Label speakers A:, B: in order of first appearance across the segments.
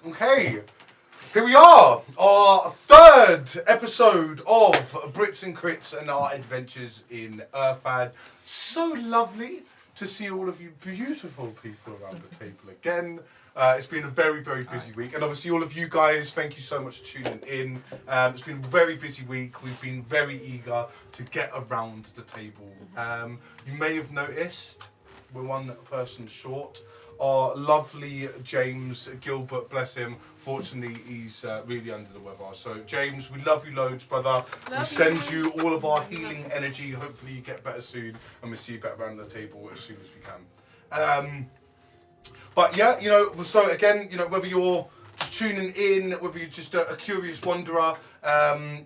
A: Okay, here we are, our third episode of Brits and Crits and our adventures in Erthad. So lovely to see all of you beautiful people around the table again. It's been a very, very busy week, and obviously all of you guys, thank you so much for tuning in. It's been a very busy week. We've been very eager to get around the table. You may have noticed we're one person short. Our lovely James Gilbert, bless him, fortunately he's really under the weather. So James, we love you loads, brother. We send you all of our healing energy. Hopefully you get better soon, and we'll see you back around the table as soon as we can. But yeah, you know, so again, you know, whether you're just tuning in, whether you're just a curious wanderer,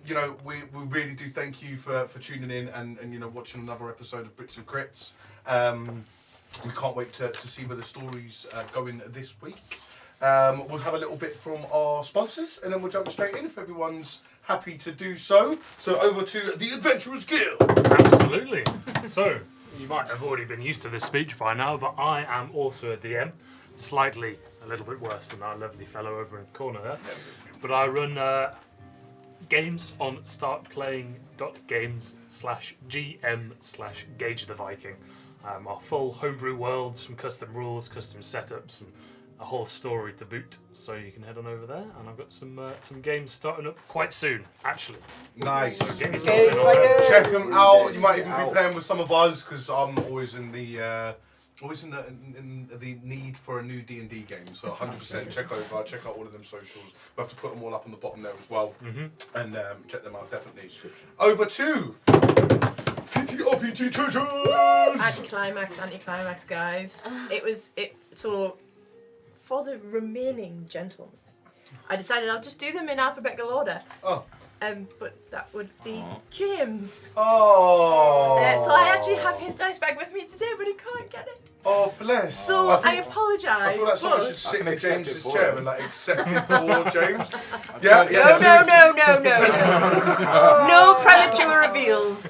A: you know, we really do thank you for tuning in and you know, watching another episode of Brits and Crits. We can't wait to see where the story's going this week. We'll have a little bit from our sponsors, and then we'll jump straight in if everyone's happy to do so. So over to the Adventurers Guild.
B: Absolutely. So, you might have already been used to this speech by now, but I am also a DM. Slightly a little bit worse than our lovely fellow over in the corner there. But I run games on startplaying.games/GM/Gauge the Viking. Our full homebrew world, some custom rules, custom setups, and a whole story to boot. So you can head on over there, and I've got some games starting up quite soon, actually.
A: Nice.
B: So get yourself in already.
A: Check them out. You might even be playing with some of us, because I'm always in the need for a new D&D game. So 100% check out all of them socials. We have to put them all up on the bottom there as well, and check them out definitely. Over to TTRPG Treasures!
C: Anticlimax, guys. So, for the remaining gentlemen, I decided I'll just do them in alphabetical order.
A: Oh.
C: But that would be James.
A: Oh.
C: So I actually have his dice bag with me today, but he can't get it.
A: Oh, bless.
C: So I apologise.
A: I feel like someone should sit in James's chair and like accept it for James.
C: No. No premature reveals.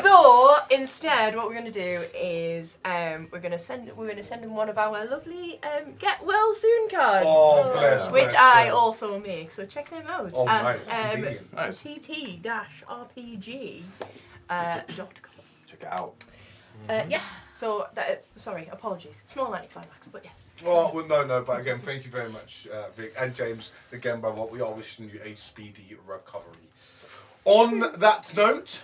C: So instead, what we're going to do is we're going to send him one of our lovely get well soon cards.
A: Oh, bless.
C: Which I also make. So check them out
A: at
C: tt-rpg.com.
D: Check it out.
C: Yes. So sorry, apologies. Small anticlimax, but yes.
A: Oh, well, no. But again, thank you very much, Vic and James. Again, by what we are wishing you a speedy recovery. On that note.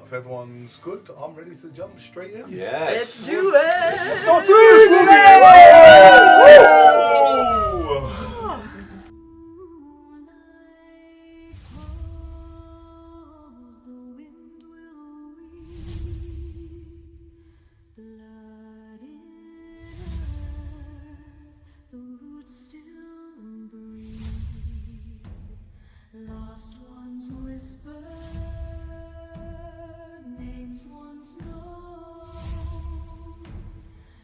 A: If everyone's good, I'm ready to jump straight in.
D: Yes.
C: Let's do it!
D: So
E: Lost ones whisper, names once known.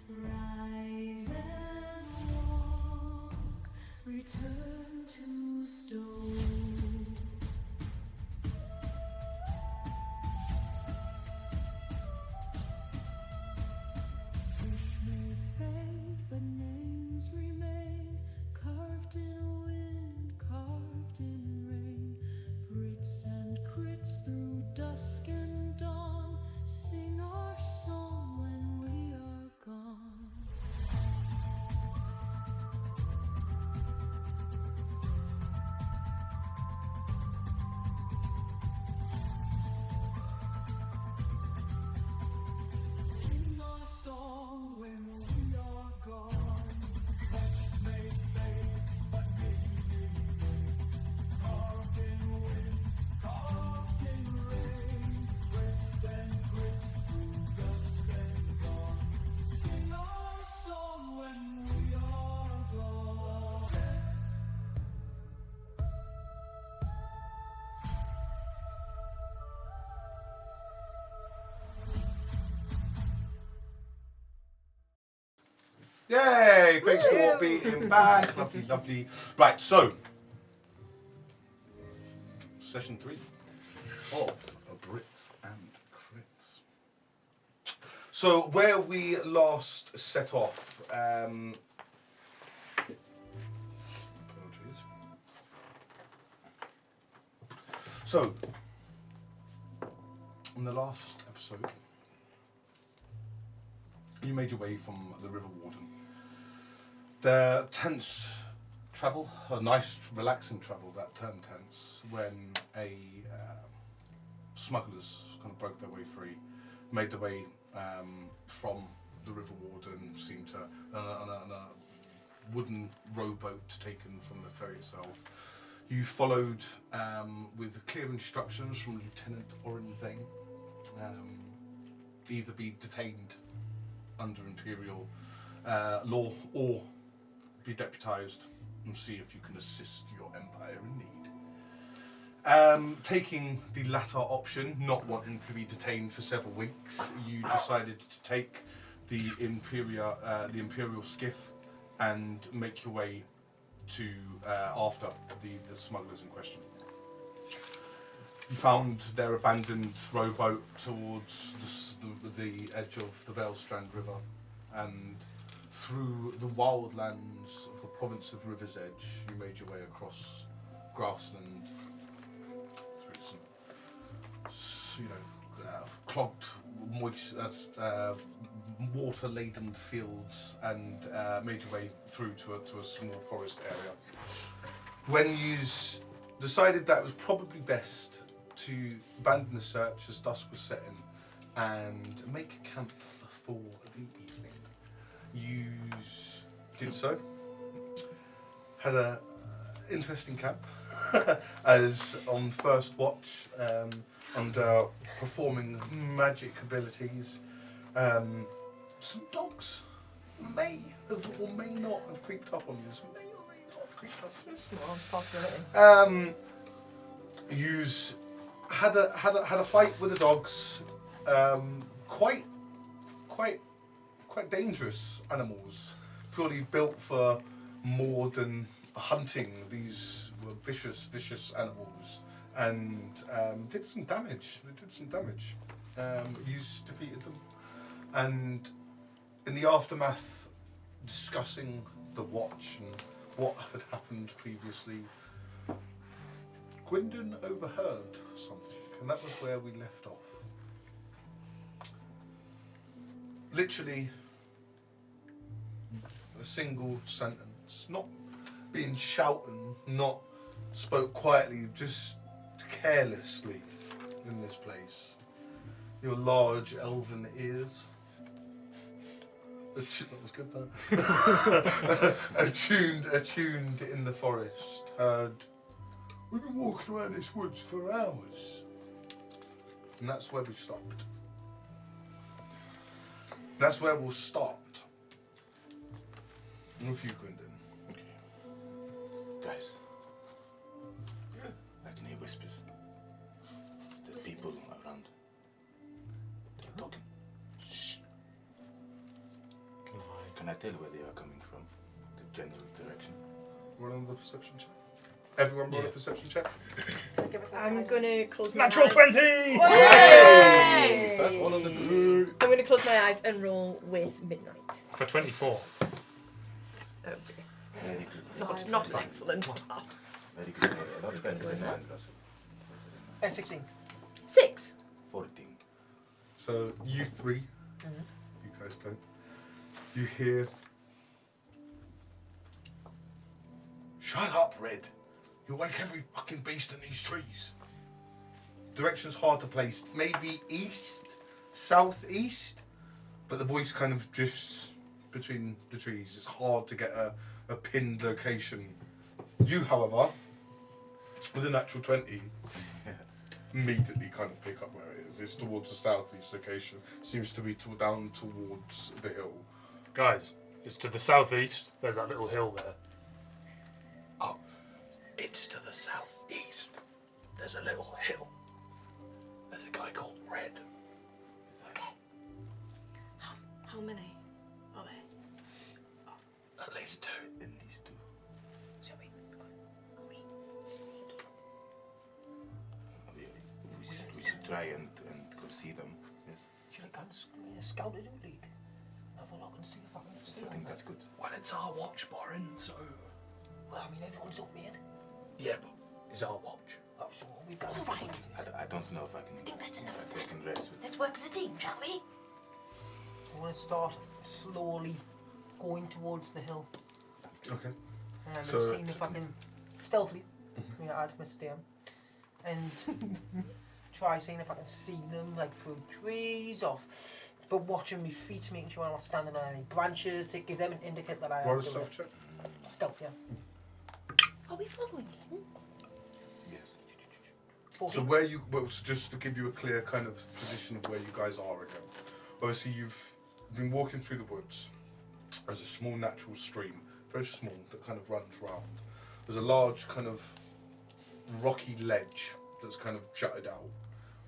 E: Rise and walk, return to stone. Fish may fade, but names remain, carved in wind, carved in rain. Brits and crits through dusk and dawn, sing our song when we are gone. Sing our song when we are gone. Flesh may fade, but names remain, carved in wind, carved in rain. Brits and crits through dusk and dawn, sing our song when we are gone.
A: Yay! Thanks for being back. Lovely. Right, so session 3 of Brits and Crits. So where we last set off, So, in the last episode, you made your way from the River Warden. The tense travel, a nice, relaxing travel that turned tense when smugglers kind of broke their way free, made their way from the River Warden, seemed to on a wooden rowboat taken from the ferry itself. You followed with clear instructions from Lieutenant Orenvane, either be detained under Imperial law or be deputized and see if you can assist your empire in need. Taking the latter option, not wanting to be detained for several weeks, you decided to take the Imperial skiff and make your way to after the smugglers in question. You found their abandoned rowboat towards the edge of the Valestrand River, and through the wildlands of the province of River's Edge, you made your way across grassland, through some, clogged, moist, water-laden fields, and made your way through to a small forest area. When you decided that it was probably best to abandon the search as dusk was setting and make camp for the evening, you did so. Had a interesting camp as on first watch, under performing magic abilities. Some dogs may have or may not have creeped up on you. Some may or may not have creeped up on you.
C: Small possibility.
A: Yous had a fight with the dogs. Quite dangerous animals, purely built for more than hunting. These were vicious animals, and did some damage. Yous defeated them, and in the aftermath, discussing the watch and what had happened previously, Gwendon overheard something, and that was where we left off. Literally, a single sentence, not being shouting, not spoke quietly, just carelessly in this place. Your large elven ears. That was good though. attuned in the forest, heard, we've been walking around this woods for hours. And that's where we stopped. That's where we'll start. With you, Gwendon.
D: Okay. Guys. I can hear whispers. There's people around. They're talking. Shh. Can I tell where they are coming from? The general direction.
A: Roll on the perception check. Everyone roll a perception check.
C: I'm gonna close my
B: Natural
C: eyes.
B: 20!
C: Yay!
A: That's one on the group.
C: I'm gonna close my eyes and roll with midnight.
B: For 24.
C: Oh dear.
D: Very good.
C: Not an excellent start.
D: Very good. A lot better than mine, Russell.
F: 16.
C: 6.
D: 14.
A: So you three, you guys don't. You hear. Shut up, Red. You'll wake every fucking beast in these trees. Direction's hard to place. Maybe east, southeast, but the voice kind of drifts between the trees. It's hard to get a pinned location. You, however, with a natural 20, immediately kind of pick up where it is. It's towards the southeast location. Seems to be down towards the hill.
B: Guys, it's to the southeast. There's that little hill there.
F: Oh, it's to the southeast. There's a little hill. There's a guy called Red.
G: Okay. How many are there?
F: At least 2.
D: At least 2.
G: Shall we? Are we sneaky?
D: We should try and go see them. Yes.
F: Should I go and scout it in league? Have a look and see if I can see
D: I think
F: them.
D: that's good.
F: Well, it's our watch, Borin, so... Well, I mean, everyone's up here. Yeah, but it's our watch.
H: Oh, so we got to
G: All
H: find.
G: right.
D: I don't know if I can.
G: I think that's enough of
D: if I
G: that.
D: can rest with.
G: Let's work as a team, shall we?
H: I want to start slowly going towards the hill.
A: Okay.
H: And
A: So-
H: seeing if I can stealthily, yeah, add Mr. DM, and try seeing if I can see them like through trees off. But watching my feet, making sure I'm not standing on any branches to give them an indicate that I
A: Roll
H: am
A: a stealth check.
H: Stealth, yeah.
G: Are we following him?
D: Yes.
H: 14.
A: So where you, well, so just to give you a clear kind of position of where you guys are again. Obviously you've been walking through the woods. There's a small natural stream, very small, that kind of runs round. There's a large kind of rocky ledge that's kind of jutted out.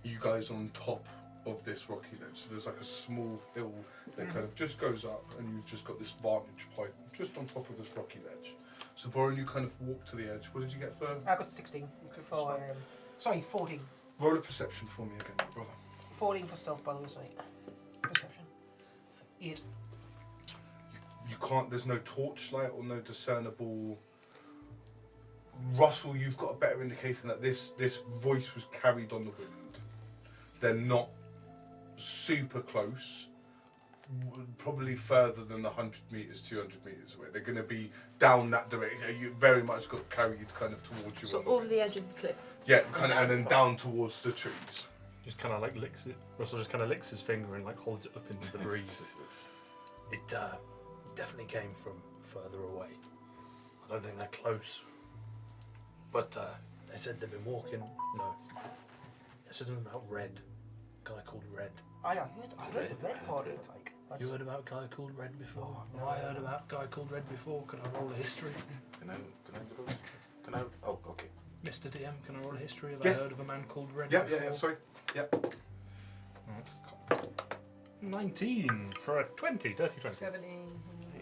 A: You guys are on top of this rocky ledge. So there's like a small hill that kind of just goes up and you've just got this vantage point just on top of this rocky ledge. So Boren, you kind of walk to the edge. What did you get for?
H: I got 16 for, sorry, 14.
A: Roll a perception for me again, brother.
H: 14 for stealth, by the way, sorry. Perception. 8.
A: You can't, there's no torchlight or no discernible. Russell, you've got a better indication that this voice was carried on the wind. They're not super close, probably further than 100 metres, 200 metres away. They're going to be down that direction. You very much got carried kind of towards you.
C: So
A: on the
C: over
A: wind.
C: the edge of the cliff.
A: Yeah, kind of, and then down towards the trees.
B: Just kind of like licks it. Russell just kind of licks his finger and like holds it up into the breeze. It definitely came from further away. I don't think they're close. But they said they've been walking. No. They said something about Red. A guy called Red.
H: I heard the red part of it, like.
B: You heard about a guy called Red before?
H: No,
B: Have I heard about a guy called Red before? Could I roll a history?
D: Can I? Oh, okay.
B: Mr. DM, can I roll a history? Have
A: Yes.
B: I heard of a man called Red
A: Yeah,
B: before?
A: yeah, sorry. Yeah.
B: 19 for a 20, dirty 20.
H: 17,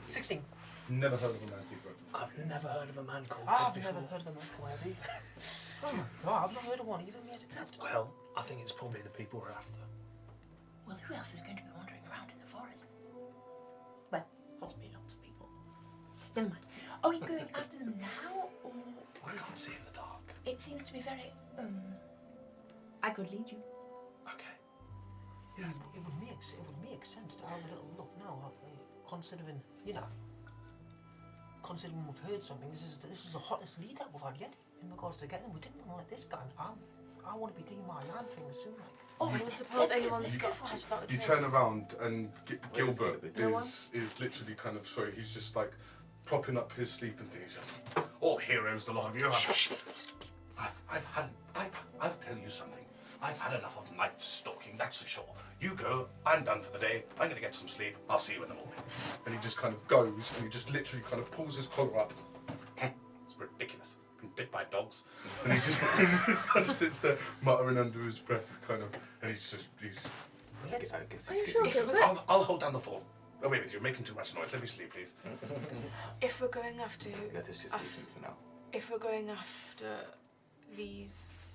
H: 16.
A: Never heard of a man called Red before.
B: I've never heard of a man called
H: I've
B: Red before.
H: never heard of a man called Ezzy. No, I've not heard of one, even me at attempt.
B: Well, I think it's probably the people we're after.
G: Well, who else is going to be wandering around in the forest? Well, possibly lots of people. Never mind. Are we going after them now, or
B: I can't see in the dark.
G: it seems to be very? I could lead you.
B: Okay.
H: It would make sense to have a little look now, considering, you know, considering we've heard something. This is the hottest lead that we've had yet in regards to getting. We didn't want to let this guy. I want to be doing my hand things soon, like.
G: Oh,
C: I would
G: let's
C: suppose
G: go,
C: anyone's
G: let's
C: got
G: go for
C: passed
G: it.
C: without a
A: You
C: trace.
A: turn around and Gilbert
C: No one?
A: is literally kind of, sorry, he's just like propping up his sleeping thing. He's like, all heroes, the lot of you.
F: I'll tell you something. I've had enough of night stalking, that's for sure. You go, I'm done for the day. I'm going to get some sleep. I'll see you in the morning.
A: And he just kind of goes and he just literally kind of pulls his collar up.
F: It's ridiculous. Been bit by dogs.
A: And he just kind of sits there muttering under his breath, kind of, and he's.
D: I guess
C: Are you
D: he's
C: sure,
D: getting-
C: Gilbert?
F: I'll hold down the fort. Away with you. You're making too much noise. Let me sleep, please.
I: If we're going after,
D: Let us just listen for now.
I: if we're going after these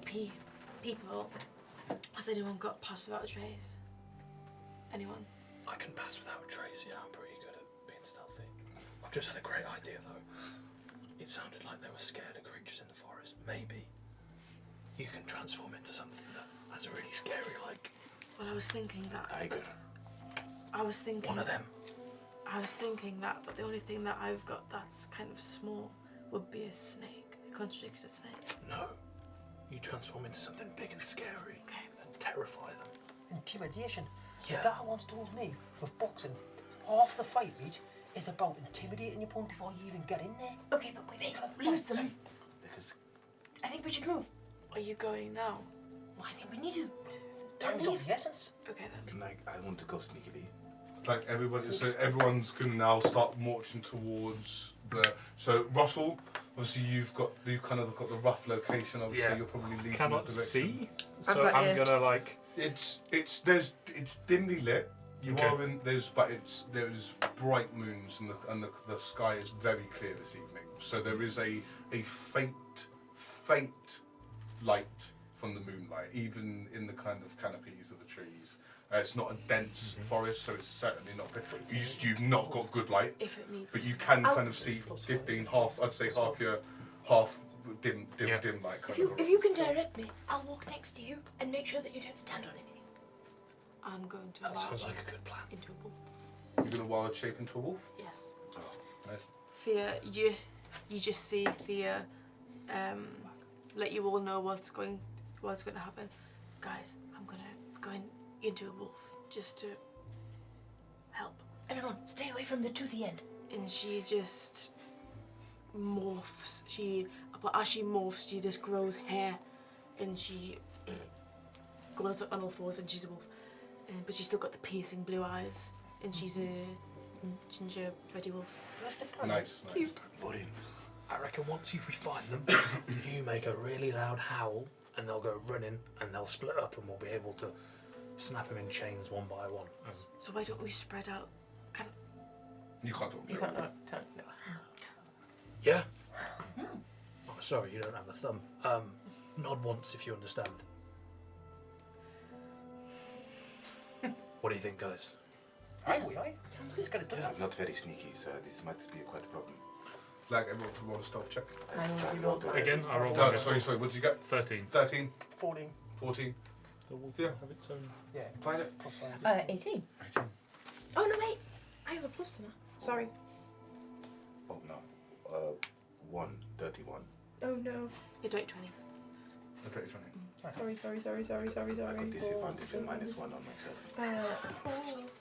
I: people, has anyone got past without a trace? Anyone?
B: I can pass without a trace, yeah, I'm pretty good at being stealthy. I've just had a great idea though. It sounded like they were scared of creatures in the forest. Maybe you can transform into something that has a really scary, like
I: Well, I was thinking that.
D: Tiger.
I: I was thinking.
B: one of them.
I: I was thinking that, but the only thing that I've got that's kind of small would be a snake, a constricted snake.
B: No. You transform into something big and scary
I: Okay.
B: and terrify them.
H: Intimidation.
B: Yeah.
H: Dad once told me with boxing, half the fight, mate, is about intimidating your opponent before you even get in there.
G: Okay, but we may lose them.
D: Let us.
G: I think we should move.
I: Are you going now?
G: Well, I think we need to.
H: Time's of the essence.
I: Okay then.
D: Can I want to go sneakily.
A: Like everyone's going to now start marching towards the. So Russell, obviously you've got the rough location. I would say
B: Yeah.
A: you're probably leading
B: Cannot
A: the direction.
B: see, so
C: got
B: I'm
C: you.
B: gonna like.
A: It's dimly lit. You
B: Okay.
A: are in there's bright moons and the sky is very clear this evening. So there is a faint light from the moonlight, even in the kind of canopies of the trees. It's not a dense forest, so it's certainly not good. You've not got good light,
I: If it needs.
A: but you can kind of see 15, half. I'd say half dim light kind of.
G: If you can direct me, I'll walk next to you and make sure that you don't stand on anything.
I: I'm going to
F: That sounds
I: wild
F: like a good plan.
I: into a wolf.
A: You're gonna wild shape into a wolf?
I: Yes.
A: Oh, nice.
I: Thea, you just see Thea let you all know what's going to happen. Guys, I'm gonna go into a wolf just to help.
G: Everyone, stay away from the toothy end.
I: And she just morphs. But as she morphs, she just grows hair, and she goes up on all fours, and she's a wolf. But she's still got the piercing blue eyes, and she's a ginger ready wolf.
A: Nice.
D: Boring.
F: I reckon once we find them, you make a really loud howl, and they'll go running, and they'll split up, and we'll be able to snap them in chains one by one.
I: So why don't we spread out?
A: You can't talk.
C: You can't. No.
F: Yeah? Oh, sorry, you don't have a thumb. Nod once if you understand. What do you think, guys?
H: Aye.
G: Sounds
H: Let's get it done.
D: I'm not very sneaky, so this might be quite a problem.
A: Like everyone to roll a stealth check.
B: Again, I rolled.
A: No, sorry. What did you get?
B: 13.
A: 13,
H: 14.
A: 14.
B: The wolf
A: Yeah.
B: will have its own.
H: Yeah.
A: Find it.
H: Plus
C: 18.
A: 18.
G: Oh no, wait! I have a plus to that. Sorry.
D: Oh no. 31.
G: Oh no.
I: You don't 20.
A: Okay, 20.
G: Sorry.
D: I got disadvantage and -1 on myself.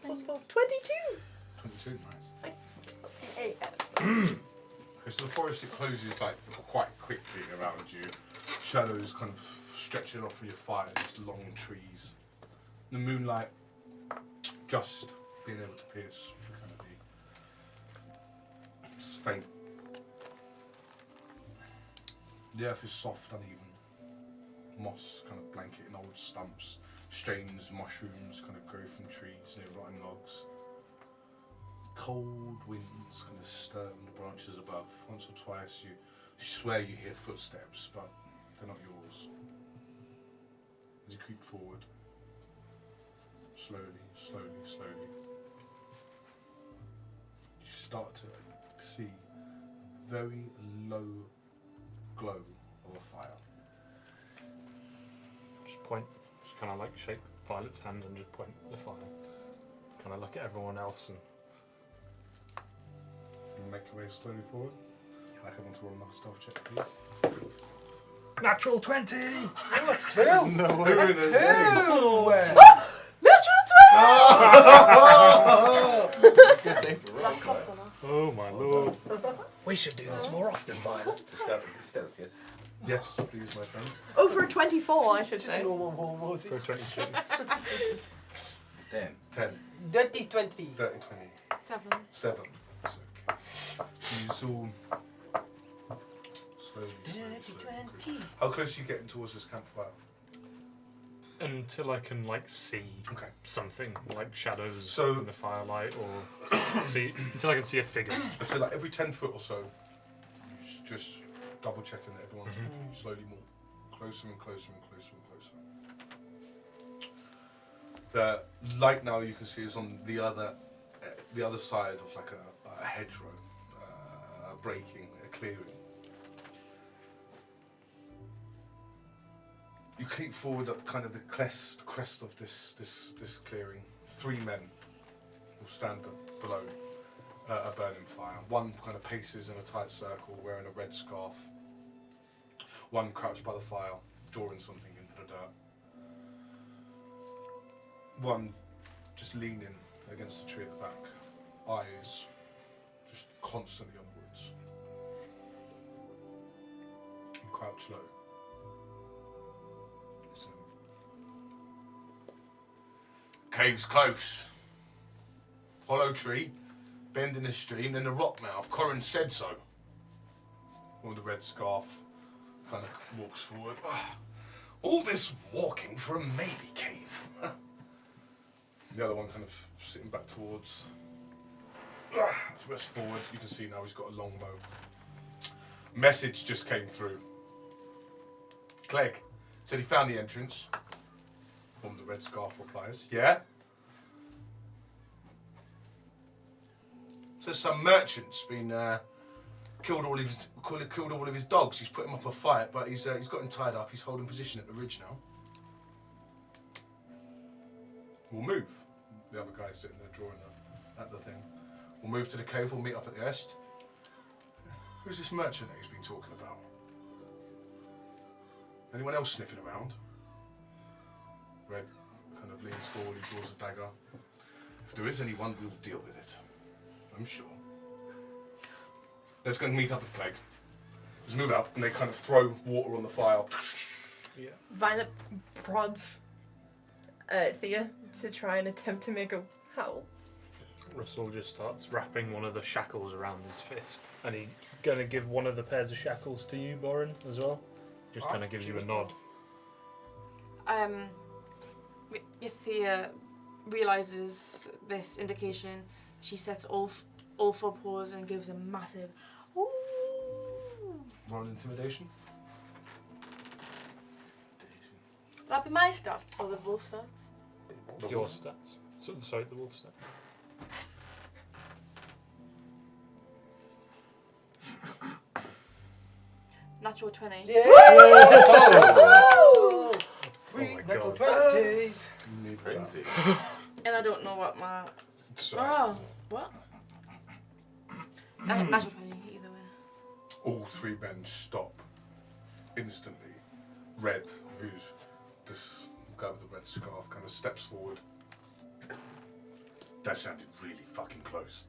G: Plus 22.
A: 22, nice.
G: Hey,
A: Okay, so the forest, it closes like quite quickly around you. Shadows kind of stretching off from your fire, these long trees. The moonlight just being able to pierce kind of it's faint. The earth is soft, uneven. Moss kind of blanketing old stumps. Strange mushrooms kind of grow from trees near rotting logs. Cold winds kind of stir on the branches above. Once or twice you swear you hear footsteps, but they're not yours. As you creep forward, slowly, you start to see a very low glow of a fire.
B: Just point. Just kind of like shake Violet's hand and just point at the fire. Kind of look at everyone else and.
A: You make your way slowly forward. I'd like everyone to roll another stealth check, please.
F: Natural 20!
A: No way.
D: Good day for rolling.
B: Oh my lord.
F: We should do this more often, Violet.
D: Stealth, yes.
A: Yes, please, my friend.
C: Over 24, I should say.
B: For a 22.
D: 10.
A: 10,
H: Dirty 20.
A: 30,
I: 7.
A: 27. It's okay. You zoom slowly.
H: Dirty 20.
A: How close are you getting towards this campfire?
B: Until I can like see
A: Okay.
B: something like shadows
A: So-
B: in the firelight or see until I can see a figure.
A: I'd say like every 10 foot or so, just double checking that everyone's slowly more closer and closer and closer and closer. The light now you can see is on the other side of like a hedgerow, breaking, a clearing. You creep forward at kind of the crest of this clearing. 3 men will stand below a burning fire. One kind of paces in a tight circle, wearing a red scarf. One crouched by the fire, drawing something into the dirt. One just leaning against the tree at the back, eyes just constantly on the woods. You crouch low. Listen. Cave's close. Hollow tree, bend in the stream, then the rock mouth. Corin said so. One with the red scarf kind of walks forward. All this walking for a maybe cave. The other one kind of sitting back towards. Rest forward. You can see now he's got a long bow. Message just came through. Clegg said he found the entrance. One with the red scarf replies. Yeah? Says some merchant's been killed all of his dogs. He's put him up a fight, but he's got him tied up. He's holding position at the ridge now. We'll move. The other guy's sitting there drawing at the thing. We'll move to the cave. We'll meet up at the Est. Who's this merchant that he's been talking about? Anyone else sniffing around? Red kind of leans forward. He draws a dagger. If there is anyone, we'll deal with it. I'm sure. Let's go and meet up with Clegg. Let's move out, and they kind of throw water on the fire.
B: Yeah.
C: Violet prods Thea to try and attempt to make a howl.
B: Russell just starts wrapping one of the shackles around his fist, and he's gonna give one of the pairs of shackles to you, Borin, as well. Just kind of gives you a nod.
I: Thea realizes this indication. She sets all four paws and gives a massive ooh.
A: Roll intimidation.
I: That'd be my stats or the wolf stats.
B: Your stats. Sorry, the wolf stats.
I: Natural 20.
H: Yeah!
A: Oh!
H: Free
B: my
H: level
B: God.
H: 20s!
A: Need that.
I: And I don't know what my.
A: Sorry.
I: Oh, what? Natural 20, either way.
A: All three men stop instantly. Red, who's this guy with the red scarf, kind of steps forward. That sounded really fucking close.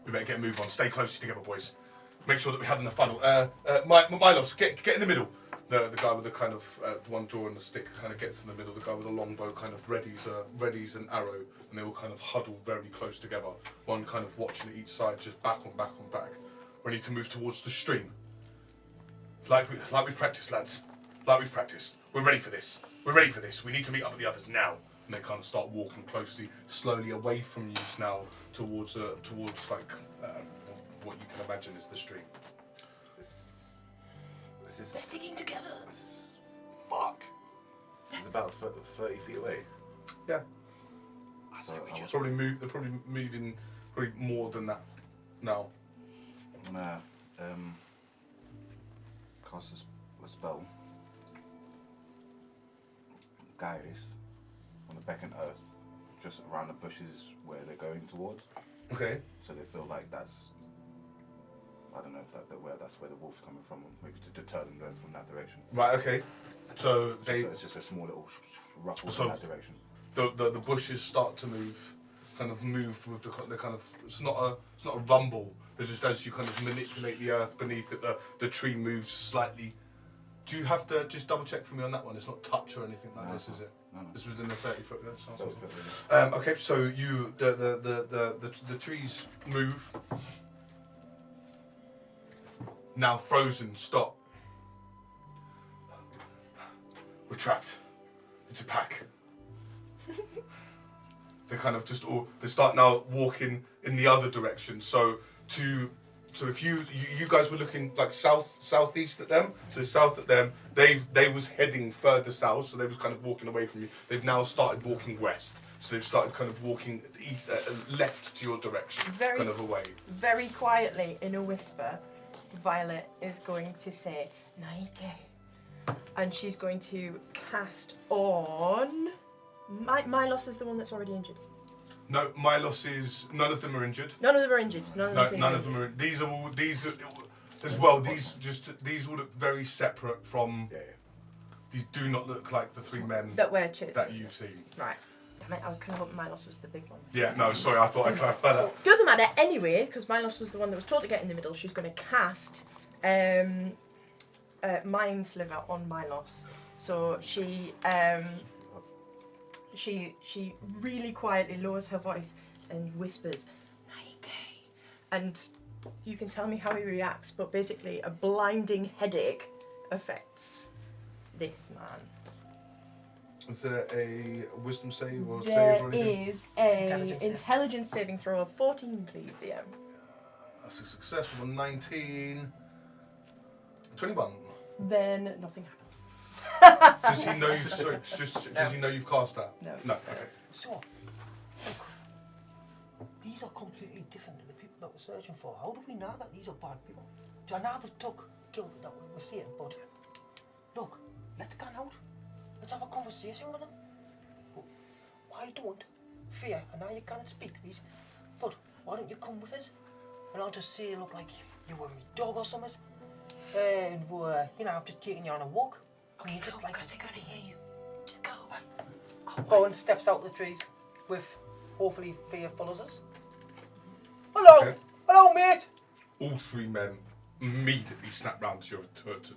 A: We better get a move on. Stay close together, boys. Make sure that we have in the funnel. Milos, get in the middle. The guy with the kind of one jaw and the stick kind of gets in the middle. The guy with the longbow kind of readies an arrow, and they all kind of huddle very close together. One kind of watching at each side, just back on back on back. Ready to move towards the stream. Like we've practiced, lads. Like we've practiced. We're ready for this. We're ready for this. We need to meet up with the others now. And they kind of start walking closely, slowly away from you now towards like what you can imagine is the stream.
D: This is
G: They're sticking together.
A: Fuck.
D: This is about 30 feet away.
A: Yeah.
F: I say we just.
A: They're probably moving probably more than that now.
D: I'm gonna cast a spell. Gyrus on the beck and earth, just around the bushes where they're going towards.
A: Okay.
D: So they feel like that's, I don't know, that's where the wolf's coming from, maybe to deter them going from that direction.
A: Right. Okay. So
D: It's just a small little ruffle
A: So-
D: in that direction.
A: the bushes start to move with the kind of it's not a rumble. It's just as you kind of manipulate the earth beneath it, the tree moves slightly. Do you have to just double check for me on that one? It's not touch or anything like this, is it?
D: No.
A: It's within the 30 foot. That sounds
D: So,
A: good. Okay, so the trees move. Now frozen. Stop. We're trapped. It's a pack. They kind of they start now walking in the other direction. So if you guys were looking like southeast at them, so south at them, they was heading further south, so they was kind of walking away from you. They've now started walking west, so they've started kind of walking east, left to your direction, kind of away.
C: Very quietly, in a whisper, Violet is going to say, Nike. And she's going to cast on... Milos is the one that's already injured.
A: No, Milos is... None of them are injured.
C: None of them are injured. None
A: No,
C: of them
A: none of them are... These are... As well, these all look very separate from...
D: Yeah.
A: These do not look like the three men
C: that we're chasing.
A: that you've seen.
C: Right. Damn it, I was kind of hoping Milos was the big one.
A: Yeah, no, sorry, I thought I clarified that.
C: Doesn't matter anyway, because Milos was the one that was told to get in the middle. She's going to cast Mind Sliver on Milos. So she really quietly lowers her voice and whispers, Nike. And you can tell me how he reacts, but basically a blinding headache affects this man.
A: Is there a wisdom save or
C: There
A: save or anything?
C: is a intelligence saving throw of 14, please, DM.
A: That's a successful 19. 21.
C: Then nothing happens.
A: Does he know? Does he know you've cast that?
C: No.
A: No. Okay.
H: So, look, these these are completely different to the people that we're searching for. How do we know that these are bad people? Do I know they took Gilbert that we were seeing, but look, let's go out. Let's have a conversation with them. Why don't Fear, and now you can't speak, please, but why don't you come with us? And I'll just say, look, like you were my dog or something, and we're, I'm just taking you on a walk. And you just like.
G: Because they're gonna hear you. Just go.
H: Bowen steps out the trees with hopefully Fear follows us. Hello!
A: Okay.
H: Hello, mate!
A: All three men immediately snap round to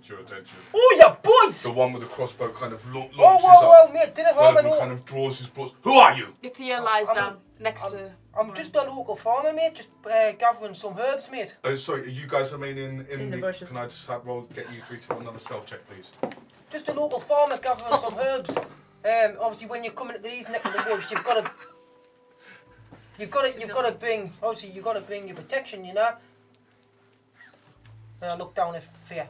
A: your attention.
H: Oh, yeah, boys!
A: The one with the crossbow kind of launches
H: Whoa,
A: up.
H: mate, didn't
A: One
H: harm
A: of them
H: at all.
A: kind of draws his bows. Who are you?
I: Thea lies down next to.
H: I'm just a local farmer, mate, just gathering some herbs, mate.
A: Oh, sorry, you guys remaining in
C: the bushes.
A: Can I just have roll get you three to another stealth check, please?
H: Just a local farmer gathering some herbs. Obviously, when you're coming to these neck of the woods, you've got to bring. Obviously, you've got to bring your protection, you know. And I look down at Fear.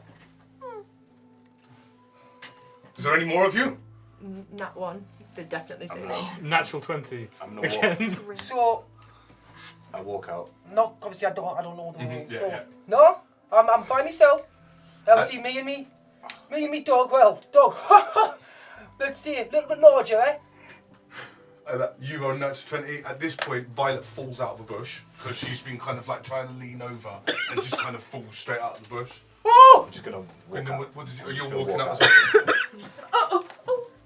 A: Is there any more of you?
C: Nat one. They're definitely saying it.
B: Natural 20.
D: I'm gonna walk.
H: So,
D: I walk out.
H: not obviously, I don't know the rules.
A: Yeah,
H: So,
A: yeah.
H: no, I'm by myself. Obviously, me and me dog. Well, dog. Let's see, a little bit larger, eh?
A: You are natural 20. At this point, Violet falls out of the bush because she's been kind of like trying to lean over and just kind of falls straight out of the bush.
H: Oh!
D: I'm just gonna walk
A: And then
D: out.
A: what did you? Are you
D: Gonna
A: walking
D: walk
A: out
D: out.
A: as well?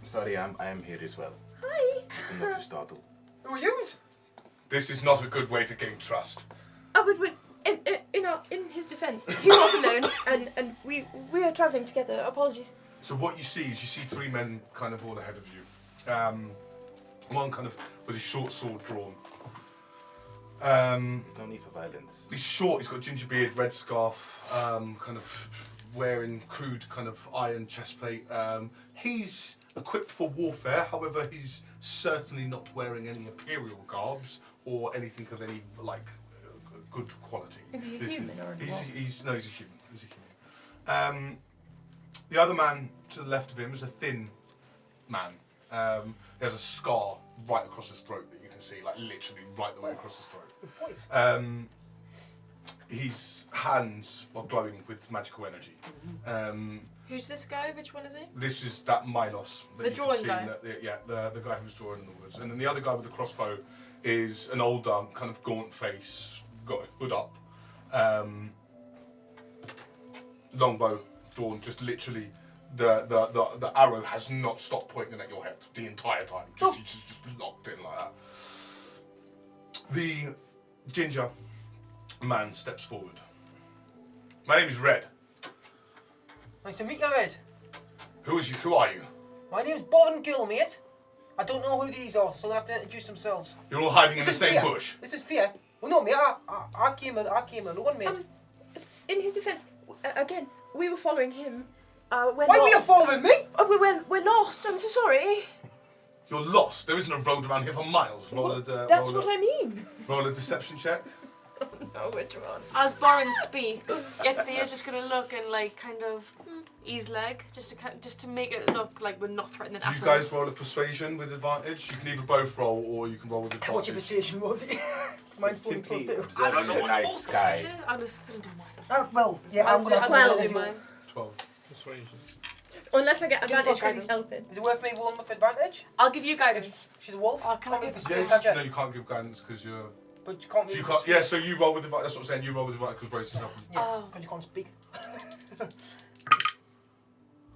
D: Sorry, I am here as well.
C: Hi.
D: I'm not too startled.
H: Who are you?
A: This is not a good way to gain trust.
C: Oh, but in his defence, he was alone, and we are travelling together. Apologies.
A: So what you see is you see three men kind of all ahead of you. One kind of with his short sword drawn.
D: There's no need for violence.
A: He's short, he's got ginger beard, red scarf, kind of wearing crude kind of iron chest plate. He's equipped for warfare, however he's certainly not wearing any imperial garbs or anything of any good quality.
C: Is he a human or a dwarf?
A: He's a human. He's a human. The other man to the left of him is a thin man. He has a scar right across his throat that you can see, like literally right the way across his throat. His hands are glowing with magical energy.
I: Who's this guy? Which one is he?
A: This is that Milos. That
I: The
A: you
I: drawing
A: can see
I: guy?
A: the guy who was drawing in the woods. And then the other guy with the crossbow is an older, kind of gaunt face, got a hood up, longbow drawn, just literally. The arrow has not stopped pointing at your head the entire time. He's just locked in like that. The ginger man steps forward. My name is Red.
H: Nice to meet you, Ed.
A: Who is you? Who are you?
H: My name's Bowen Gill, mate. I don't know who these are, so they'll have to introduce themselves.
A: You're all hiding in the
H: This is
A: same
H: Fear.
A: bush.
H: This is Fear. Well, no, mate. I came alone, mate.
C: In his defence, again, we were following him.
H: Why were you following me?
C: Oh, we're lost. I'm so sorry.
A: You're lost. There isn't a road around here for miles.
C: That's what I mean.
A: Roll a deception check.
C: No, which one?
I: As Boren speaks, Thea's just gonna look and kind of ease leg, just to make it look like we're not threatening.
A: You guys roll a persuasion with advantage. You can either both roll or you can roll with advantage.
H: What your persuasion was it? Mine's fully plus
D: Simply
H: 2.
D: observing the night sky.
I: I'm just gonna do mine.
H: Well, yeah, I'm gonna have to
I: I'll
H: roll
I: do
H: if you-
I: mine.
A: 12.
B: Persuasion.
C: Unless I get
I: Give us
C: advantage because
I: guidance.
C: he's helping.
H: Is it worth me rolling with advantage?
I: I'll give you guidance.
H: She's a wolf.
I: Oh, can I
H: Can't be
I: give-
H: persuaded,
A: Yes,
H: can't
A: no,
H: you?
A: you can't give guidance because you're.
H: But you can't be
A: So you can't. Yeah, so you roll with advantage. That's what I'm saying. You roll with advantage because Rose is helping.
H: Yeah,
I: Oh.
H: because you can't speak.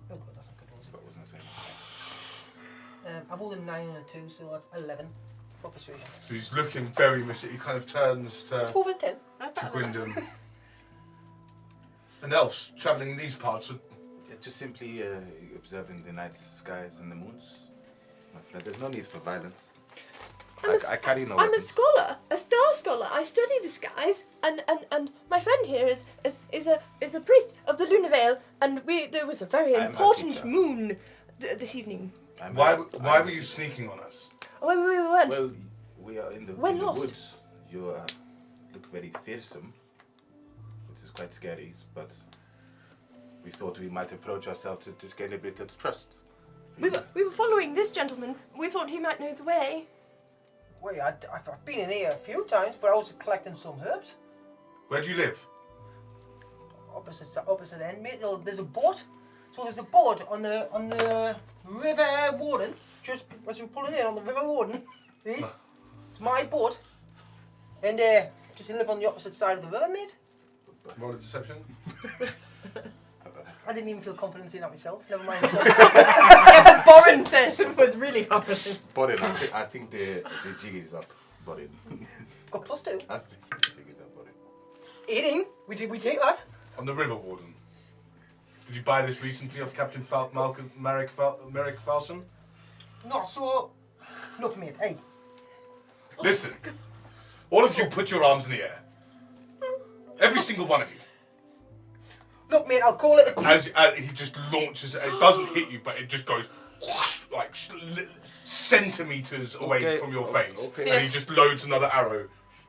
H: Oh god, that's not good. Was
D: What was I saying?
H: it? I rolled a 9 and a 2, so that's 11 for persuasion.
A: So he's looking very mystic. He kind of turns to
H: 12 and 10.
A: Gwendon. And elves travelling in these parts would.
D: It's just simply observing the night skies and the moons. My friend, there's no need for violence. I carry no
C: I'm a
D: weapons.
C: scholar, a star scholar. I study the skies, and my friend here is a priest of the Lunar Vale, and there was a very
D: I am her
C: important
D: teacher.
C: moon this evening.
A: Why were you sneaking on us?
C: Oh, we weren't.
D: Well, we are in the,
C: When
D: in the
C: lost?
D: woods. You look very fearsome, which is quite scary, but we thought we might approach ourselves to just gain a bit of trust.
C: We were following this gentleman. We thought he might know the way.
H: Wait, I've been in here a few times, but I was collecting some herbs.
A: Where do you live?
H: Opposite end, mate. There's a boat. So there's a boat on the River Warden. Just as we're pulling in on the River Warden, right? It's my boat, and just live on the opposite side of the river, mate.
A: Roll a deception.
H: I didn't even feel confident saying that myself. Never mind.
C: Yeah, but Boren said it was really confident.
D: Borin, I think the jig is up. Borin.
H: Got +2.
D: I think the jig is up, Borin.
H: 18. We take that.
A: On the River Warden. Did you buy this recently off Captain Merrick Falson?
H: Not so. Look, mate. Hey.
A: Listen, all of you put your arms in the air. Every single one of you.
H: Look, mate. I'll call it.
A: As he just launches, it doesn't hit you, but it just goes like centimeters away from your face,
D: okay.
A: and he just loads another arrow.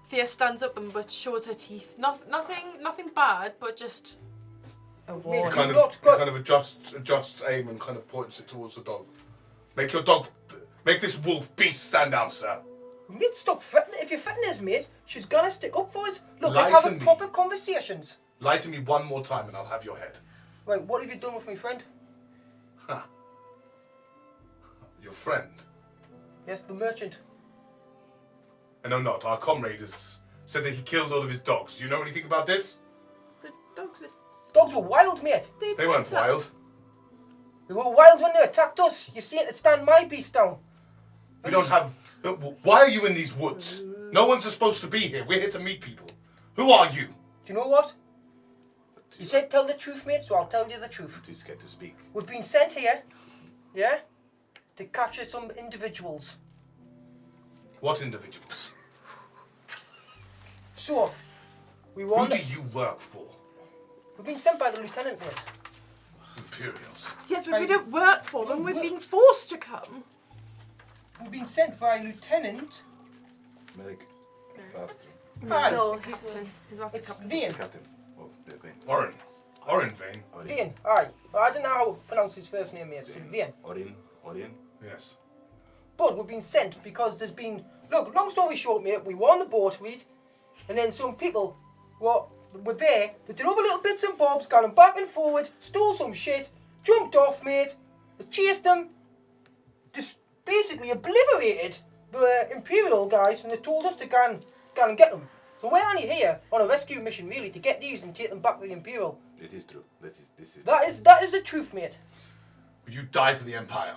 I: Thea stands up and but shows her teeth. Nothing bad, but just
C: A
A: He
C: warning.
A: kind of adjusts aim and kind of points it towards the dog. Make this wolf beast stand down, sir.
H: Mate, stop threatening. If you're threatening us, mate, she's gonna stick up for us. Look,
A: Lie
H: let's have
A: to
H: a
A: me.
H: proper conversations.
A: Lie to me one more time and I'll have your head.
H: Right, what have you done with my friend?
A: Huh. Your friend?
H: Yes, the merchant.
A: I know not. Our comrade has said that he killed all of his dogs. Do you know anything about this?
I: the dogs.
H: Dogs were wild, mate.
A: They weren't
I: attacked us.
A: wild.
H: They were wild when they attacked us. You see it to stand my beast down.
A: We don't have... Why are you in these woods? No one's supposed to be here. We're here to meet people. Who are you?
H: Do you know what? You said tell the truth, mate, so I'll tell you the truth.
D: Too scared to speak.
H: We've been sent here, yeah, to capture some individuals.
A: What individuals?
H: So, we were
A: Who
H: on
A: do
H: the,
A: you work for?
H: we've been sent by the lieutenant, mate.
A: Imperials.
I: Yes, but we don't work for them. We're being forced to come.
H: We've been sent by Lieutenant.
D: Make faster.
H: Hi.
I: No, he's not the
H: It's
I: captain.
H: Vian.
D: Captain. Oh, they're going.
A: Orin. Orin Vane.
H: Vian. Aye. I don't know how to pronounce his first name, mate. So Vian.
D: Orin.
A: Yes.
H: But we've been sent because there's been... Look, long story short, mate, we were on the boat, right? And then some people were there. They did all the little bits and bobs, got them back and forward, stole some shit, jumped off, mate. They chased them. Just basically obliterated the Imperial guys, and they told us to go and get them. So we're only here on a rescue mission, really, to get these and take them back to the Imperial.
D: It is true. This is.
H: That is the truth, mate.
A: Would you die for the Empire?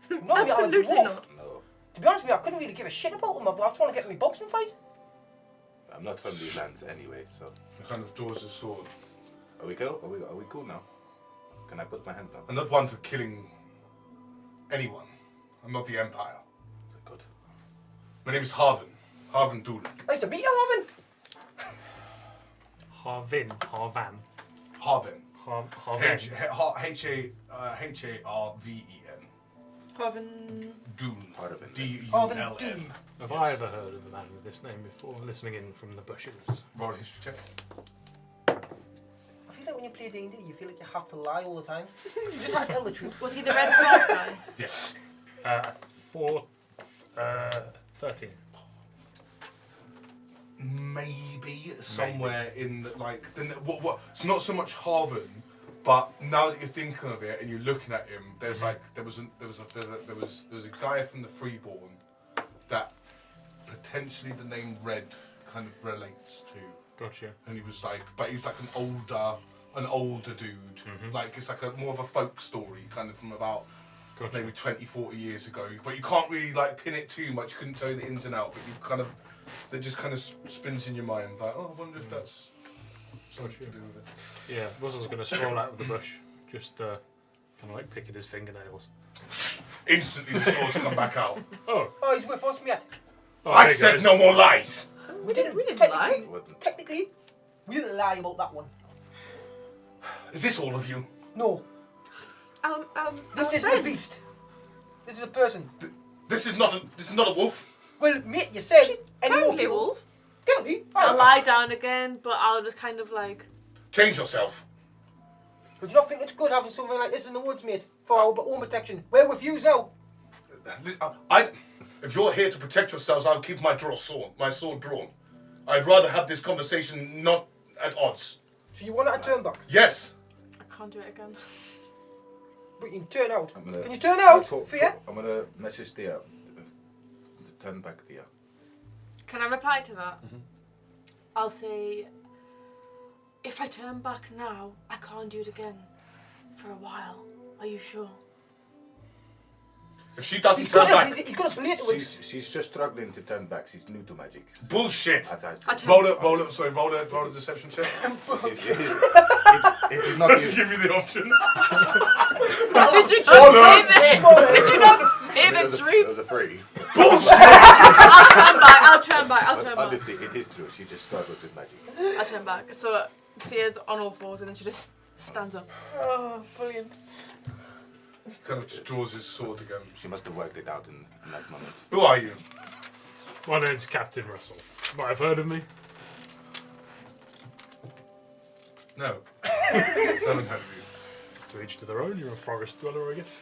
H: Not me, I'm a
I: Absolutely
H: dwarf.
I: not.
D: No,
H: To be honest with you, I couldn't really give a shit about them. I just want to get me boxing fight.
D: I'm not from these lands anyway. So,
A: He kind of draws his sword.
D: are we cool? Are we cool now? Can I put my hands down?
A: I'm not one for killing anyone. I'm not the Empire.
D: Good.
A: My name is Harvin. Harvin Doolan.
H: Nice to meet you, Harvin.
B: Harvin.
A: Harvin.
B: Harvin.
A: H-A-R-V-E-N.
I: Haven.
A: Doolan.
D: Harvin.
H: Harvin
A: D-U-L-N.
H: Doom.
B: Have I ever heard of a man with this name before, listening in from the bushes?
A: Roll a history check.
H: I feel like when you play D&D, you feel like you have to lie all the time. You just have to tell the truth.
I: Was he the red scarf guy?
A: Yes.
B: 13.
A: Maybe somewhere in the, like what? It's not so much Harvin, but now that you're thinking of it and you're looking at him, there's like there was a guy from the Freeborn that potentially the name Red kind of relates to,
B: Gotcha.
A: and he was like, but he's like an older dude, like it's like more of a folk story kind of from about.
B: Gotcha.
A: Maybe 20, 40 years ago, but you can't really like pin it too much. You couldn't tell you the ins and out, but you kind of, that just kind of spins in your mind, like, oh, I wonder if that's something to do with it.
B: Yeah, Russell's going to stroll out of the bush, just kind of like picking his fingernails.
A: Instantly, the swords come back out.
B: Oh,
H: Oh, he's with us, mate.
A: I
B: hey,
A: said
B: guys.
A: no more lies.
I: We didn't lie.
H: Technically, we didn't lie about that one.
A: Is this all of you?
H: No, this
I: our
H: isn't a
I: friend.
H: beast. This is a person.
A: This is not a wolf.
H: Well, mate, you said
I: She's
H: any more
I: apparently a
H: people.
I: wolf.
H: Guilty.
I: I'll lie down again, but I'll just kind of like.
A: Change yourself.
H: But do you not think it's good having something like this in the woods, mate? For our own protection. We're with yous now.
A: If you're here to protect yourselves, I'll keep my sword drawn. I'd rather have this conversation not at odds.
H: So you want to turn back?
A: Yes.
I: I can't do it again.
H: But you can turn out.
D: I'm gonna,
H: Can you turn out, Thea?
D: I'm gonna message Thea. Turn back, Thea.
I: Can I reply to that? I'll say, if I turn back now, I can't do it again for a while. Are you sure?
A: If she doesn't turn back,
H: He's got a blade with.
D: She's just struggling to turn back. She's new to magic.
A: bullshit.
I: I turn
A: Roll a deception check.
D: It is not
A: Let's
D: you.
A: give you the option.
I: Did you not say this? Did you not say
D: It
I: the truth?
D: was a 3.
I: I'll turn back.
D: Honestly, it is true. She just struggles with magic.
I: I'll turn back. So Thea's on all fours and then she just stands up.
H: Oh, brilliant.
A: Kind of just draws his sword again.
D: She must have worked it out in that moment.
A: Who are you?
B: My name's Captain Russell. Might have heard of me.
A: No. Haven't heard of you.
B: To each to their own. You're a forest dweller, I guess.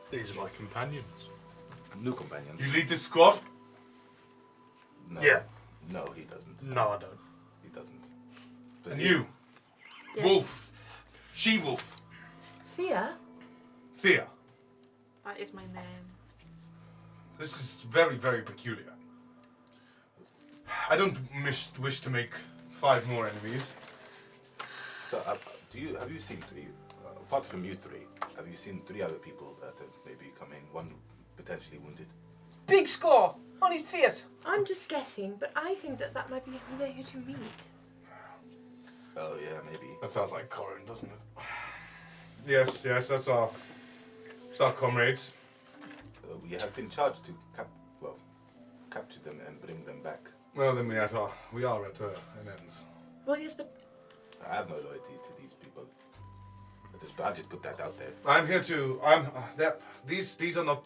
B: These are my companions.
D: New companions.
A: You lead this squad?
D: No.
B: Yeah.
D: No, he doesn't.
B: No, I don't.
D: He doesn't. But
A: And
D: he-
A: you?
I: Yes.
A: Wolf. She-wolf.
C: Thea?
A: Thea.
I: That is my name.
A: This is very, very peculiar. I don't wish to make 5 more enemies.
D: So, have you seen 3? Apart from you 3, have you seen 3 other people that have maybe come in? One potentially wounded.
H: Big score on his face.
C: I'm just guessing, but I think that might be who they're here to meet.
D: Oh yeah, maybe.
A: That sounds like Corin, doesn't it? Yes, that's our comrades.
D: We have been charged to capture them and bring them back.
A: Well, then we are at an ends.
C: Well, yes, but
D: I have no loyalties to these people. I'll just put that out there.
A: I'm here to. These are not.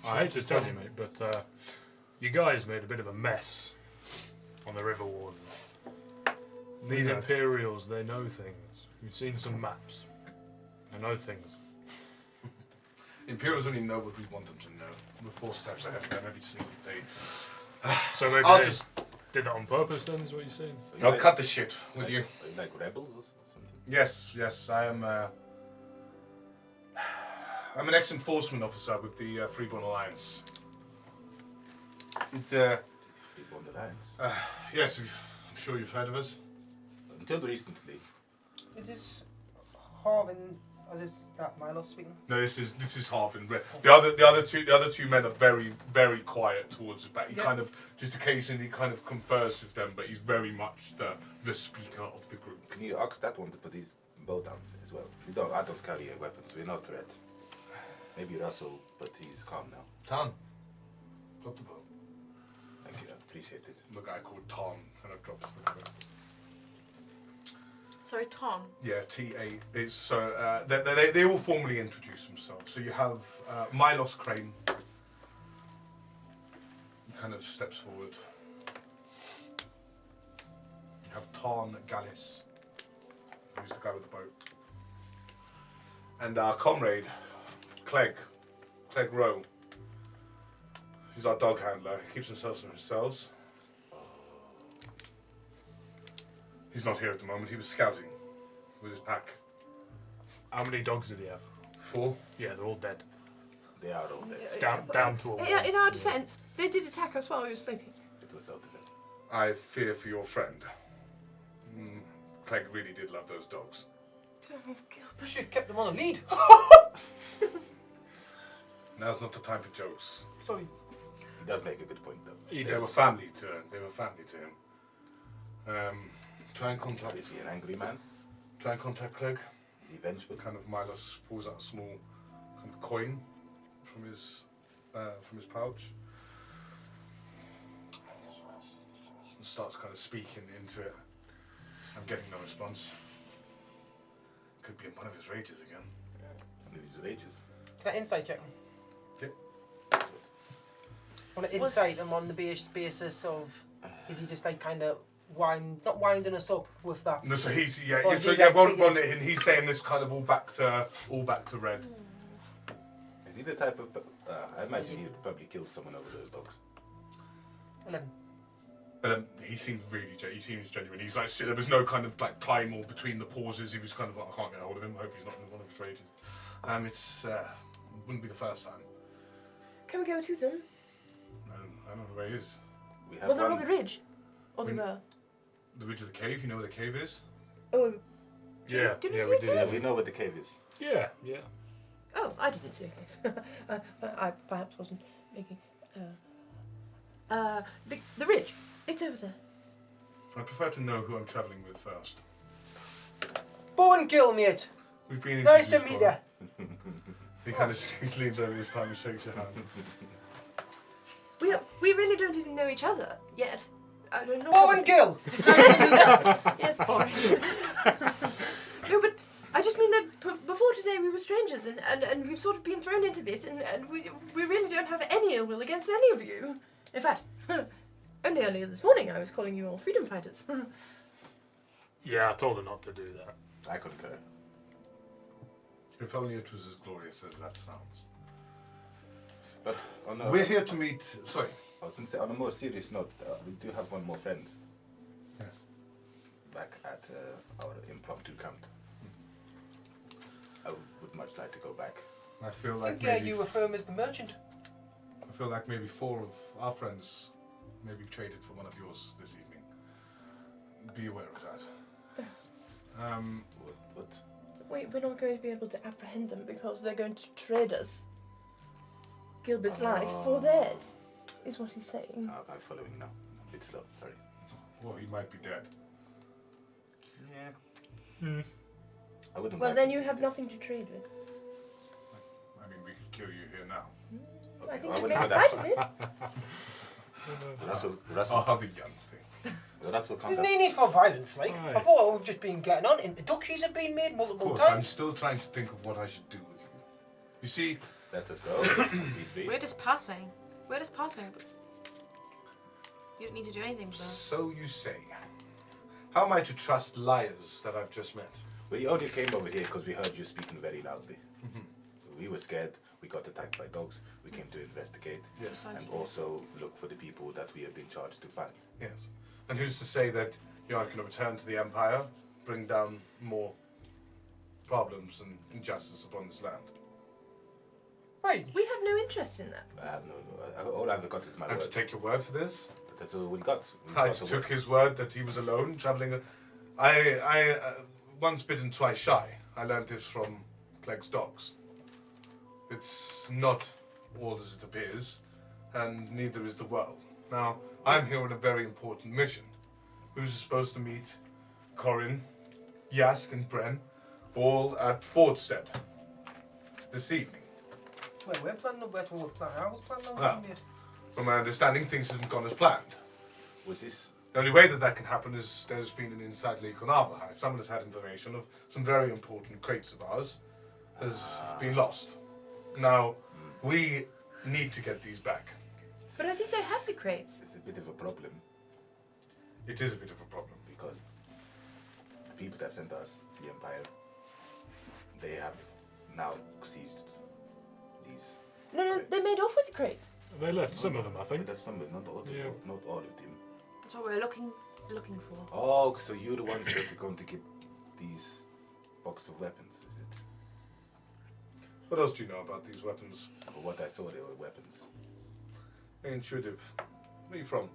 B: I hate to tell you, mate, but you guys made a bit of a mess on the River Warden. These
A: Yeah.
B: Imperials, they know things. You've seen some maps. They know things.
A: Imperials only know what we want them to know. We're 4 steps ahead of them every single day.
B: So maybe
A: I'll
B: they
A: just.
B: did it on purpose then, is what you're saying?
A: I'll cut the shit with you.
D: Are you like rebels or something?
A: Yes, I am. I'm an ex-enforcement officer with the Freeborn Alliance.
D: Freeborn Alliance.
A: Yes, I'm sure you've heard of us.
D: Until recently.
H: It is Harvin, as is that Milos speaking.
A: No, this is Harvin. The other two men are very, very quiet towards us, but he
H: Yeah.
A: kind of just occasionally kind of confers with them, but he's very much the speaker of the group.
D: Can you ask that one to put his bow down as well? I don't carry a weapon, so we're not a threat. Maybe Russell, but he's calm now.
A: Tan, drop the bow.
D: Thank you, I appreciate it.
A: The guy called Tan kind of drops the bow.
I: Sorry, Tom.
A: Yeah, TA. It's so they all formally introduce themselves. So you have Milos Crane. He kind of steps forward. You have Tarn Gallis, who's the guy with the boat, and our comrade Clegg Rowe. He's our dog handler. He keeps himself to himself. He's not here at the moment. He was scouting with his pack.
B: How many dogs did he have?
A: 4.
B: Yeah, they're all dead.
D: They are all dead.
B: Down to a one.
C: in our defence, they did attack us while we were sleeping.
D: It was self-defense.
A: I fear for your friend. Clegg really did love those dogs.
H: You should have kept them on a lead.
A: Now's not the time for jokes.
H: Sorry.
D: He does make a good point, though.
A: They were family to him. Try and contact.
D: Is he an angry man?
A: Try and contact Clegg.
D: Is he vengeful?
A: Kind of Milos pulls out a small kind of coin from his pouch and starts kind of speaking into it. I'm getting no response. Could be in one of his rages again.
D: One of his rages.
H: Can I insight check?
A: Yep.
H: On an insight, I'm on the basis of, is he just like kind of not winding us up with that?
A: No, so he's
H: Or is he like thinking-
A: and he's saying this kind of all back to Red.
D: Is he the type of I imagine he'd probably kill someone over those dogs.
H: 11.
A: But he seemed he seems genuine. He's like, there was no kind of like time or between the pauses. He was kind of like, I can't get hold of him. I hope he's not in one of his rages. It's wouldn't be the first time.
C: Can we go to them?
A: I don't know where he is.
D: We have
C: Well, they're
D: one.
C: on the ridge. Or
A: We-
C: the...
A: The ridge of the cave. You know where the cave is?
C: Oh,
B: Yeah,
C: Did we
B: yeah,
C: see
B: we
C: it?
B: do.
D: Yeah, we know what the cave is.
B: Yeah, yeah.
C: oh, I didn't see a cave. I perhaps wasn't making... the ridge. It's over there.
A: I prefer to know who I'm travelling with first.
H: Bowen Gill, mate.
A: We've been
H: Nice to
A: introduced,
H: meet you.
A: Connor. He kind of leans over this time and shakes your hand.
C: We really don't even know each other yet. I don't know.
H: Bowen Gill.
C: Yes, boring. No, but I just mean that before today we were strangers, and we've sort of been thrown into this, and we really don't have any ill will against any of you. In fact, only earlier this morning I was calling you all freedom fighters.
B: Yeah, I told her not to do that.
D: I concur.
A: If only it was as glorious as that sounds.
D: But on a,
A: We're here to meet. Sorry.
D: I was going to say, on a more serious note, we do have one more friend
A: Yes.
D: back at our impromptu camp. I would much like to go back.
A: I feel
H: I
A: like
H: think
A: maybe.
H: you affirm as the merchant.
A: I feel like maybe 4 of our friends maybe traded for one of yours this evening. Be aware of that.
D: What?
C: Wait, we're not going to be able to apprehend them because they're going to trade us Gilbert's life for theirs, is what he's saying.
D: I'm following now. A bit slow, sorry.
A: Well, he might be dead.
D: Yeah. I wouldn't
C: Well,
D: like
C: then
D: to
C: you
D: be
C: have
D: there.
C: nothing to trade with.
A: I mean, we could kill you here now.
D: Okay,
C: I think
D: I
C: we
D: wouldn't
C: make
D: go
C: a
D: that
C: fight of
D: far.
C: it.
D: Russell,
A: I'll
D: Russell,
A: have the young thing.
D: Russell comes
H: There's
D: up.
H: no need for violence, like.
B: Aye.
H: I thought we've just been getting on. Introductions have been made
A: Of
H: multiple
A: course, I'm
H: times.
A: still trying to think of what I should do with you. You see,
D: Let us go. Briefly.
I: We're just passing. We're just passing. You don't need to do anything with us.
A: so you say. How am I to trust liars that I've just met?
D: We only came over here because we heard you speaking very loudly. So we were scared. We got attacked by dogs. We came to investigate
A: Yes.
D: and
I: Precisely.
D: also look for the people that we have been charged to find.
A: Yes. And who's to say that you aren't going to return to the Empire, bring down more problems and injustice upon this land?
H: Right.
C: We have no interest in that.
D: I have no. All I've got is my
A: I'm
D: word.
A: to take your word for this?
D: That's all we got. We
A: I
D: got the
A: took
D: word.
A: his word that he was alone, travelling. I once bitten, twice shy. I learned this from Clegg's dogs. It's not all as it appears, and neither is the world. Now, I'm here on a very important mission. Who's supposed to meet Corin, Yask, and Bren, all at Fordstead this evening?
H: Well, we're planning on what we're planning. I was planning on
A: Ah.
H: doing it.
A: From my understanding, things haven't gone as planned.
D: Was this?
A: The only way that can happen is there's been an inside leak on our behalf. Someone has had information of some very important crates of ours has been lost. Now, we need to get these back.
C: But I think they have the crates.
D: It's a bit of a problem
A: It is a bit of a problem.
D: because the people that sent us, the Empire, they have now seized these.
C: No, they made off with the crates.
B: They left some of them, I think.
D: That's some, not all,
B: Yeah.
D: not all of them.
I: That's what we're looking for.
D: Oh, so you're the ones that are going to get these box of weapons, is it?
A: What else do you know about these weapons?
D: For what I saw, they were weapons.
A: Intuitive. Where are you from?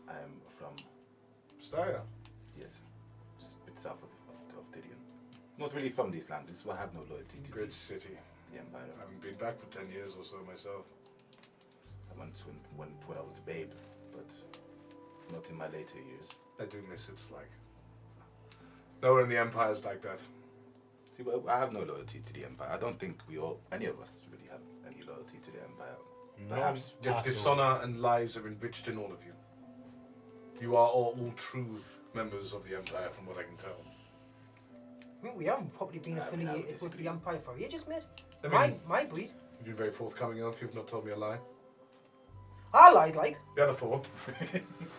D: I'm from,
A: Styria.
D: yes, just a bit south of Tyrion. Not really from these lands. I have no loyalty to
A: Great city.
D: the Empire.
A: I haven't been back for 10 years or so myself.
D: I went when I was a babe, but not in my later years.
A: I do miss its like. Nowhere in the Empire's like that.
D: See, well, I have no loyalty to the Empire. I don't think any of us really have any loyalty to the Empire. Perhaps.
A: Yet dishonor and lies are enriched in all of you. You are all true members of the Empire, from what I can tell.
H: I mean, we haven't probably been
D: I mean, I would
H: affiliated with the
D: disagree.
H: Empire for ages, mate.
A: I mean,
H: My breed.
A: you've been very forthcoming enough. You've not told me a lie.
H: I lied, like.
A: The other 4.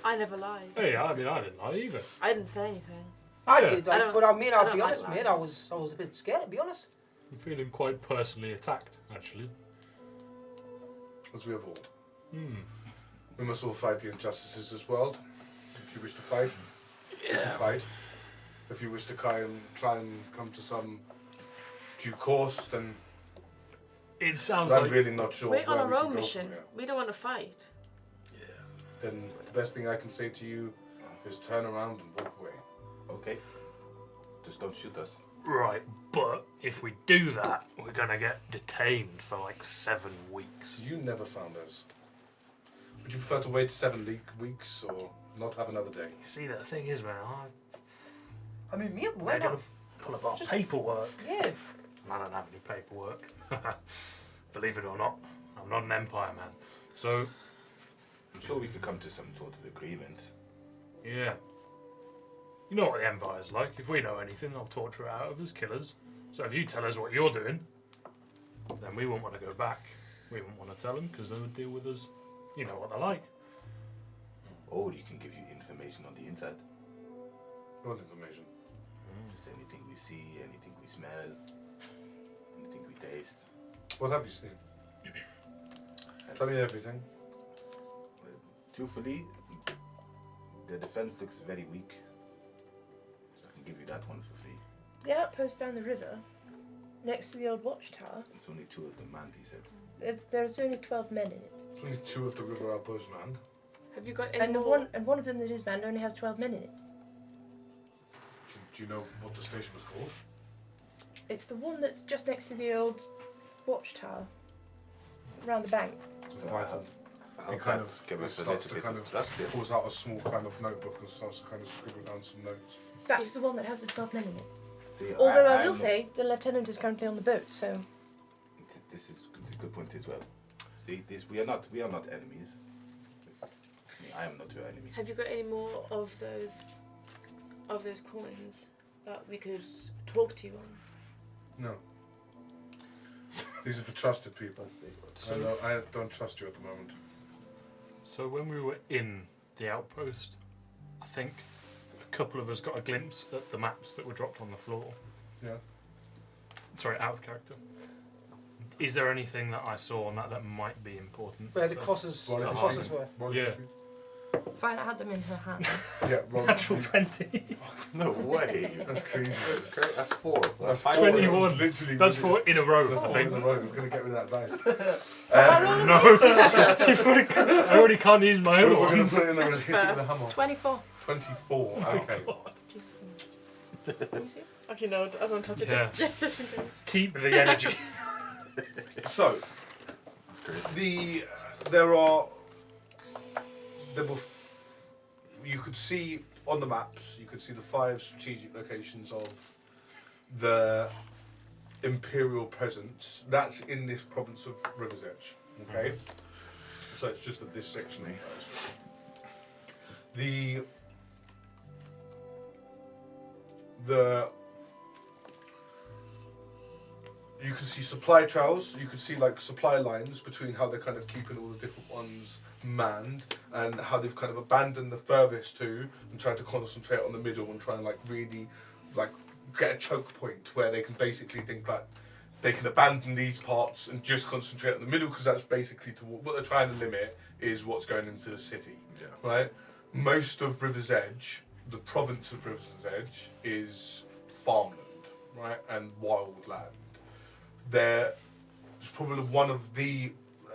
I: I never lied.
B: Hey, I mean, I didn't lie either.
I: I didn't say anything.
H: I
B: Yeah.
H: did,
I: I
H: like,
I: don't-
H: but I mean,
I: I
H: I'll
I: don't
H: be
I: like
H: honest, mate. I
I: lies.
H: was a bit scared, to be honest.
B: I'm feeling quite personally attacked, actually.
A: as we have all. We must all fight the injustices of this world. If you wish to fight, you can fight. If you wish to try and come to some due course, then
B: It sounds
A: I'm
B: like
A: really not sure.
I: We're on
A: where we
I: our
A: can
I: own
A: go
I: mission.
A: from here.
I: We don't want to fight.
A: Then the best thing I can say to you is turn around and walk away.
D: Okay. Just don't shoot us.
B: right, but if we do that, we're gonna get detained for like 7 weeks.
A: You never found us. Would you prefer to wait 7 weeks or not have another day?
B: See, the thing is, man,
H: I mean, me and
B: they're
H: Red
B: gonna pull up our paperwork.
H: Yeah.
B: And I don't have any paperwork. Believe it or not, I'm not an empire man. So,
D: I'm sure we could come to some sort of agreement.
B: yeah. You know what the empire's like. If we know anything, they'll torture it out of us, kill us. So if you tell us what you're doing, then we won't want to go back. We won't want to tell them because they would deal with us. You know what they're like.
D: Or we can give you information on the inside.
A: What information?
D: Just anything we see, anything we smell, anything we taste.
A: What have you seen? Tell me everything.
D: Well, truthfully, the defense looks very weak. So I can give you that one for free.
C: The outpost down the river, next to the old watchtower,
D: It's only 2 of them manned, he said.
C: there's only 12 men in it.
A: There's only 2 of the river outposts manned.
I: Have you got any
C: And
I: more?
C: one of them that is manned only has 12 men in it.
A: Do you know what the station was called?
C: It's the one that's just next to the old watchtower, around the bank.
D: So
A: Vital.
D: I'll
A: He kind of
D: give us a
A: starts
D: little
A: to
D: bit
A: kind
D: of
A: of
D: trust here.
A: pulls out a small kind of notebook and starts to kind of scribble down some notes.
C: That's the one that has the 12 men in it.
D: See,
C: Although I
D: I'm
C: will
D: not-
C: say, the lieutenant is currently on the boat, so
D: This is a good point as well. See, we are not enemies. I am not your enemy.
I: Have you got any more of those coins that we could talk to you on?
A: No. These are for trusted people.
B: So,
A: I don't trust you at the moment.
B: so when we were in the outpost, I think a couple of us got a glimpse at the maps that were dropped on the floor.
A: Yes.
B: Sorry, out of character. Is there anything that I saw on that might be important?
H: Where the
B: to-
H: crosses,
A: Roll
H: the
A: it.
H: crosses were.
A: Roll
B: Yeah.
A: it.
C: Violet had them in her hand.
A: Yeah, roll
B: Natural
A: it.
B: 20.
D: No way.
A: That's crazy.
D: That's great. That's 4.
A: That's
D: 5.
B: 21.
A: Literally.
B: That's 4 in a row,
A: That's
B: I
A: 4 in
B: think.
A: a row. We're going to get rid of that dice.
B: No. You've already can't use my
A: We're
B: other
A: going to
B: ones.
A: put it in there and hit it with a hammer.
C: 24.
A: 24. Okay.
C: Let me see.
I: Actually, no, I don't touch it.
B: Yeah.
I: Just in case.
B: Keep the energy.
A: So,
D: That's great.
A: there were you could see on the maps, you could see the 5 strategic locations of the Imperial presence. That's in this province of River's Edge. Okay? So it's just at this section here. You can see supply trails, you can see like supply lines between how they're kind of keeping all the different ones manned and how they've kind of abandoned the furthest two and tried to concentrate on the middle and try and like really like get a choke point where they can basically think that they can abandon these parts and just concentrate on the middle because that's basically what they're trying to limit is what's going into the city, right? Most of River's Edge, the province of River's Edge is farmland, right, and wild land. There's probably one of the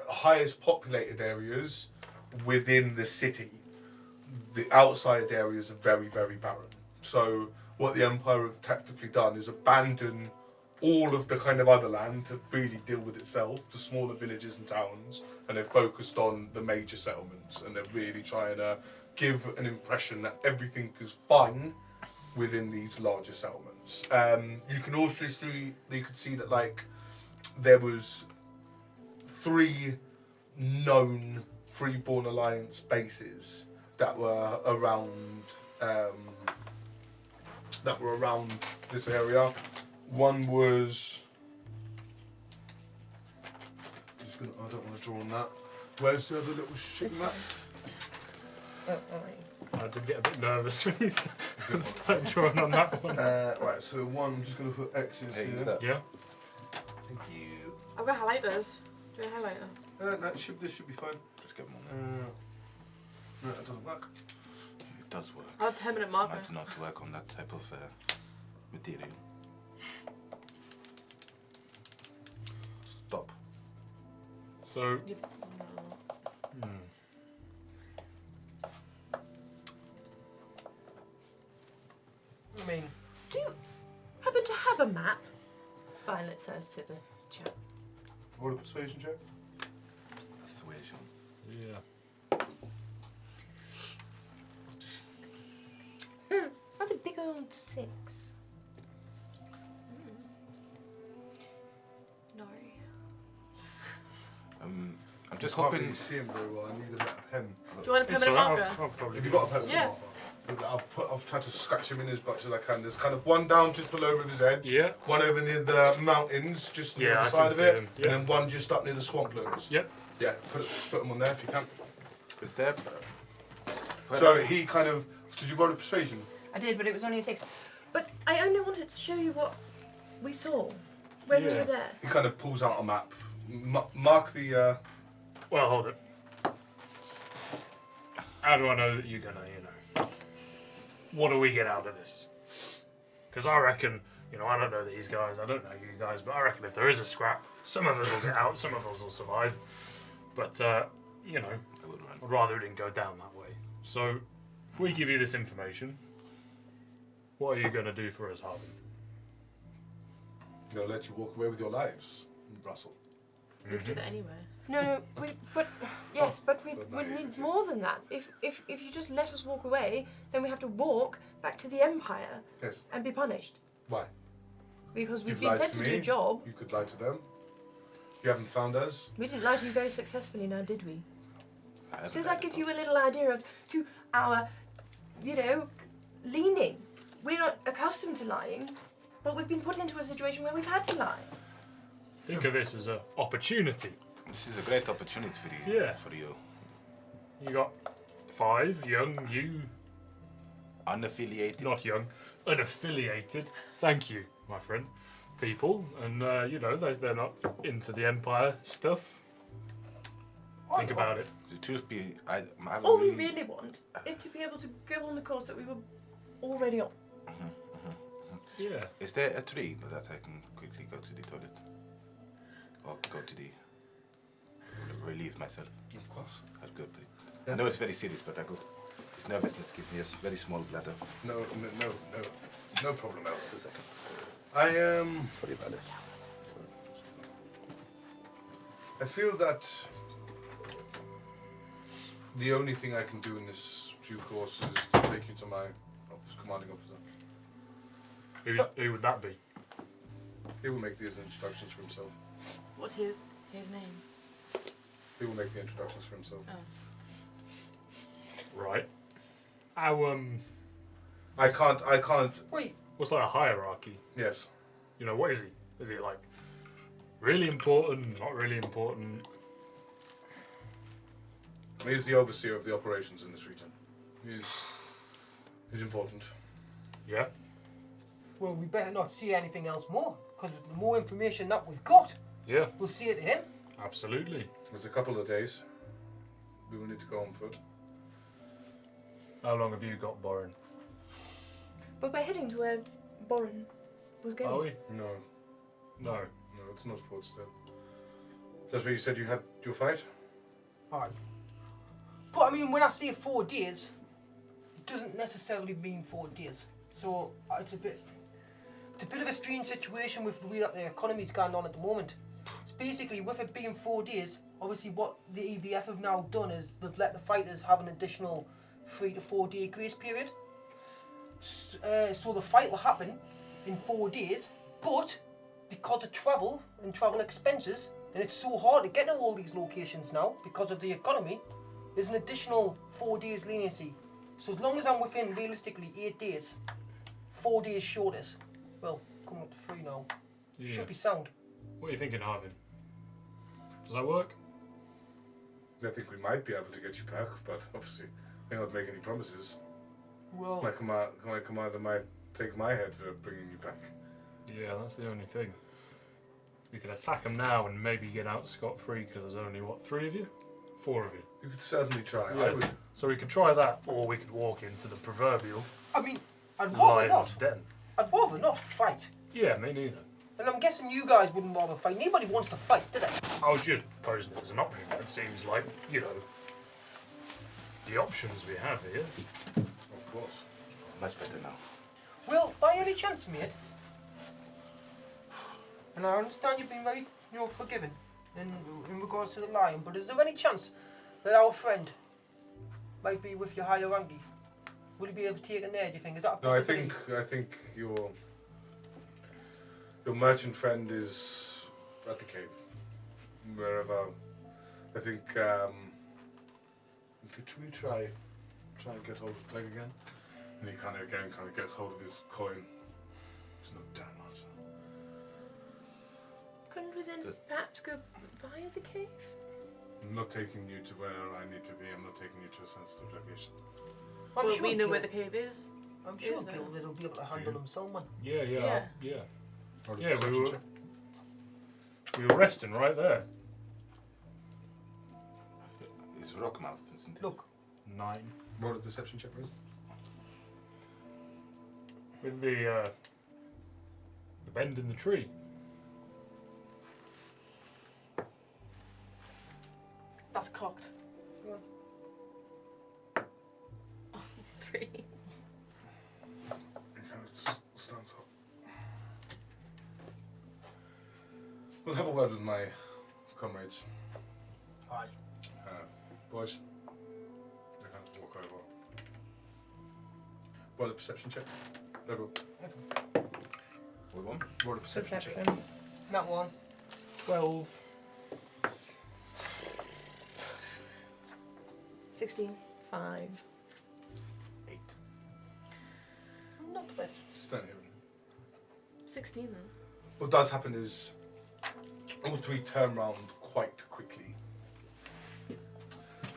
A: highest populated areas within the city. The outside areas are very, very barren. So what the Empire have tactically done is abandon all of the kind of other land to really deal with itself, the smaller villages and towns, and they're focused on the major settlements, and they're really trying to give an impression that everything is fine within these larger settlements. You can also see, you could see that like there was 3 known Freeborn Alliance bases that were around this area. One was I don't want to draw on that. Where's the other little shit map?
C: Oh, alright.
B: I did get a bit nervous when you started drawing on that one.
A: Right, so one, I'm just going to put X's
D: Hey,
A: here.
D: use that.
B: Yeah.
D: Thank you.
I: I've got highlighters. Do you want a highlighter?
A: No, this should be fine.
D: Just get them on there.
A: No, it doesn't work.
D: It does work.
I: I have a permanent marker.
D: Might not work on that type of material. Stop.
B: So,
I: You've,
H: I mean,
C: Do you happen to have a map? Violet says to the chap.
A: Roll a persuasion check.
D: Persuasion.
B: yeah.
C: That's a big old 6.
I: no.
D: I'm just
A: Can't
D: hoping.
A: really see him very well. I need a better pen.
I: Do you want a
B: It's
I: permanent
B: alright,
I: marker?
B: I'll probably
A: Have you
B: do
A: got a
B: that.
A: pencil?
I: Yeah.
A: I've tried to scratch him in as much as I can. There's kind of one down just below River's Edge.
B: Yeah.
A: One over near the mountains, just near
B: Yeah,
A: the
B: I
A: side
B: can
A: of
B: see
A: it.
B: him, yeah.
A: And then one just up near the swamp loons.
B: Yep.
A: Yeah, put them on there if you can.
D: Is there?
A: So he kind of. Did you roll a persuasion?
C: I did, but it was only a 6. But I only wanted to show you what we saw when we
B: Yeah.
C: were there.
A: He kind of pulls out a map. Mark the.
B: Well, hold it. How do I know that you're gonna, what do we get out of this? Because I reckon, I don't know these guys, I don't know you guys, but I reckon if there is a scrap, some of us will get out, some of us will survive. But,
D: I would run.
B: I'd rather it didn't go down that way. So, if we give you this information, what are you gonna do for us, Harvin?
A: Gonna let you walk away with your lives, Russell.
I: We'd do that anyway.
C: No, but yes, but we
A: But no,
C: would
A: you
C: need
A: do.
C: more than that. If you just let us walk away, then we have to walk back to the Empire
A: Yes.
C: and be punished
A: Why?
C: because we've
A: You've
C: been
A: lied
C: sent
A: to
C: to do
A: me.
C: a job.
A: You could lie to them. You haven't found us.
C: We didn't lie to you very successfully, now did we?
D: I haven't
C: So
D: had
C: that
D: it
C: gives
D: before.
C: you a little idea of to our, leaning. We're not accustomed to lying, but we've been put into a situation where we've had to lie.
B: Think of this as an opportunity.
D: This is a great opportunity for you.
B: Yeah.
D: For you.
B: You got 5 young,
D: Unaffiliated.
B: not young, unaffiliated, thank you, my friend, people, and they're not into the Empire stuff. Think about it.
D: The truth be, I haven't
C: All we
D: really.
C: really want is to be able to go on the course that we were already on.
B: Yeah.
D: Is there a tree that I can quickly go to the toilet? Or go to the. Relieve myself?
A: Of course.
D: I'd go, please. I know it's very serious, but I go. This nervousness gives me a very small bladder.
A: No problem, Elf.
D: Just a second.
A: I am.
D: Sorry about it.
A: I feel that the only thing I can do in this due course is to take you to my commanding officer.
B: Who would that be?
A: He will make these introductions for himself.
I: What's his name?
A: He will make the introductions for himself.
I: Oh.
B: Right. How,
A: I can't.
H: wait,
B: what's like a hierarchy?
A: Yes.
B: What is he? Is he like really important, not really important?
A: He's the overseer of the operations in this region. He's important.
B: Yeah?
H: well, we better not see anything else more, because with the more information that we've got,
B: Yeah,
H: we'll see it to him.
B: absolutely.
A: There's a couple of days. We will need to go on foot.
B: How long have you got, Borin?
C: But we're heading to where Boren was going.
B: Are we?
A: No,
B: No.
A: no, it's not foot still. That's where you said you had your fight?
H: Alright. But I mean, when I say 4 days, it doesn't necessarily mean 4 days. So it's a bit of a strange situation with the way that the economy's going on at the moment. It's basically, with it being 4 days, obviously what the EBF have now done is they've let the fighters have an additional 3 to 4 day grace period. So the fight will happen in 4 days, but because of travel and travel expenses, and it's so hard to get to all these locations now because of the economy, there's an additional 4 days leniency. So as long as I'm within realistically 8 days, 4 days shortest, well, coming up to 3 now,
B: Yeah.
H: should be sound.
B: What are you thinking, Harvin? Does that work?
A: I think we might be able to get you back, but obviously we don't make any promises.
H: Well,
A: My commander might take my head for bringing you back.
B: Yeah, that's the only thing. We could attack them now and maybe get out scot-free because there's only, what, 3 of you? 4 of you.
A: You could certainly try.
B: Yeah.
A: I would.
B: So we could try that, or we could walk into the proverbial
H: I mean, I'd rather
B: lion's
H: not.
B: den.
H: I'd rather not fight.
B: Yeah, me neither.
H: And I'm guessing you guys wouldn't rather fight. Nobody wants to fight, do they?
B: I was just posing it as an option. It seems like, you know, the options we have here.
A: Of course.
D: Much better now.
H: Well, by any chance, mate, and I understand you've been very, forgiving in regards to the lion, but is there any chance that our friend might be with your higher ranking? Will he be able to take it there, do you think? Is that a
A: No, I
H: possibility?
A: think your merchant friend is at the cave. Wherever. I think should we try and get hold of Clegg again? And he kind of gets hold of his coin. There's no damn answer.
C: Couldn't we then
D: Just-
C: perhaps go via the cave?
A: I'm not taking you to where I need to be. I'm not taking you to a sensitive location.
H: I'm
I: Well,
H: sure
I: we know where
H: Gil-
I: the cave is.
H: I'm sure
I: is there.
H: Gilbert will be able to handle himself, man.
B: Yeah.
I: Yeah.
A: Roll a
B: Yeah,
A: perception
B: we
A: check.
B: were resting right there.
D: It's rock mouth, isn't it?
H: Look,
B: 9.
A: Roll a deception check, please.
B: With the bend in the tree.
I: That's cocked. Oh, 3.
A: He kind of stands up. We'll have a word with my comrades.
H: aye.
A: Boys. They kind of walk over. Roll a perception check. Level.
D: With one?
A: Roll a perception check.
C: Perception.
H: That one.
B: 12.
I: 16.
C: 5.
D: 8.
H: Not the best.
A: Stand here.
I: 16 then.
A: What does happen is all 3 turn round quite quickly.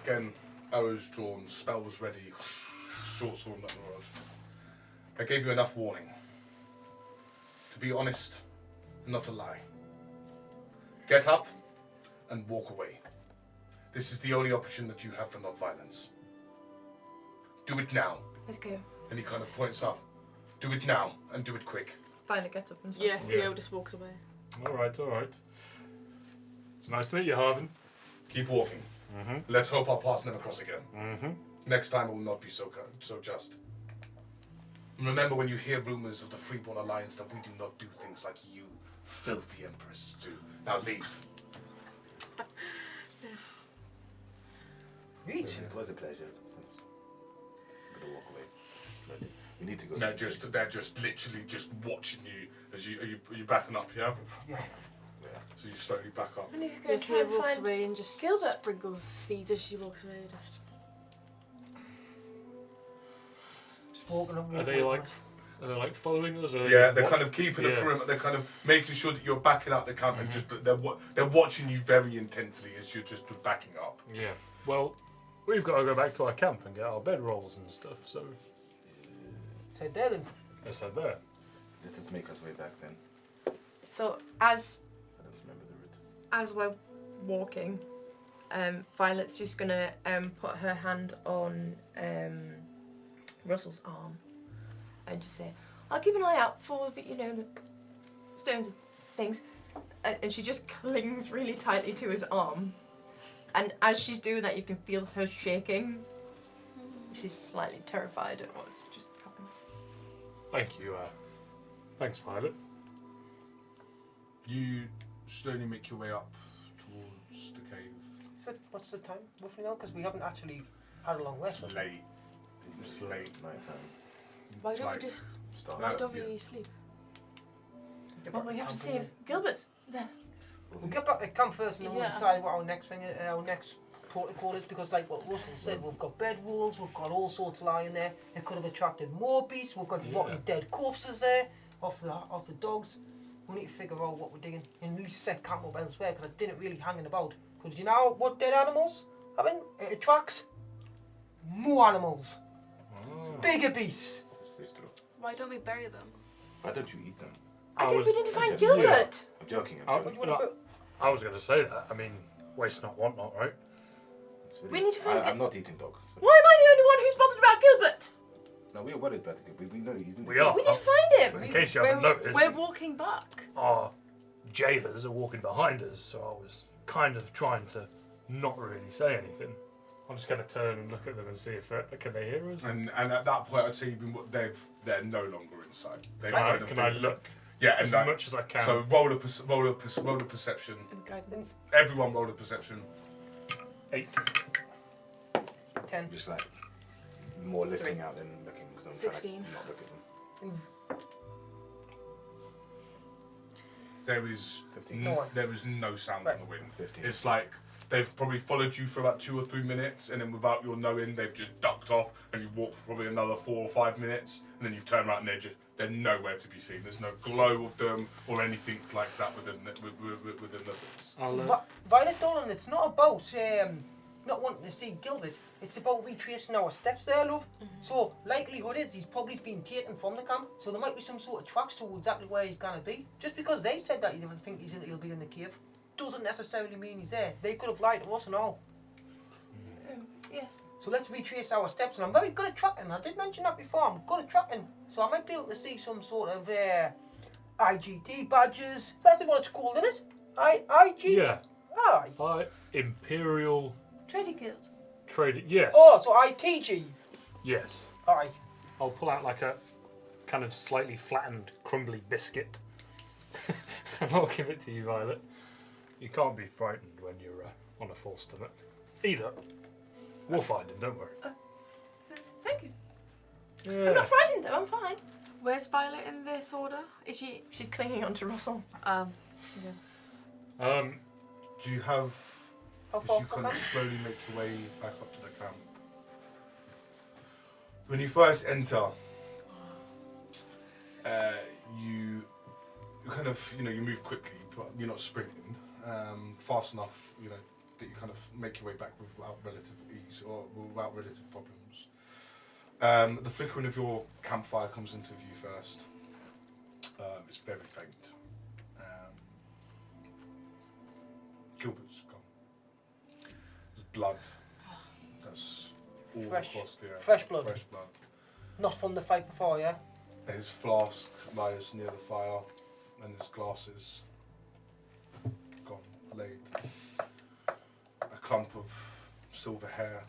A: Again, arrows drawn, spells ready, short sword and rod. I gave you enough warning. To be honest, not to lie. Get up and walk away. This is the only option that you have for not violence. Do it now.
C: Let's go.
A: And he kind of points up. Do it now and do it quick.
C: Violet gets up and stuff.
I: Yeah, Theo
B: Yeah.
I: just walks away.
B: All right. It's nice to meet you, Harvin.
A: Keep walking. Let's hope our paths never cross again. Next time it will not be so just. And remember when you hear rumors of the Freeborn Alliance that we do not do things like you filthy empress do. Now leave.
H: Reach.
D: It was a pleasure. I'm gonna walk away. But we need to go.
A: They're just literally just watching you as are you backing up, yeah?
H: Yeah.
A: So you slowly back up.
C: We need to go
I: Yeah,
C: and try
I: Theo
C: and
I: walks
C: find
I: away and just
C: Gilbert.
I: sprinkles seeds as she walks away. Just
H: Just walking and
B: Are
H: walking
B: they
H: away
B: like
H: from
B: following us? Or
A: Yeah, they're kind of keeping a
B: Yeah.
A: perimeter. They're kind of making sure that you're backing up the camp and just they're watching you very intensely as you're just backing up.
B: Yeah. Well, we've got to go back to our camp and get our bedrolls and stuff. So
H: us. So there then.
B: I said there.
D: Let us make us way back then.
C: So as
D: I don't remember the route.
C: as we're walking, Violet's just gonna put her hand on Russell's arm and just say, "I'll keep an eye out for the the stones and things." And she just clings really tightly to his arm. And as she's doing that, you can feel her shaking. She's slightly terrified at what's just happened.
B: Thank you. Thanks, Violet.
A: You slowly make your way up towards the cave.
H: So what's the time roughly now? Because we haven't actually had a long rest.
A: It's late. It's late.
D: Night time.
I: why don't
A: Like-
I: we just
D: Start.
I: why don't
A: yeah.
I: we sleep?
C: Well, we have to see if Gilbert's there.
H: We'll get back to camp first and then we'll
I: Yeah.
H: decide what our next thing, our next protocol is. Because like what Russell said, we've got bed rules, we've got all sorts lying there. It could have attracted more beasts. We've got
B: Yeah.
H: rotten dead corpses there off the dogs. We need to figure out what we're digging and at least set camp up elsewhere. Because I didn't really hanging about. Because you know what dead animals happen? It attracts more animals, bigger beasts.
D: This is true.
I: Why don't we bury them?
D: Why don't you eat them?
C: I think we need to find
D: Yeah.
C: Gilbert.
D: I'm joking.
B: I,
D: I'm joking.
H: What about-
B: I was going to say that. I mean, waste not, want not, right?
D: It's really-
C: We need to find
D: I'm not eating dog. So.
C: Why am I the only one who's bothered about Gilbert?
D: No, we're worried about it. We know he's in the
B: We are.
C: We need to find him.
B: In case you haven't noticed,
I: We're walking back.
B: our jailers are walking behind us, so I was kind of trying to not really say anything. I'm just going to turn and look at them and see if can they hear us.
A: And at that point, I'd say they're no longer inside.
B: Can I look
A: Yeah,
B: as
A: and
B: much as I can?
A: so roll a perception.
I: And guidance.
A: Everyone roll a perception.
B: 8.
H: 10.
D: Just like more listening out than looking. Because I'm
I: 16.
D: trying to not look at them.
A: There is
D: 15.
A: there is no sound on the wind.
D: 15.
A: It's like they've probably followed you for about 2 or 3 minutes, and then without your knowing, they've just ducked off, and you've walked for probably another 4 or 5 minutes, and then you've turned around and they're nowhere to be seen. There's no glow of them or anything like that within the.
B: I'll,
H: Violet Dolan, it's not about not wanting to see Gilbert. It's about retracing our steps there, love. So likelihood is he's probably been taken from the camp. So there might be some sort of tracks to exactly where he's gonna be. Just because they said that you never think he'll be in the cave, doesn't necessarily mean he's there. They could have lied to us and all.
C: Yes.
H: So let's retrace our steps. And I'm very good at tracking. I did mention that before. I'm good at tracking. So I might be able to see some sort of IGT badges. That's what it's called, isn't it? IG.
B: yeah.
H: Aye.
B: Imperial
C: Trading Guild.
B: Trading. Yes.
H: Oh, so ITG.
B: Yes.
H: Aye.
B: I'll pull out like a kind of slightly flattened, crumbly biscuit, and I'll give it to you, Violet. You can't be frightened when you're on a full stomach. Eat up. We'll find him, don't worry.
C: Thank you.
B: Yeah.
C: I'm not frightened though. I'm fine.
I: Where's Violet in this order? Is she?
C: She's clinging onto Russell.
B: Um,
A: Do you have?
H: How
A: As
H: far
A: you
H: from
A: kind of
H: that?
A: slowly make your way back up to the camp. When you first enter, you kind of, you move quickly, but you're not sprinting fast enough, that you kind of make your way back without relative ease or without relative problems. The flickering of your campfire comes into view first. It's very faint. Gilbert's gone. There's blood. That's all
H: Fresh-
A: across the
H: fresh blood.
A: Fresh blood.
H: Not from the fight before, yeah?
A: His flask lies near the fire, and his glasses gone, laid. A clump of silver hair.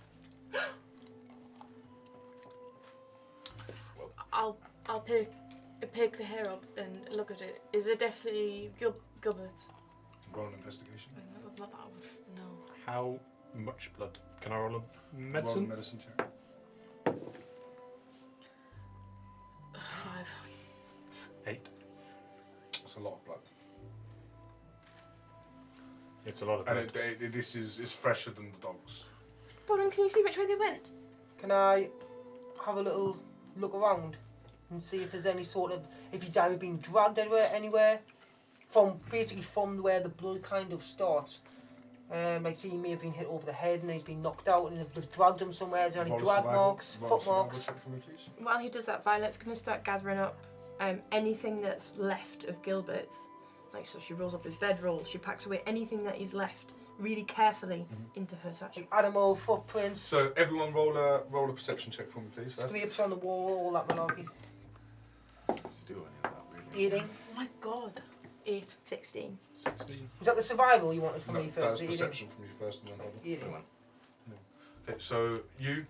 I: I'll pick the hair up and look at it. Is it definitely Gilbert's?
A: Roll an investigation.
I: Not that I would know.
B: how much blood? Can I roll a
A: Roll a
B: medicine?
A: medicine check.
I: 5.
B: 8.
A: That's a lot of blood.
B: It's a lot of
A: And
B: blood.
A: this is fresher than the dogs.
C: Baldwin, can you see which way they went?
H: Can I have a little look around and see if there's any sort of, if he's either been dragged anywhere from where the blood kind of starts. Like see he may have been hit over the head and he's been knocked out and they've dragged him somewhere. Is there any
A: Roll a
H: drag
A: survival-
H: marks,
A: roll a
H: foot
A: survival
H: marks?
A: check for me, please.
C: While he does that, Violet's going to start gathering up anything that's left of Gilbert's. Like, so she rolls up his bedroll, she packs away anything that he's left really carefully into her satchel.
H: Like animal footprints,
A: So everyone roll a perception check for me, please. First.
H: scrapes on the wall, all that malarkey.
D: To do any of that, really.
H: Eating.
I: Oh my god. 8.
C: 16.
B: 16.
H: Was that the survival you wanted from
A: No,
H: me
A: that
H: first?
A: was
H: The eating?
A: perception from you first, and then roll.
H: Eating.
A: Okay, so you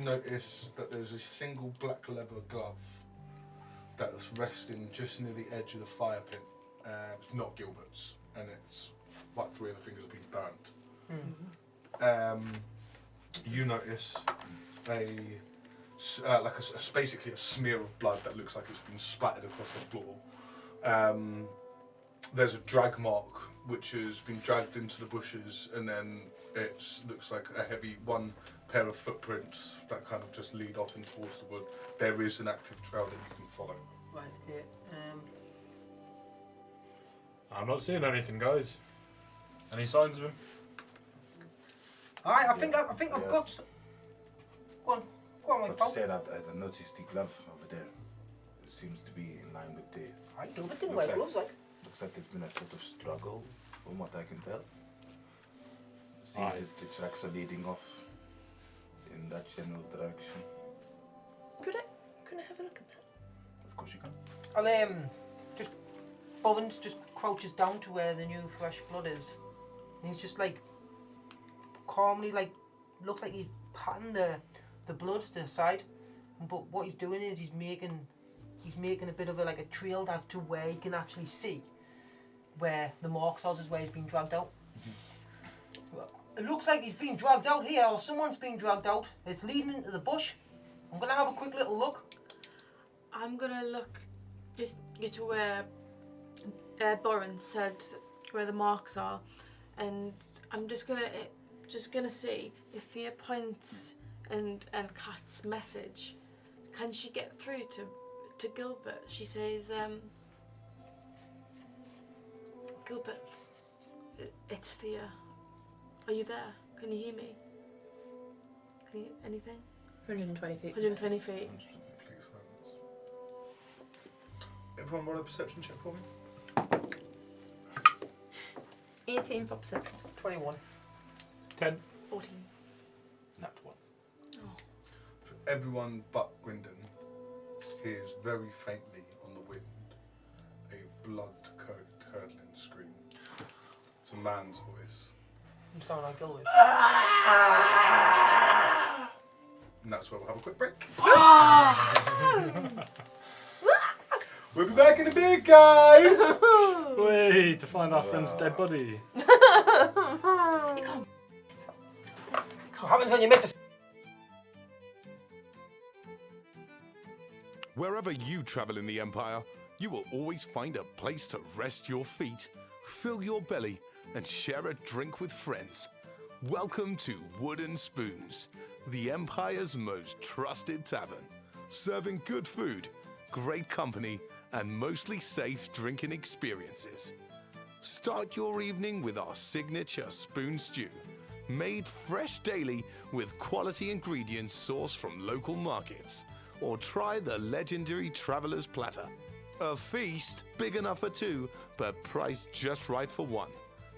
A: notice that there's a single black leather glove that's resting just near the edge of the fire pit. It's not Gilbert's, and it's like 3 of the fingers have been burnt. You notice basically a smear of blood that looks like it's been splattered across the floor. There's a drag mark which has been dragged into the bushes, and then it looks like a heavy one pair of footprints that kind of just lead off in towards the wood. There is an active trail that you can follow.
H: Right, okay.
B: I'm not seeing anything, guys. Any signs of him?
H: I think I've
D: Yes.
H: got. Go on, my
D: What
H: pal.
D: you said, I noticed the glove over there. seems to be in line with the.
H: I do, but didn't
D: Looks
H: wear
D: like-
H: gloves, like.
D: Looks like there's been a sort of struggle, from what I can tell. Seems
B: Aye.
D: that the tracks are leading off in that general direction.
C: Could I have a look at that?
D: Of course you can.
H: And just Bovins just crouches down to where the new fresh blood is, and he's just like calmly, like looks like he's patting the blood to the side, but what he's doing is he's making a bit of a trail as to where he can actually see where the marks are, is where he's been dragged out. Well, it looks like he's been dragged out here, or someone's been dragged out. It's leading into the bush. I'm gonna have a quick little look.
I: I'm gonna look, just get to where Boren said where the marks are, and I'm just gonna see if Thea points and casts message. Can she get through to Gilbert? She says, Gilbert, it's Thea. Are you there? Can you hear me? Can you anything?
C: 120 feet.
I: 120 feet.
A: Complete silence. Everyone roll a perception check for me.
C: 18 for perception.
H: 21.
B: 10.
I: 14.
D: Not one.
A: For everyone but Gwyndon hears very faintly on the wind a blood-curdling scream. It's a man's voice.
H: You sound like Gilbert.
A: And that's where we'll have a quick break. We'll be back in a bit, guys!
B: Wait, to find our friend's dead body.
H: What happens when you miss a...
J: Wherever you travel in the Empire, you will always find a place to rest your feet, fill your belly, and share a drink with friends. Welcome to Wooden Spoons, the Empire's most trusted tavern, serving good food, great company, and mostly safe drinking experiences. Start your evening with our signature spoon stew, made fresh daily with quality ingredients sourced from local markets. Or try the legendary Traveler's Platter. A feast big enough for two, but priced just right for one.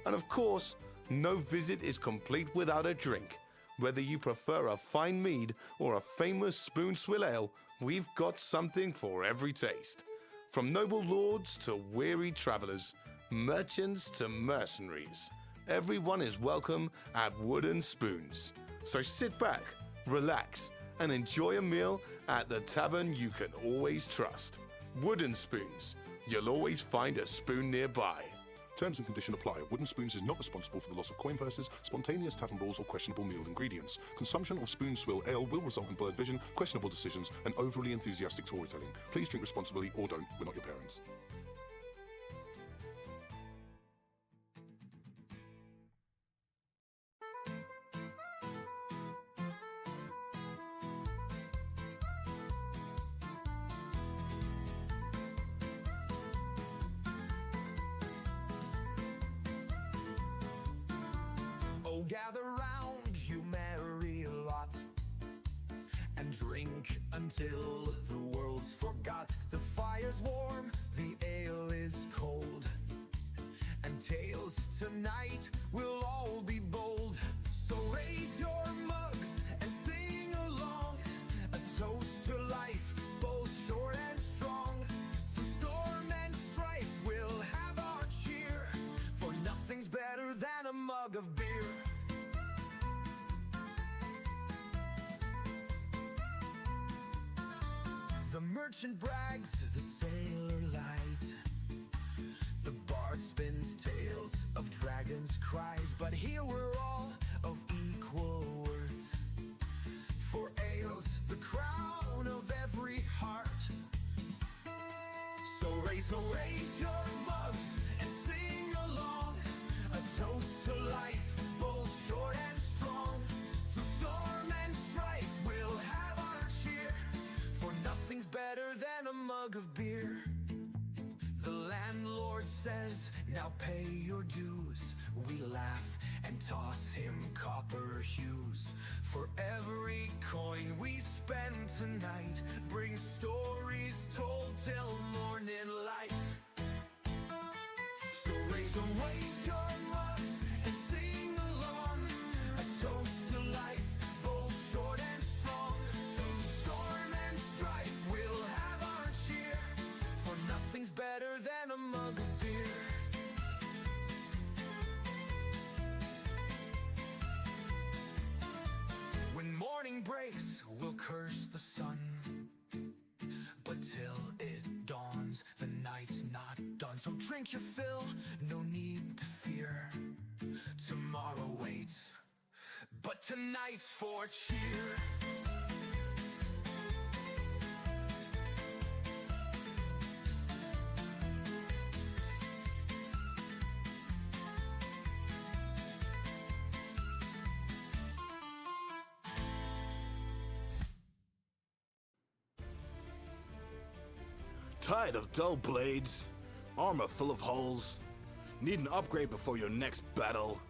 J: And of course, no visit is complete without a drink. Whether you prefer a fine mead or a famous spoon swill ale, we've got something for every taste. From noble lords to weary travelers, merchants to mercenaries, everyone is welcome at Wooden Spoons. So sit back, relax, and enjoy a meal at the tavern you can always trust. Wooden Spoons. You'll always find a spoon nearby.
K: Terms and conditions apply. Wooden Spoons is not responsible for the loss of coin purses, spontaneous tavern balls, or questionable meal ingredients. Consumption of spoon swill ale will result in blurred vision, questionable decisions, and overly enthusiastic storytelling. Please drink responsibly or don't. We're not your parents.
E: Gather round, you merry lot, and drink until the world's forgot. The fire's warm, the ale is cold, and tales tonight will all be bold. So raise your mugs and sing along, a toast to life, both short and strong. Through storm and strife we'll have our cheer, for nothing's better than a mug of beer. The merchant brags, the sailor lies, the bard spins tales of dragons' cries. But here we're all of equal worth, for ale's the crown of every heart. So raise your mugs and sing along, a toast to life, both short and strong. Through storm and strife we'll have our cheer, for nothing's better than a mug of beer. The landlord says, now pay your dues. We laugh and toss him copper hues. For every coin we spend tonight brings stories told till drink your fill, no need to fear. Tomorrow waits, but tonight's for cheer.
L: Tired of dull blades, armor full of holes? Need an upgrade before your next battle?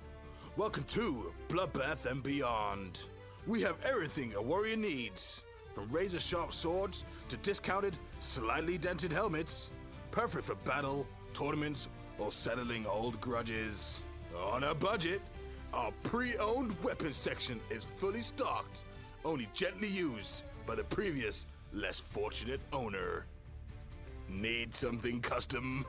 L: Welcome to Bloodbath and Beyond. We have everything a warrior needs, from razor-sharp swords to discounted, slightly dented helmets. Perfect for battle, tournaments, or settling old grudges. On a budget, our pre-owned weapons section is fully stocked, only gently used by the previous, less fortunate owner. Need something custom?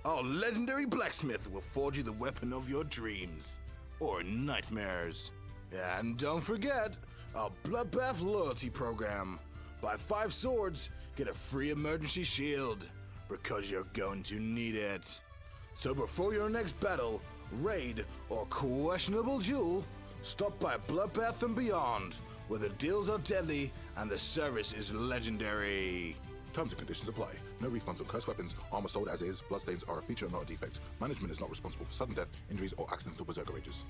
L: Our legendary blacksmith will forge you the weapon of your dreams or nightmares. And don't forget our Bloodbath loyalty program. Buy 5 swords, get a free emergency shield, because you're going to need it. So before your next battle, raid, or questionable duel, stop by Bloodbath and Beyond, where the deals are deadly and the service is legendary.
K: Terms and conditions apply. No refunds on cursed weapons, armor sold as is, bloodstains are a feature, not a defect. Management is not responsible for sudden death, injuries, or accidental berserker rages.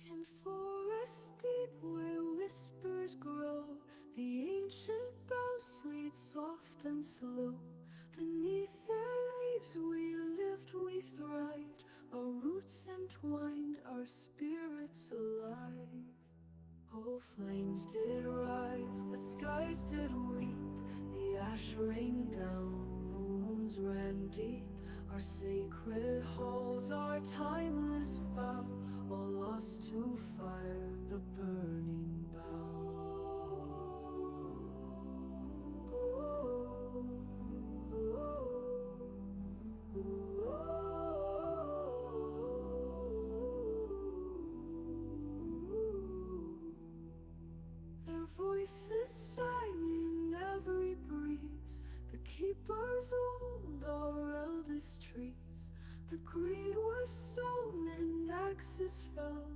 E: In forests deep where whispers grow, the ancient boughs sweet, soft and slow. Beneath their leaves we lived, we thrived, our roots entwined, our spirits alive. Oh, flames did rise, the skies did weep, the ash rained down, the wounds ran deep. Our sacred halls, our timeless vow, all lost to fire, the burning bough. Their voices sang in every breeze, the keepers old, our eldest trees. The greed was sown and axes fell,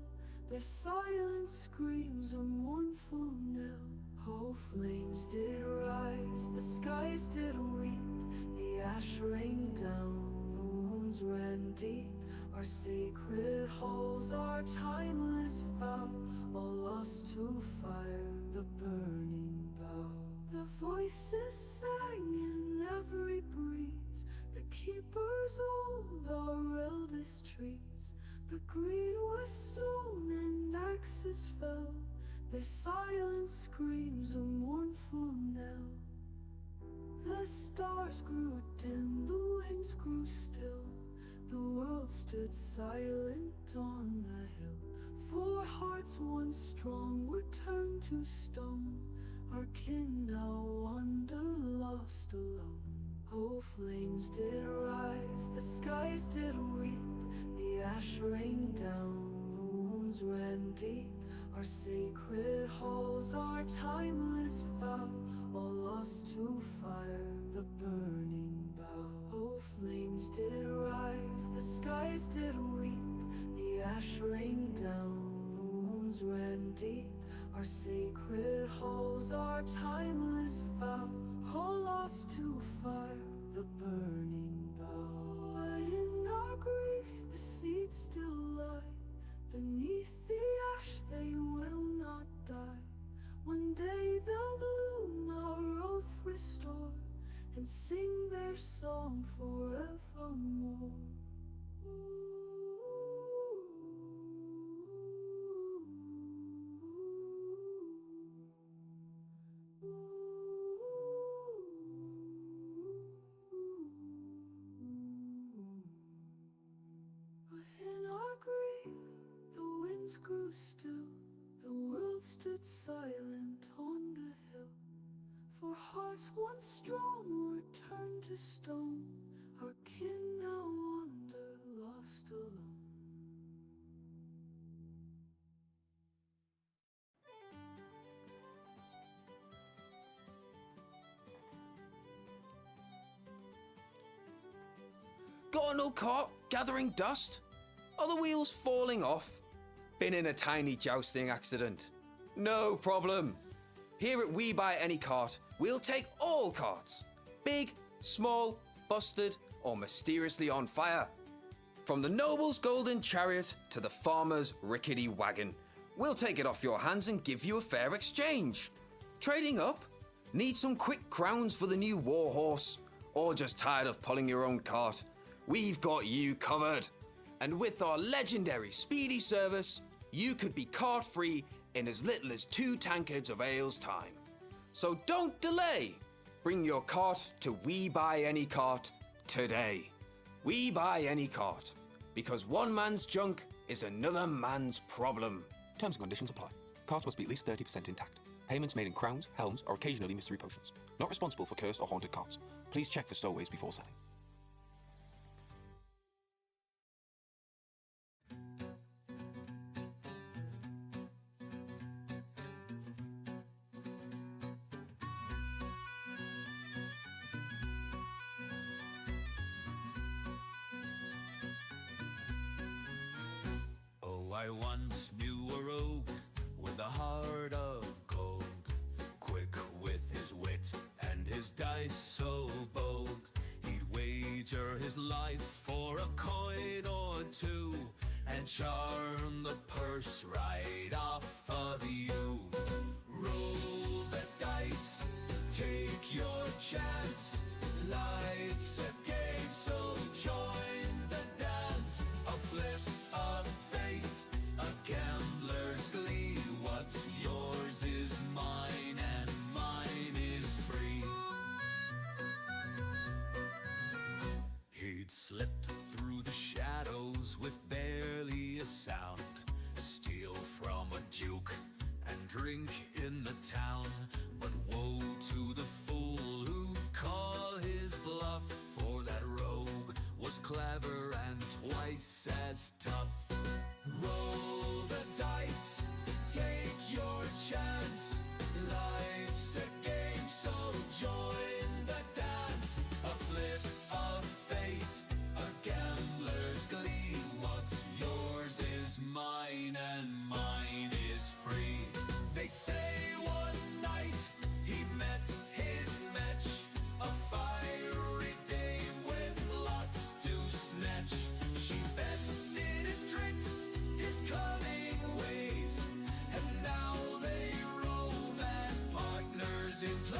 E: their silent screams a mournful knell. Oh, flames did rise, the skies did weep, the ash rained down, the wounds ran deep. Our sacred halls, our timeless vow, all lost to fire, the burning bough. The voices sang in every breeze, the keepers old, our eldest trees. But greed was sown and axes fell, their silent screams a mournful knell. The stars grew dim, the winds grew still, the world stood silent on the hill. For hearts once strong were turned to stone, our kin now wander lost alone. Oh, flames did rise, the skies did weep, the ash rained down, the wounds ran deep. Our sacred halls, our timeless vow, all lost to fire, the burning bough. Oh, flames did rise, the skies did weep, the ash rained down, the wounds ran deep. Our sacred halls, our timeless vow, all lost to fire, the burning bough. But in our grief the seeds still lie, beneath the ash they will not die. One day they'll bloom, our oath restore, and sing their song forevermore. In our grief, the winds grew still, The world stood silent on the hill, for hearts once strong were turned to stone. Our kin now wander, lost alone.
M: Got an old cart gathering dust? Are the wheels falling off? Been in a tiny jousting accident? No problem. Here at We Buy Any Cart, we'll take all carts. Big, small, busted, or mysteriously on fire. From the noble's golden chariot to the farmer's rickety wagon, we'll take it off your hands and give you a fair exchange. Trading up? Need some quick crowns for the new war horse? Or just tired of pulling your own cart? We've got you covered. And with our legendary speedy service, you could be cart-free in as little as 2 tankards of ale's time. So don't delay. Bring your cart to We Buy Any Cart today. We Buy Any Cart, because one man's junk is another man's problem.
N: Terms and conditions apply. Carts must be at least 30% intact. Payments made in crowns, helms, or occasionally mystery potions. Not responsible for cursed or haunted carts. Please check for stowaways before selling.
E: Oh, I once knew a rogue with a heart of gold, quick with his wit and his dice so bold. He'd wager his life for a coin or two and charm the purse right off of you. Roll the dice, take your chance. Life's a game, so join the dance. A flip of fate, a gambler's glee. What's yours is mine and mine is free. He'd slipped through the shadows with barely a sound, steal from a duke and drink in the town. But woe to the fool who'd call his bluff, for that rogue was clever and twice as tough. Roll the dice, take your chance. Life's a game, so join the dance. A flip of fate, a gambler's glee. What's yours is mine and mine is free. They say one night he met his match, a fiery dame with lots to snatch. She bested his tricks, his cunning ways, and now they roam as partners in play.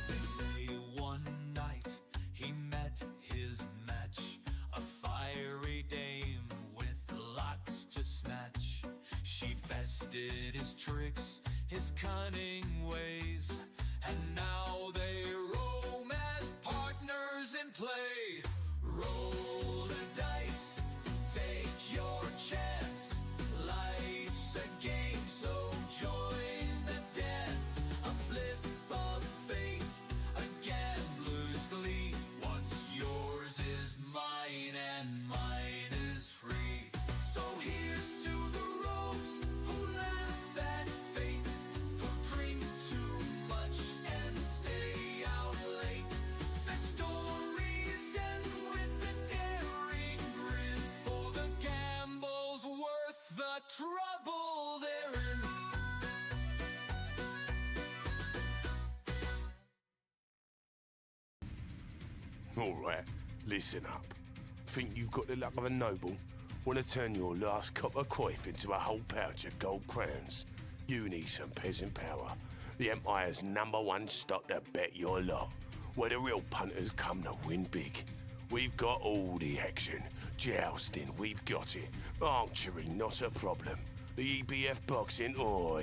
E: They say one night he met his match, a fiery dame with lots to snatch. She bested his tricks, his cunning ways, and now they roam as partners in play. Roll the dice, take your chance. Life's a game, so join the dance. A flip of fate, a gambler's glee. What's yours is mine and mine is free. So here's to the rogues who laugh at fate, who drink too much and stay out late. Their stories end with a daring grin, for the gamble's worth the trouble they're in.
J: Alright, listen up. Think you've got the luck of a noble? Want to turn your last copper coif into a whole pouch of gold crowns? You need some peasant power. The Empire's #1 stock to bet your lot, where the real punters come to win big. We've got all the action. Jousting, we've got it. Archery, not a problem. The EBF boxing,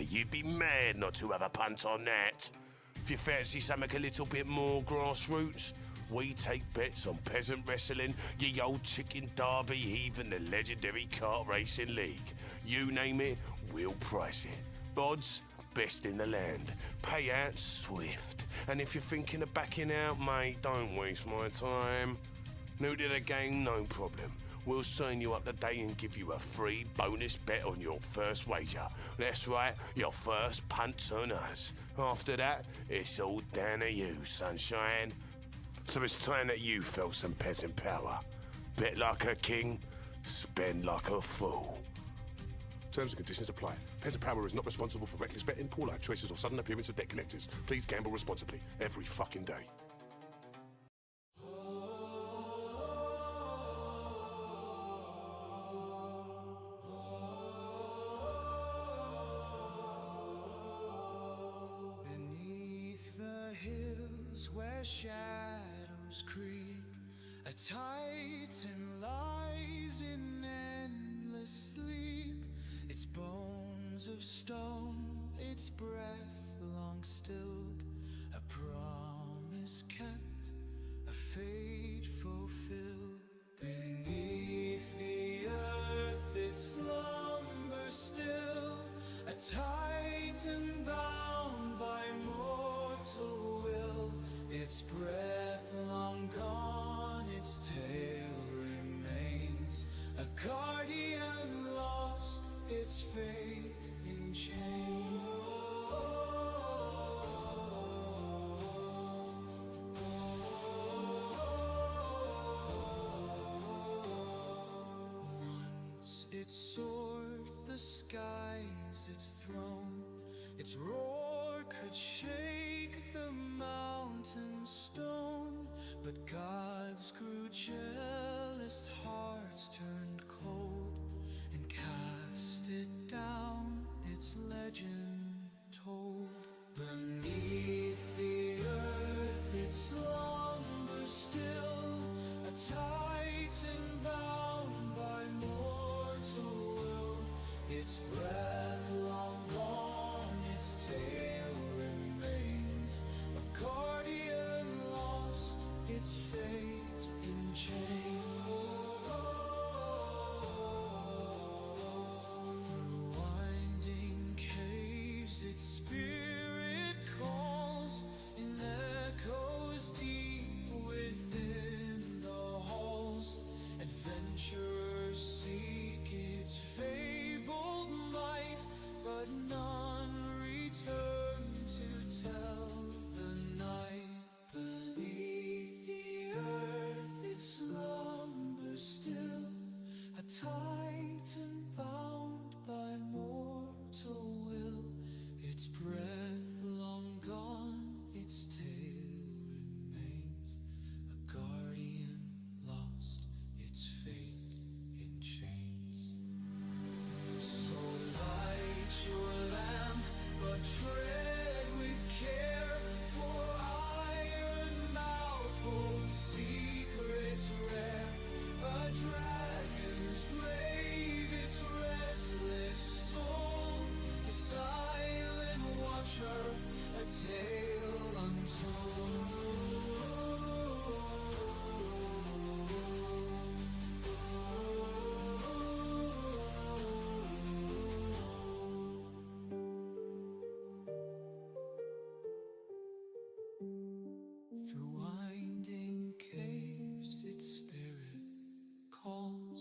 J: you'd be mad not to have a punt on that. If you fancy something a little bit more grassroots, We take bets on peasant wrestling, ye old chicken derby, even the legendary kart racing league. You name it, we'll price it. Odds, best in the land. Payout swift. And if you're thinking of backing out, mate, don't waste my time. New to the game, no problem. We'll sign you up today and give you a free bonus bet on your first wager. That's right, your first punt's on us. After that, it's all down to you, sunshine. So it's time that you felt some peasant power. Bet like a king, spend like a fool.
K: Terms and conditions apply. Peasant Power is not responsible for reckless betting, poor life choices, or sudden appearance of debt collectors. Please gamble responsibly every fucking day.
E: Beneath the hills where shadows creep, a titan lies in endless sleep. Its bones of stone, its breath long stilled, a promise kept, a fate fulfilled. Beneath the earth it slumbers still, a titan bound by mortal will. Its breath long gone, its tail remains, a guardian lost, its fate in chains. Once it soared the skies, its throne, its roar could shake the mountain stone. But gods grew jealous, hearts turned cold, and cast it down, its legend told. Beneath the earth it slumbers still, a titan bound by mortal will. Its breath long gone, its tail remains, a guardian lost, its fate in chains. Through winding caves its spirit calls, in echoes deep within the halls. Adventurers seek its fabled might, but none return to tell the night. Beneath the earth it slumbers still, a titan bound by mortal will. Its breath long gone, its tail remains, a guardian lost, its fate in chains. So light your lamp, but tread with care, for iron mouth holds secrets rare. A dragon's grave, its restless soul, a silent watcher, a tale untold. Through winding caves its spirit calls,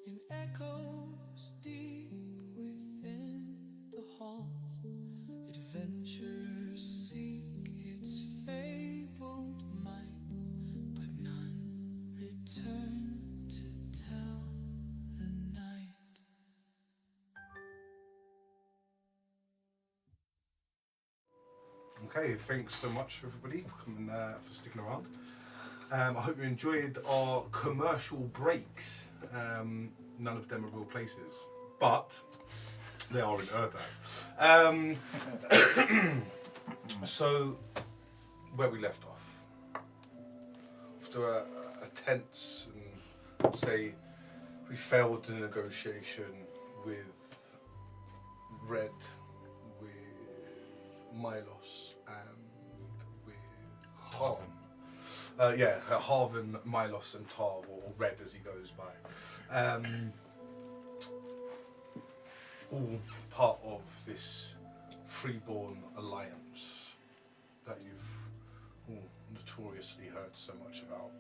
E: in echoes deep within the halls. Adventurers seek its fabled might, but none return to tell the night.
A: Okay, thanks so much everybody for coming, for sticking around. I hope you enjoyed our commercial breaks. None of them are real places, but they are in Erthad. So, where we left off, after a tense and I'd say we failed the negotiation with Red, with Milos, and with Tom. Harvin, Milos, and Tarv, or Red as he goes by. All part of this freeborn alliance that you've all notoriously heard so much about.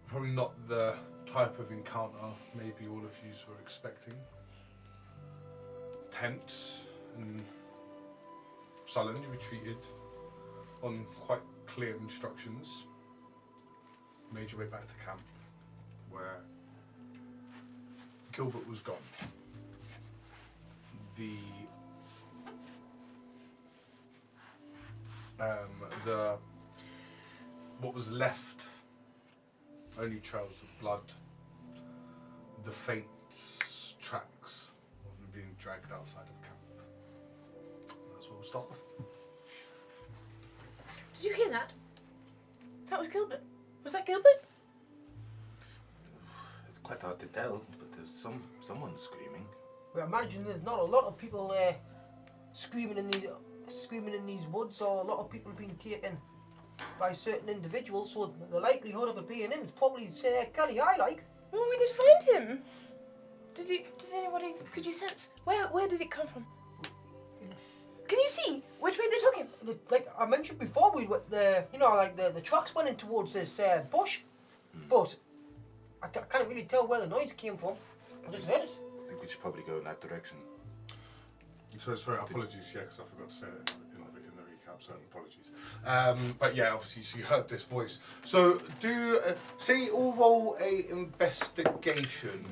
A: Probably not the type of encounter maybe all of you were expecting. Tense and sullen, you retreated on quite clear instructions. Made your way back to camp, where Gilbert was gone. What was left, only trails of blood, the faint tracks of them being dragged outside of camp. That's where we'll start off.
C: Did you hear that? That was Gilbert. Was that Gilbert?
D: It's quite hard to tell, but there's someone screaming.
H: I imagine there's not a lot of people screaming in these woods, or a lot of people being taken by certain individuals. So the likelihood of it being him is probably Kelly. I like.
C: Well, we need to find him. Could you sense where did it come from? Can you see which way they took him?
H: Like I mentioned before, the tracks went in towards this bush, but I can't really tell where the noise came from. I just heard it.
D: I think we should probably go in that direction.
A: So sorry, apologies, because I forgot to say that in the recap, so apologies. But yeah, obviously, so you heard this voice. So all roll a investigation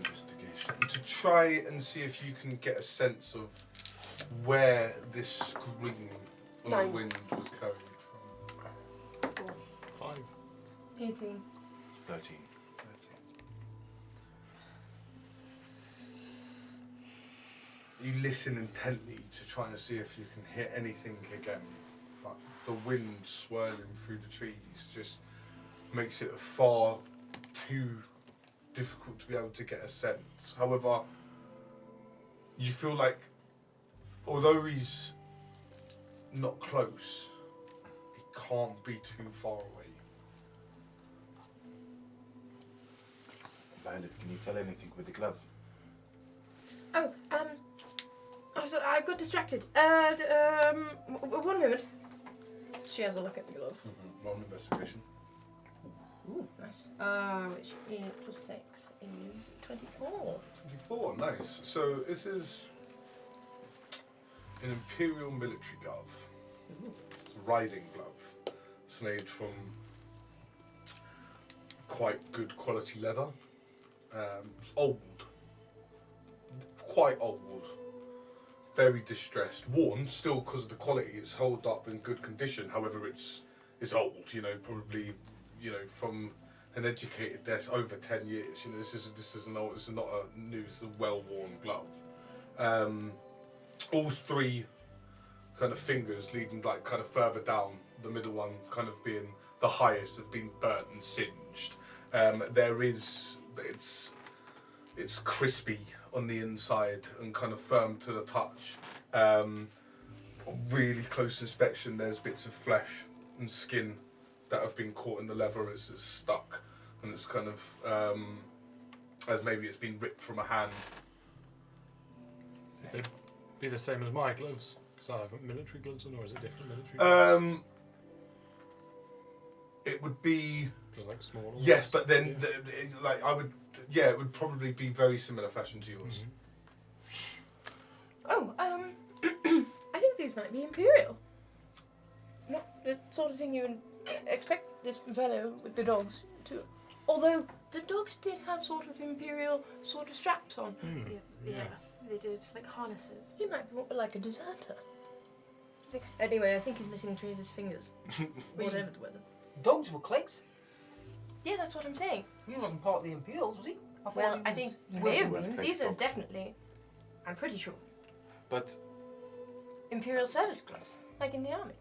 A: to try and see if you can get a sense of where this scream on the wind was carried from.
B: 5.
C: 18.
D: 13.
A: You listen intently to try and see if you can hear anything again, but the wind swirling through the trees just makes it far too difficult to be able to get a sense. However, you feel like, although he's not close, he can't be too far away.
D: Violet, can you tell anything with the glove?
C: Oh, sorry, I got distracted. 1 moment. She has a look at the glove.
A: Roll an investigation.
C: Ooh, nice. Which is plus 6 is 24.
A: 24, nice. So this is an Imperial military glove. It's a riding glove. It's made from quite good quality leather. It's old. Quite old. Very distressed. Worn still because of the quality. It's held up in good condition. However, it's old. Probably from an educated desk over 10 years. This is not a new. It's a well-worn glove. All 3 kind of fingers leading kind of further down. The middle one kind of being the highest have been burnt and singed. It's crispy on the inside and kind of firm to the touch. Really close inspection, there's bits of flesh and skin that have been caught in the leather as it's stuck, and it's kind of as maybe it's been ripped from a hand.
B: They'd be the same as my gloves, because I have military gloves on, or is it different military gloves?
A: It would be
B: just like smaller.
A: Yes, but then it would probably be very similar fashion to yours.
C: Oh, I think these might be Imperial. Not the sort of thing you would expect this fellow with the dogs to. Although the dogs did have sort of Imperial sort of straps on.
I: Yeah, they did, like harnesses.
C: He might be more like a deserter. Anyway, I think he's missing 3 of his fingers. Whatever the weather.
H: Dogs were clicks.
C: Yeah, that's what I'm saying.
H: He wasn't part of the Imperials, was he?
C: I think he may have been. These are definitely, I'm pretty sure,
D: But
C: Imperial service gloves, like in the army.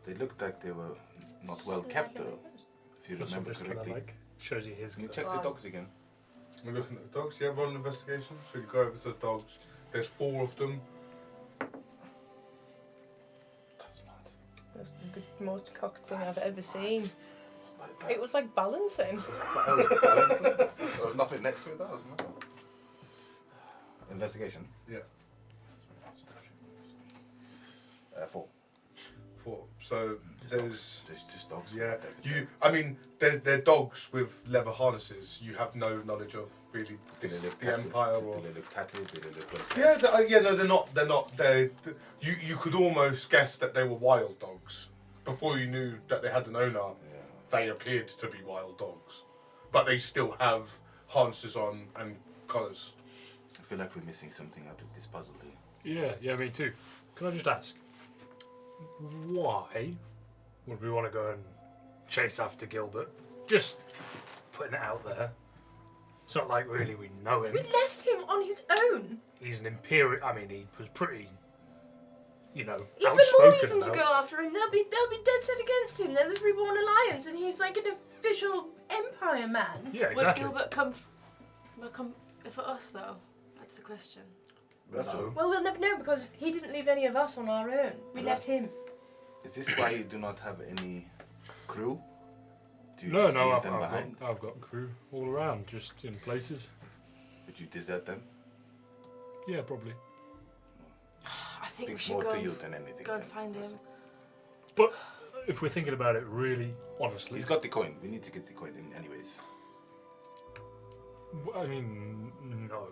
D: they looked like they were not well kept, though. If you remember correctly.
B: Shows you his.
D: Can you check the dogs again?
A: We're looking at the dogs. Yeah, roll an investigation. So you go over to the dogs. There's 4 of them.
D: That's mad.
C: That's the most cocked thing I've ever seen. It was like balancing.
D: There was nothing next to it, though, wasn't there? Investigation?
A: Yeah.
D: 4.
A: 4. So there's
D: just dogs.
A: Yeah. I mean, they're dogs with leather harnesses. You have no knowledge of really the Empire or.
D: Do they look tattooed? Do they look like
A: Yeah, no, they're not. They're not. You could almost guess that they were wild dogs before you knew that they had an owner.
D: Yeah.
A: They appeared to be wild dogs, but they still have harnesses on and collars.
D: I feel like we're missing something out of this puzzle here.
B: Yeah, me too. Can I just ask, why would we want to go and chase after Gilbert? Just putting it out there. It's not like really we know him.
C: We left him on his own.
B: He's an imperial. I mean, he was pretty,
C: Even more
B: outspoken
C: reason to
B: about.
C: go after him. They'll be dead set against him. They're the Reborn Alliance, and he's like an official Empire man.
B: Yeah, exactly.
I: Would Gilbert come for us though? That's the question.
D: Russell,
C: Well, we'll never know because he didn't leave any of us on our own. We left him.
D: is this why you do not have any crew? Do you
B: No,
D: just
B: no,
D: leave
B: I've
D: them behind?
B: got crew all around, just in places.
D: Would you desert them?
B: Yeah, probably.
I: I think we
D: Speaks
I: should
D: more
I: go
D: to
I: and,
D: you than anything.
I: go and
D: then,
I: find him.
D: Russell.
B: But if we're thinking about it really honestly,
D: He's got the coin. We need to get the coin in anyways.
B: I mean, no,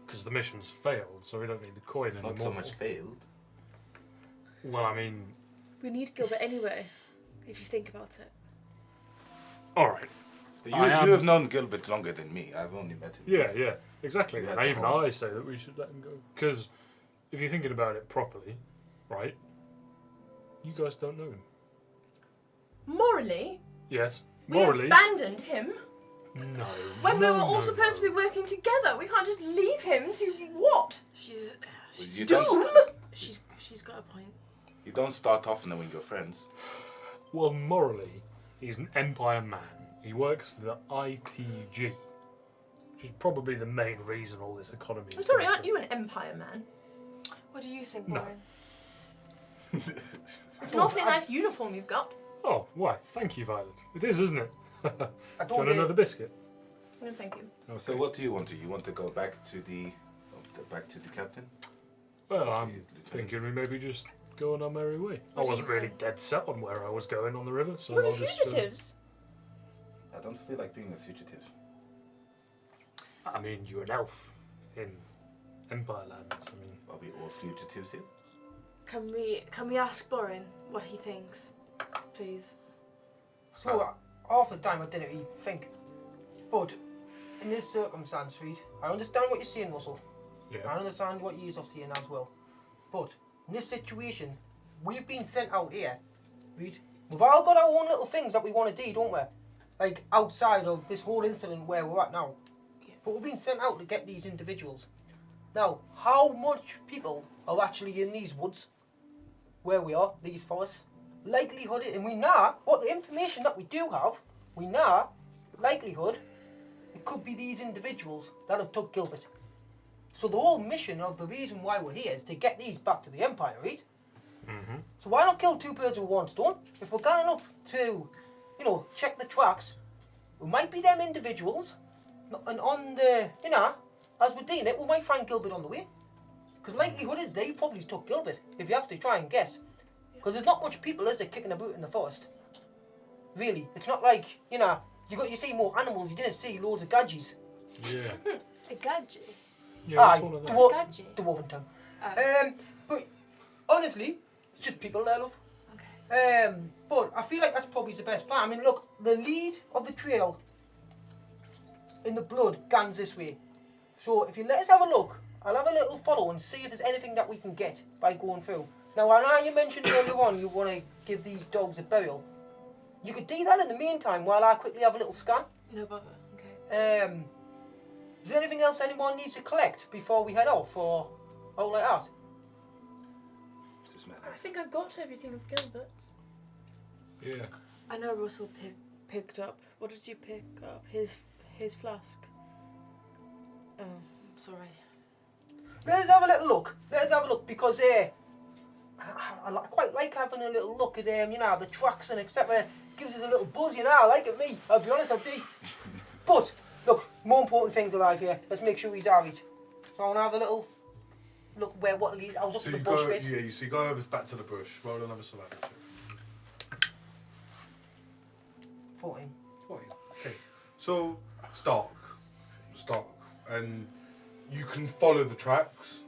B: because the mission's failed, so we don't need the coin
D: It's
B: anymore.
D: not so much failed.
B: Well, I mean,
I: We need Gilbert anyway, if you think about it.
B: all right.
D: You
B: I am-
D: have known Gilbert longer than me. I've only met him.
B: Yeah, exactly.
D: We
B: And
D: had the
B: even
D: whole-
B: I say that we should let him go. Because if you're thinking about it properly, right, you guys don't know him.
C: Morally,
B: Yes,
C: we
B: morally,
C: abandoned him
B: no.
C: when
B: no,
C: we were all
B: no,
C: supposed to be working together. We can't just leave him to what?
D: You
C: Doom?
D: don't,
I: She's got a point.
D: you don't start off knowing your friends.
B: Well, morally, he's an Empire man. He works for the ITG, which is probably the main reason all this economy
C: I'm
B: is
C: sorry,
B: going
C: aren't you an Empire man?
I: What do you think,
B: No.
I: Warren?
C: It's an awfully nice uniform you've got.
B: Oh, why? Thank you, Violet. It is, isn't it? Do you
H: don't
B: want
H: get-
B: another biscuit?
C: No, thank you.
B: Okay.
D: So what do you want to? You want to go back to the captain?
B: Well, I'm thinking we maybe just go on our merry way. I
C: What do
B: wasn't
C: you
B: really
C: think?
B: dead set on where I was going on the river, so
C: We're
B: I'll just.
C: fugitives.
D: I don't feel like being a fugitive.
B: I mean, you're an elf in Empire lands. I mean,
D: Are we all fugitives here?
I: Can we ask Borin what he thinks, please?
H: So, half the time I didn't even think. But, in this circumstance, Reed, I understand what you're saying, Russell.
B: yeah.
H: I understand what you are saying as well. But, in this situation, we've been sent out here, Reed. We've all got our own little things that we want to do, don't we? Like, outside of this whole incident where we're at now.
I: Yeah.
H: But we've been sent out to get these individuals. Now, how much people are actually in these woods, where we are, these forests? Likelihood, and we know what the information that we do have, we know likelihood it could be these individuals that have took Gilbert. So the whole mission of the reason why we're here is to get these back to the Empire, right?
B: Mm-hmm.
H: So why not kill two birds with one stone? If we're going up to, check the tracks, it might be them individuals, and on the, as we're doing it, we might find Gilbert on the way. Because likelihood is they probably took Gilbert, if you have to try and guess. Because there's not much people, is there, kicking about in the forest? Really, it's not like, you see more animals, you didn't see loads of gadgies.
B: Yeah.
I: A gadget.
B: Yeah,
H: Aye,
B: it's one of those.
I: What's a gadget?
H: Dwarven tongue.
I: Oh.
H: But honestly, it's just people there, love.
I: Okay.
H: But I feel like that's probably the best plan. I mean, look, the lead of the trail in the blood guns this way. So if you let us have a look, I'll have a little follow and see if there's anything that we can get by going through. Now, I know you mentioned earlier on you want to give these dogs a burial. You could do that in the meantime while I quickly have a little scan.
I: No bother. Okay.
H: Is there anything else anyone needs to collect before we head off, or all like that?
C: I think I've got everything of Gilbert's.
B: Yeah.
I: I know Russell picked up. What did you pick up? His flask. Oh, sorry.
H: Let us have a little look. Let us have a look because I quite like having a little look at the tracks and etc. Gives us a little buzz, I like it, me. I'll be honest, I do. But look, more important things alive here. Let's make sure he's alright. So I want to have a little look what lead. I was up
A: So
H: in the
A: you
H: bush
A: go,
H: bit.
A: yeah, so you go over back to the bush. Roll another survival check.
H: 14.
A: 14. Okay. So it's dark, and you can follow the tracks,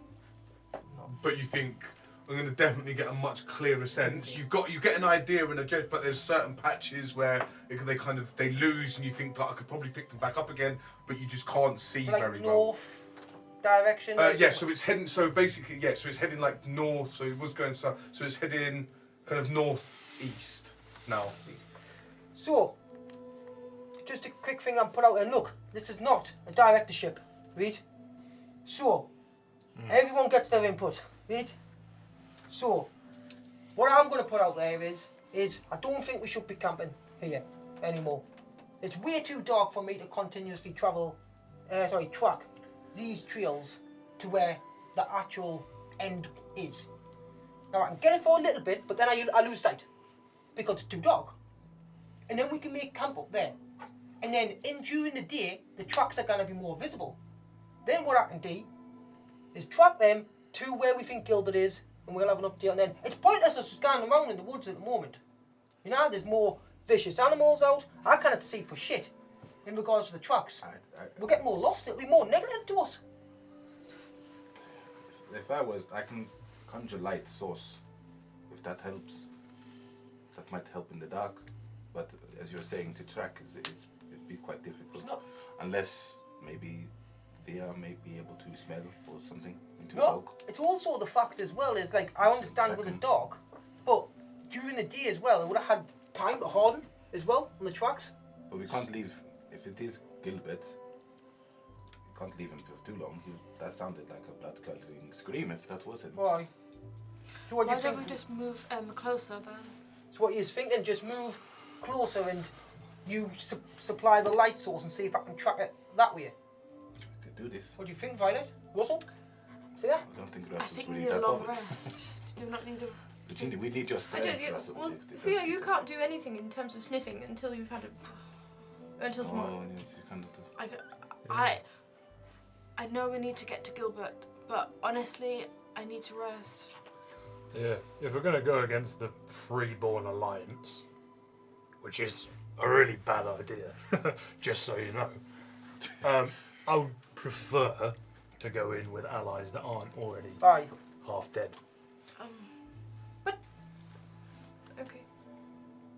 A: but you think I'm going to definitely get a much clearer sense. You get an idea and a judge, but there's certain patches where they lose, and you think that I could probably pick them back up again, but you just can't see
H: Like
A: very
H: north direction.
A: yeah, so it's heading. So basically, yeah, so it's heading like north. So it was going south. So it's heading kind of northeast now.
H: So, just a quick thing I'll put out there. Look, this is not a directorship, right? So, everyone gets their input, right? So, what I'm going to put out there is I don't think we should be camping here anymore. It's way too dark for me to continuously track these trails to where the actual end is. Now I can get it for a little bit, but then I lose sight because it's too dark. And then we can make camp up there. And then during the day, the tracks are going to be more visible. Then what I can do is track them to where we think Gilbert is, and we'll have an update. And then it's pointless us just going around in the woods at the moment. There's more vicious animals out. I cannot see for shit in regards to the tracks. We'll get more lost. It'll be more negative to us.
D: If I can conjure light source, if that helps. That might help in the dark, but as you're saying, to track, it'd be quite difficult. Unless maybe they may be able to smell or something into a dog.
H: It's also the fact as well is like I understand with the dog, but during the day as well, it would have had time to harden as well on the tracks.
D: But we can't leave if it is Gilbert. We can't leave him for too long. That sounded like a blood-curdling scream. If that was it.
H: Why? So what
I: Why
H: you
I: don't
H: think?
I: we just move closer then?
H: So what he's thinking? Just move closer and you supply the light source and see if I can track it that way.
D: We could do this.
H: What do you think, Violet? Russell? Fair?
D: I don't think
I: I
D: Russell's
I: think we
D: really
I: need a
D: that
I: long
D: bothered.
I: rest. Do we not need to?
D: Virginia, we need your
C: I
D: strength,
C: don't.
D: Russell.
C: Well, Theo, you can't do anything in terms of sniffing until you've had until tomorrow.
D: Oh, yes, you can't do that.
I: I know we need to get to Gilbert, but honestly, I need to rest.
B: Yeah, if we're going to go against the Freeborn Alliance, which is a really bad idea, just so you know, I would prefer to go in with allies that aren't already half dead.
C: Okay.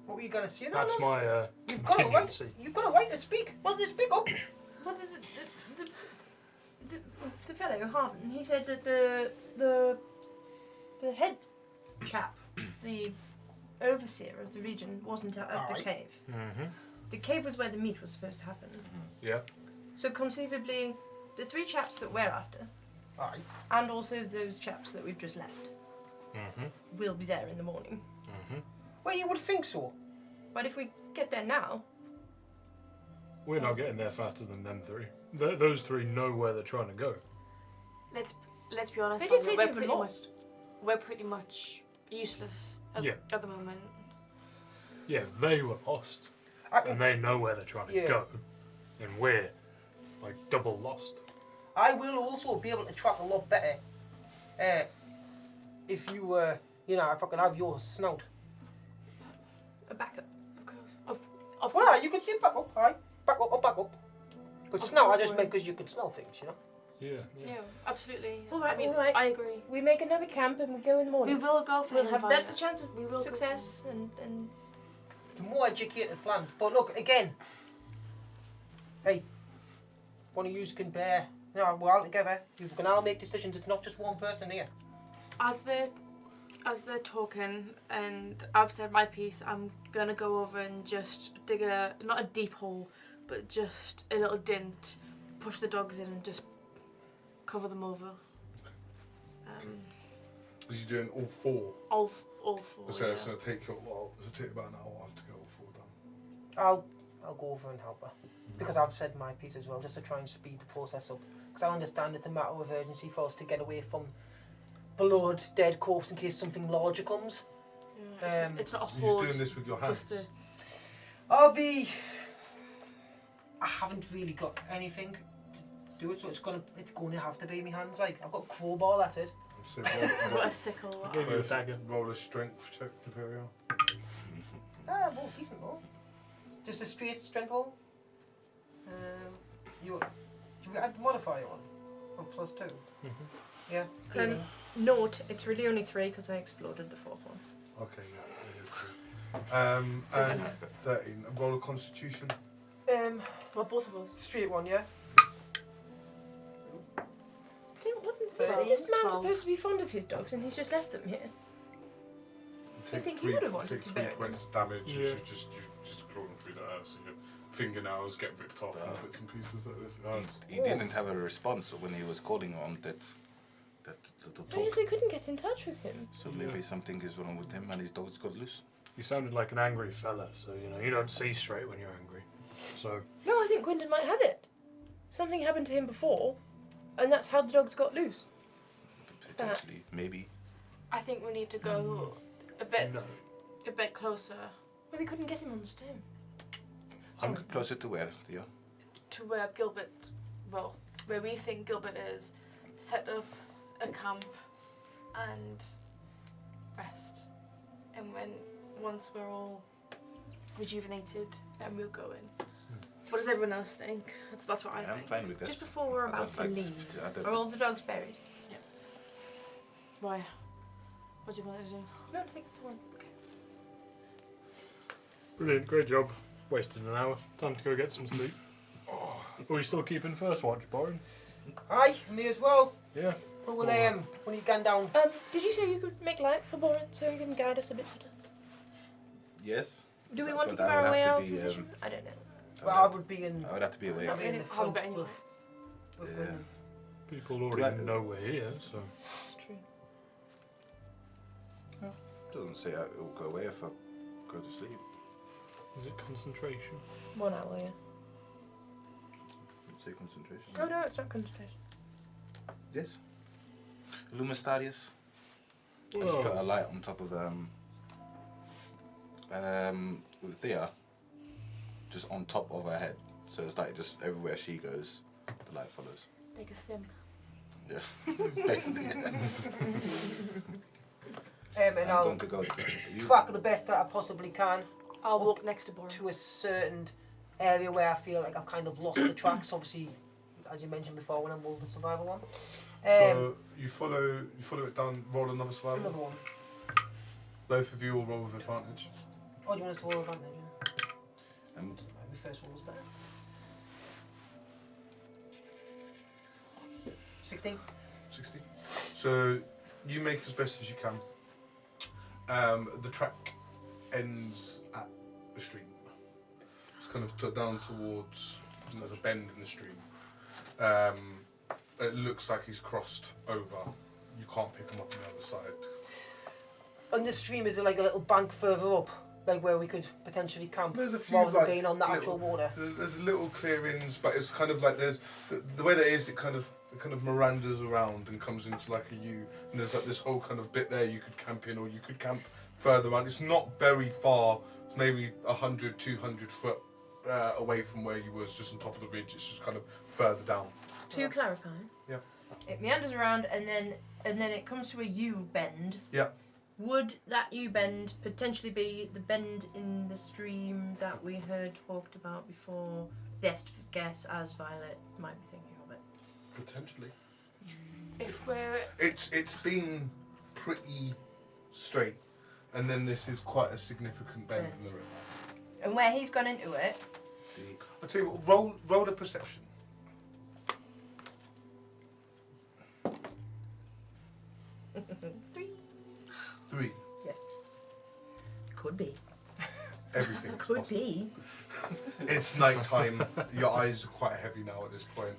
H: What were you gonna say?
B: That's my
H: You've got a right.
B: contingency.
H: You've got a right to speak. Well, just speak up.
C: Well, the fellow Harvin, he said that the head chap, the overseer of the region, wasn't at the cave.
B: Mm-hmm.
C: The cave was where the meet was supposed to happen.
B: Yeah.
C: So conceivably, the three chaps that we're after, and also those chaps that we've just left, will be there in the morning.
H: Well, you would think so.
C: But if we get there now,
B: We're not getting there faster than them three. Those three know where they're trying to go.
I: Let's be honest.
C: They did
I: though,
C: say
I: we're
C: they were
I: pretty
C: lost.
I: we're pretty much useless at the moment.
B: Yeah, they were lost, and they know where they're trying to go, and we're like double lost.
H: I will also be able to track a lot better if you, if I can have your snout.
C: a backup.
I: Of course. Of
H: Well,
I: course.
H: you could see back up, back up. But
I: Of
H: snout, I
I: course
H: just
I: we
H: meant because you could smell things,
B: Yeah.
I: Yeah, absolutely.
C: All right,
I: I mean,
C: all right.
I: I agree.
C: We make another camp and we go in the morning.
I: We will go for
C: We'll
I: him,
C: have
I: Violet.
C: better chance of
I: We will go
C: success and
H: The more educated plan. But look, again, hey, one of you can bear. We're all together. You can all make decisions. It's not just one person here.
I: As they're talking and I've said my piece, I'm gonna go over and just dig not a deep hole, but just a little dent, push the dogs in and just cover them over.
A: Because you're doing all four.
I: All four.
A: So
I: yeah.
A: it's going to take you it'll take about an hour to get all four done.
H: I'll go over and help her because I've said my piece as well, just to try and speed the process up. Because I understand it's a matter of urgency for us to get away from blood, dead corpse in case something larger comes.
I: Yeah, it's not a
A: You're
I: horde.
A: doing this with your hands.
H: I haven't really got anything to do it, so it's gonna have to be in my hands. Like I've got a crowbar, that's it.
A: So
I: Got a sickle.
B: Gave you a dagger.
A: Roll a strength check, Imperial.
H: Well, decent roll. Just a straight strength roll. You add the modifier on? Oh, +2. Yeah.
C: Note, it's really only 3 because I exploded the 4th one.
A: Okay, yeah, it is 3. And 13. Roll a Constitution.
I: Well, both of us.
H: Straight one, yeah.
C: Wasn't this man supposed to be fond of his dogs and he's just left them here? I think he would have wanted to bury
A: Take 3
C: them.
A: points of damage.
B: Yeah.
A: You just clawing through the earth, so your fingernails get ripped off and bits and pieces like this.
D: He didn't have a response when he was calling on that little
C: I guess
D: talk.
C: they couldn't get in touch with him.
D: So maybe something is wrong with him and his dogs got loose.
B: You sounded like an angry fella, so you don't see straight when you're angry. So
C: No, I think Gwendon might have it. Something happened to him before, and that's how the dogs got loose.
D: Potentially, maybe.
I: I think we need to go a bit closer.
C: Well, they couldn't get him on the stem.
D: I'm closer to where, Theo?
I: To where where we think Gilbert is, set up a camp and rest. And once we're all rejuvenated, then we'll go in. What does everyone else think? That's what I think.
D: I'm fine with this.
C: Just before we're about to leave, are all the dogs buried?
I: Yeah. Why? What do you want to do?
C: No, I think it's one. Okay.
B: brilliant, great job. Wasted an hour. Time to go get some sleep. Are we still keeping first watch, Borin?
H: Aye, me as well.
B: Yeah.
H: But when you gone down.
C: Did you say you could make light for Borin so you can guide us a bit better?
D: Yes.
C: Do we want to
D: But
C: give
D: I would
C: our way
D: have
C: our
D: to be,
C: position? I don't know.
H: Well, I would be in.
D: I would have to be away.
H: I'd be in the front
I: I'll
H: with Gwendon.
B: People already know we're here, so.
C: It's true.
D: Doesn't say it will go away if I go to sleep.
B: Is it concentration?
C: 1 hour, yeah.
D: Say concentration.
C: Oh no, it's not concentration.
D: Yes. Lumistarius. I just put a light on top of with Thea, just on top of her head. So it's like just everywhere she goes, the light follows.
I: Like a sim.
D: Yeah. Basically.
H: And I'll
D: going to go.
H: track the best that I possibly can.
I: I'll walk next to Borin.
H: To a certain area where I feel like I've kind of lost the tracks. Obviously, as you mentioned before, when I rolled the survival one.
A: So you follow it down. Roll another survival.
H: Another one.
A: Both of you will roll with advantage.
H: Oh, do you want us to roll advantage? Yeah.
D: And
H: My first roll was better. 16.
A: 16. So you make as best as you can. The track ends at a stream. It's kind of down towards. There's a bend in the stream. It looks like he's crossed over. You can't pick him up on the other side.
H: On the stream, is it like a little bank further up, like where we could potentially camp?
A: There's a few
H: rather than
A: like
H: being on the
A: little-
H: actual water.
A: There's little clearings, but it's kind of like there's the way that it is. It kind of Miranda's around and comes into like a U, and there's like this whole kind of bit there you could camp in, or you could camp further on. It's not very far. It's maybe 100, 200 foot away from where you was, just on top of the ridge. It's just kind of further down.
C: To clarify.
A: Yeah.
C: It meanders around and then it comes to a U bend.
A: Yeah.
C: Would that U bend potentially be the bend in the stream that we heard talked about before? Best guess as Violet might be thinking of it.
A: Potentially.
I: If we're
A: It's been pretty straight, and then this is quite a significant bend in the river.
C: And where he's gone into it.
A: I'll tell you what, roll a perception. 3.
C: Yes. Could be.
A: Everything.
C: Could be.
A: It's night time. Your eyes are quite heavy now at this point.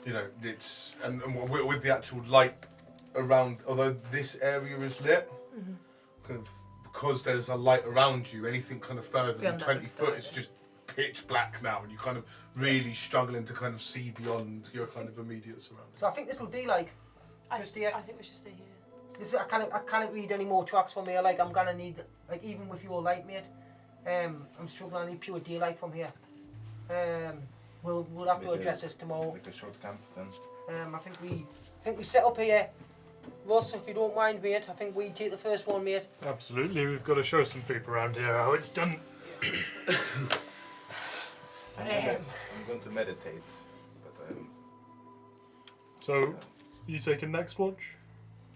A: You know, it's and with the actual light around. Although this area is lit, kind of because there's a light around you. Anything kind of further than
C: Beyond that,
A: 20
C: it's
A: foot,
C: dark.
A: it's just pitch black now, and you're kind of really struggling to kind of see beyond your kind of immediate surroundings.
H: So I think this will do like Just here.
I: I think we should stay here.
H: I can't read any more tracks from here. Like I'm gonna need, like even with your light, mate. I'm struggling. I need pure daylight from here. We'll have to address this tomorrow.
D: Make a short camp then.
H: I think we set up here. Ross, if you don't mind, mate, I think we take the first one, mate.
B: Absolutely, we've got to show some people around here how it's done.
D: I'm going to meditate, but
B: So, you taking next watch?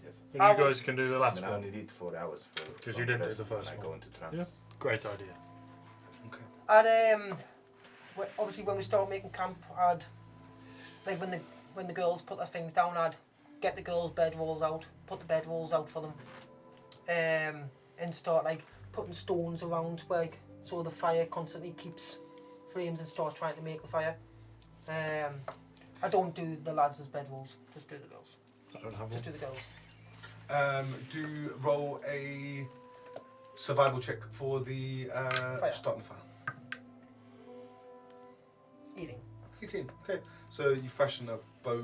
D: yes.
B: And you guys can do the last
D: I
B: one.
D: only need 4 hours for.
B: Because you didn't do
D: rest
B: the first
D: when
B: one.
D: I go into trance.
B: Yeah, great idea.
A: Okay.
H: And obviously when we start making camp, I'd like when the girls put their things down, I'd get the girls' bedrolls out, put the bedrolls out for them, and start like putting stones around like so the fire constantly keeps flames and start trying to make the fire. I don't do the lads' bedrolls, just do the girls.
B: I don't have
H: Just do
B: one.
H: the girls.
A: Do roll a survival check for the starting the fire.
H: Eating.
A: 18. Okay. So you fashion a bow,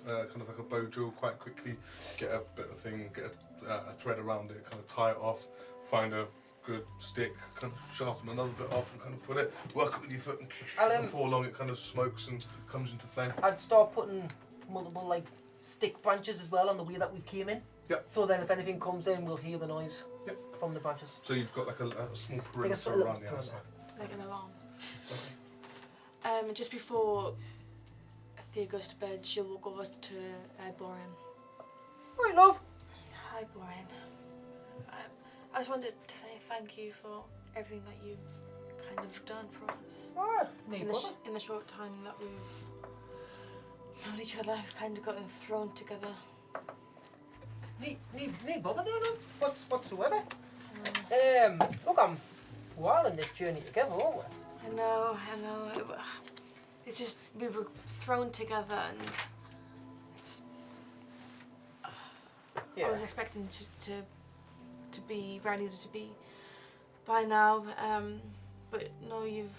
A: kind of like a bow drill, quite quickly. Get a bit of thing, get a thread around it, kind of tie it off. Find a good stick, kind of sharpen another bit off, and kind of put it. Work it with your foot, and before long it kind of smokes and comes into flame.
H: I'd start putting multiple like stick branches as well on the way that we came in.
A: Yep.
H: So then if anything comes in, we'll hear the noise from the branches.
A: So you've got like a small perimeter
H: little
A: around the
H: perimeter.
A: outside.
I: Like an alarm. Just before Thea goes to bed, she'll walk over to Borin.
H: Hi, love.
I: Hi, Borin. I just wanted to say thank you for everything that you've kind of done for us.
H: Ah,
I: In the short time that we've known each other, we've kind of gotten thrown together.
H: Need bother there, no? Whatsoever. Look, we're all in this journey together, aren't we?
I: I know. It's just we were thrown together, and it's. I was expecting to be where I needed to be by now, but no, you've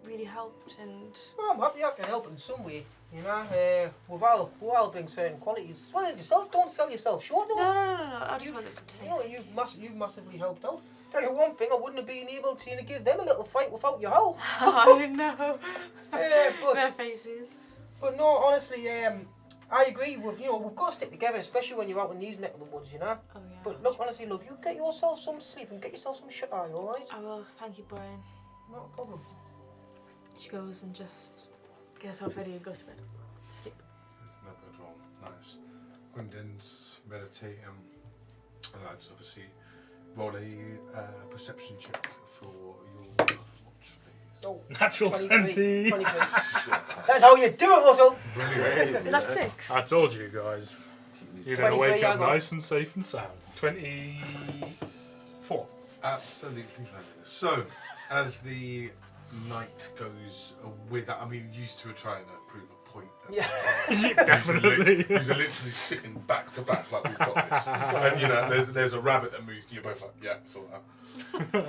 I: really helped, and.
H: Well, I'm happy I can help in some way. You know, we've all bring certain qualities. As well as yourself, don't sell yourself short, though.
I: No. I just wanted to say.
H: You know, you've massively helped out. Tell you one thing, I wouldn't have been able to give them a little fight without your help.
I: I know.
H: But
I: their faces.
H: But no, honestly, I agree with we've got to stick together, especially when you're out in these neck of the woods, you know.
I: Oh yeah.
H: But look, honestly, love, you get yourself some sleep and get yourself some shut eye, all right?
I: I will. Thank you, Brian.
H: Not a problem.
I: She goes and just gets herself ready and goes to bed. Sleep.
A: There's no bed roll. Nice. Gwendolyn's meditating. Lads, obviously, roll a perception check for your watch, please.
H: Oh,
B: Natural 20.
H: 23. That's how you do it, Russell.
I: Is that 6?
B: I told you guys. You're going to
H: 23,
B: wake up
H: I got.
B: nice and safe and sound. 24.
A: Absolutely fabulous. So, as the night goes with that, I mean, you two are trying to prove a point.
H: Yeah.
B: Definitely.
A: These are literally sitting back to back like we've got this. And, you know, there's a rabbit that moves, and you're both like, yeah, sort that.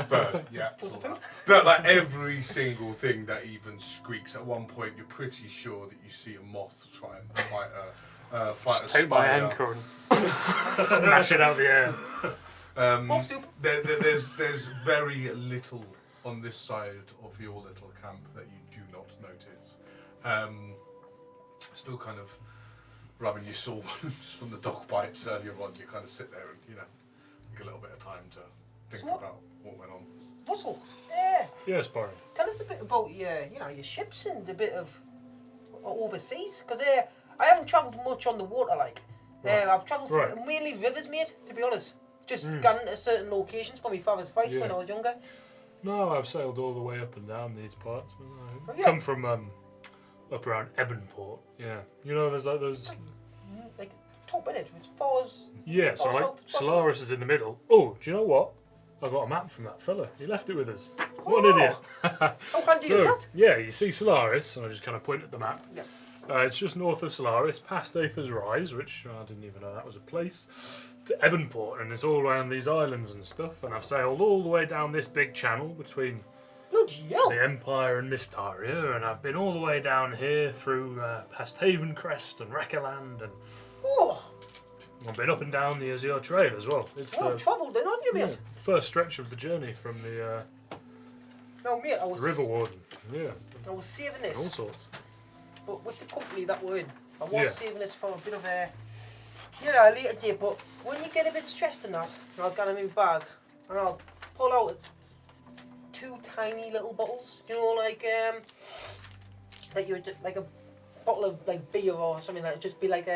A: Bird, yeah, sort that. But, like, every single thing that even squeaks, at one point, you're pretty sure that you see a moth try and fight a spider.
B: Take my anchor and smash it out the air.
H: Moth soup.
A: There's very little on this side of your little camp that you do not notice. Still kind of rubbing your sore wounds from the dog bites earlier on. You kind of sit there and, you know, take a little bit of time to think about what went on.
H: Russell,
B: Yes, Brian.
H: tell us a bit about your ships and a bit of overseas, because I haven't travelled much on the water, like. I've travelled mainly rivers, mate, to be honest. Just gone into certain locations for my father's fights when I was younger.
B: No, I've sailed all the way up and down these parts.
H: Have
B: I
H: you?
B: come from up around Ebonport. Yeah, you know, there's like those.
H: Like, top in it, as far as...
B: Yeah, so
H: far
B: like
H: south as possible.
B: Solaris is in the middle. Oh, do you know what? I got a map from that fella. He left it with us. What an idiot!
H: How handy is that?
B: Yeah, you see Solaris, and I just kind of point at the map.
H: Yeah.
B: It's just north of Solaris, past Aether's Rise, which I didn't even know that was a place, to Ebonport, and it's all around these islands and stuff. And I've sailed all the way down this big channel between the Empire and Mystaria, and I've been all the way down here through past Haven Crest and Reckerland, and I've been up and down the Azure Trail as well. It's
H: Oh,
B: the
H: I've travelled then, haven't you, mate?
B: first stretch of the journey from the
H: No, mate, I was
B: River Warden. Yeah,
H: I was saving
B: and all
H: this,
B: sorts.
H: but with the company that we're in, I was
B: Yeah.
H: saving this for a bit of a, a later date. But when you get a bit stressed in that, I'll get them in bag, and I'll pull out 2 tiny little bottles, like you would like a bottle of like beer or something like just be like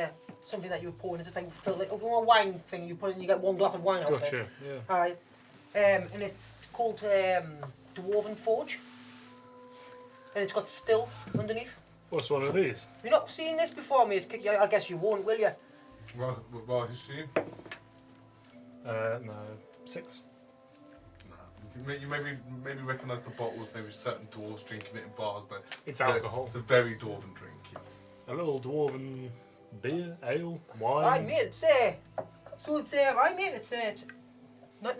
H: something that you would pour in. It's just like a wine thing you put in. You get 1 glass of wine out of
B: Gotcha.
H: it.
B: Yeah.
H: Aye. And it's called Dwarven Forge, and it's got still underneath.
B: What's one of these?
H: You've not seen this before, mate? I guess you won't, will you?
A: Right, history.
B: No, 6.
A: You maybe recognise the bottles, maybe certain dwarves drinking it in bars, but
B: It's alcohol.
A: It's a very dwarven drink. Yeah.
B: A little dwarven beer, ale, wine.
H: Aye, mate. It's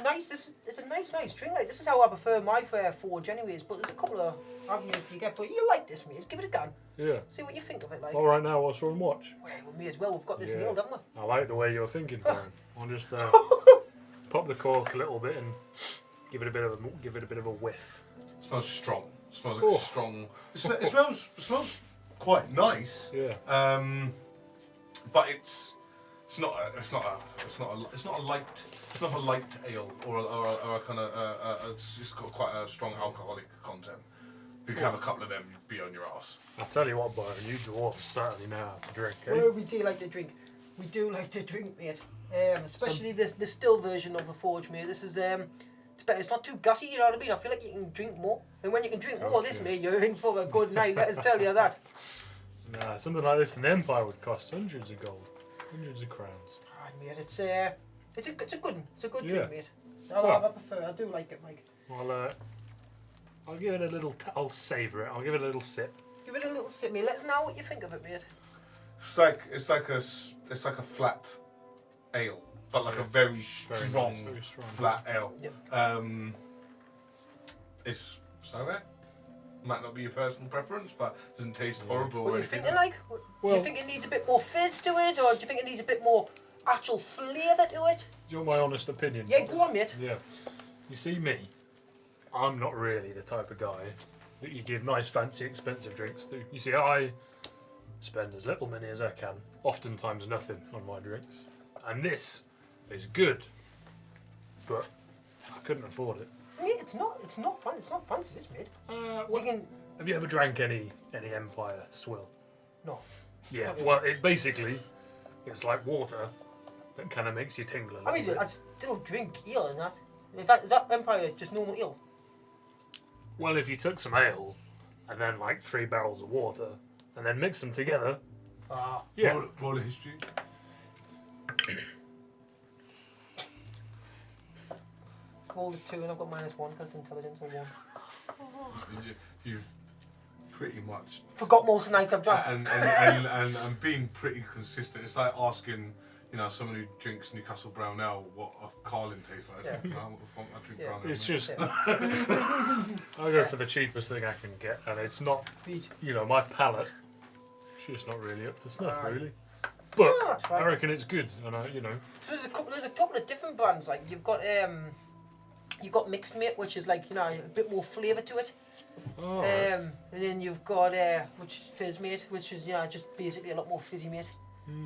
H: nice. It's a nice drink. Like, this is how I prefer my forge, anyways. But there's a couple of avenues you get. But you like this, mate? Give it a go.
B: Yeah.
H: See what you think of it, like.
B: All right, now what's on watch?
H: Well, we may as well. We've got this
B: Yeah.
H: nailed, haven't we?
B: I like the way you're thinking, Brian. I'll just pop the cork a little bit and give it a bit of a whiff.
A: It smells strong. It smells like
B: Oh.
A: a strong. It smells quite nice.
B: Yeah.
A: But it's not a light ale or a kind of it's just got quite a strong alcoholic content. You can have a couple of them, you'd be on your ass.
B: I'll tell you what, Byron, you dwarves certainly know how to drink, eh?
H: Well, we do like to drink. We do like to drink, mate. Especially the still version of the forge, mate. This is it's better. It's not too gassy, you know what I mean? I feel like you can drink more. And when you can drink more of this, mate, you're in for a good night. Let us tell you that.
B: Nah, something like this in the Empire would cost hundreds of gold, hundreds of crowns.
H: Aye, mate. It's a good
B: Yeah.
H: drink, mate. I do like it, Mike.
B: Well, I'll give it a little. I'll savour it. I'll give it a little sip.
H: Give it a little sip, mate. Let us know what you think of it, mate.
A: It's like a flat ale, but like a very strong,
B: very strong.
A: flat ale.
H: Yep.
A: It's sour. Might not be your personal preference, but doesn't taste horrible
H: What
A: or
H: are you
A: anything.
H: thinking, like? Do
B: Well-
H: you think it needs a bit more fizz to it, or do you think it needs a bit more actual flavour to it?
B: Do you want my honest opinion?
H: Yeah, go on, mate.
B: Yeah. You see me, I'm not really the type of guy that you give nice, fancy, expensive drinks to. You see, I spend as little money as I can, oftentimes nothing, on my drinks. And this is good, but I couldn't afford it.
H: Mate, it's not fun. It's not fancy, this, mate.
B: Have you ever drank any Empire swill?
H: No.
B: Yeah,
H: Not
B: well, it's like water that kind of makes you tingle a little
H: I mean,
B: bit.
H: I'd still drink ale and that. Is that Empire just normal ale?
B: Well, if you took some ale and then like 3 barrels of water and then mix them together, yeah.
A: Roll of history.
H: Rolled a 2 and I've got -1 because intelligence or 1.
A: You've pretty much
H: Forgot most nights I've drunk.
A: and being pretty consistent. It's like asking, someone who drinks Newcastle Brown Ale what a Carlin tastes like.
H: Yeah.
A: What the fuck, I drink
H: Yeah.
A: Brown Ale.
B: It's
A: mate.
B: just I go for the cheapest thing I can get, and it's not, my palate. It's just not really up to snuff, really. But
H: No, that's fine.
B: I reckon it's good, and
H: So there's a couple of different brands. Like you've got Mixed Mate, which is like a bit more flavour to it.
B: Oh,
H: And then you've got which is Fizz Mate, which is just basically a lot more fizzy mate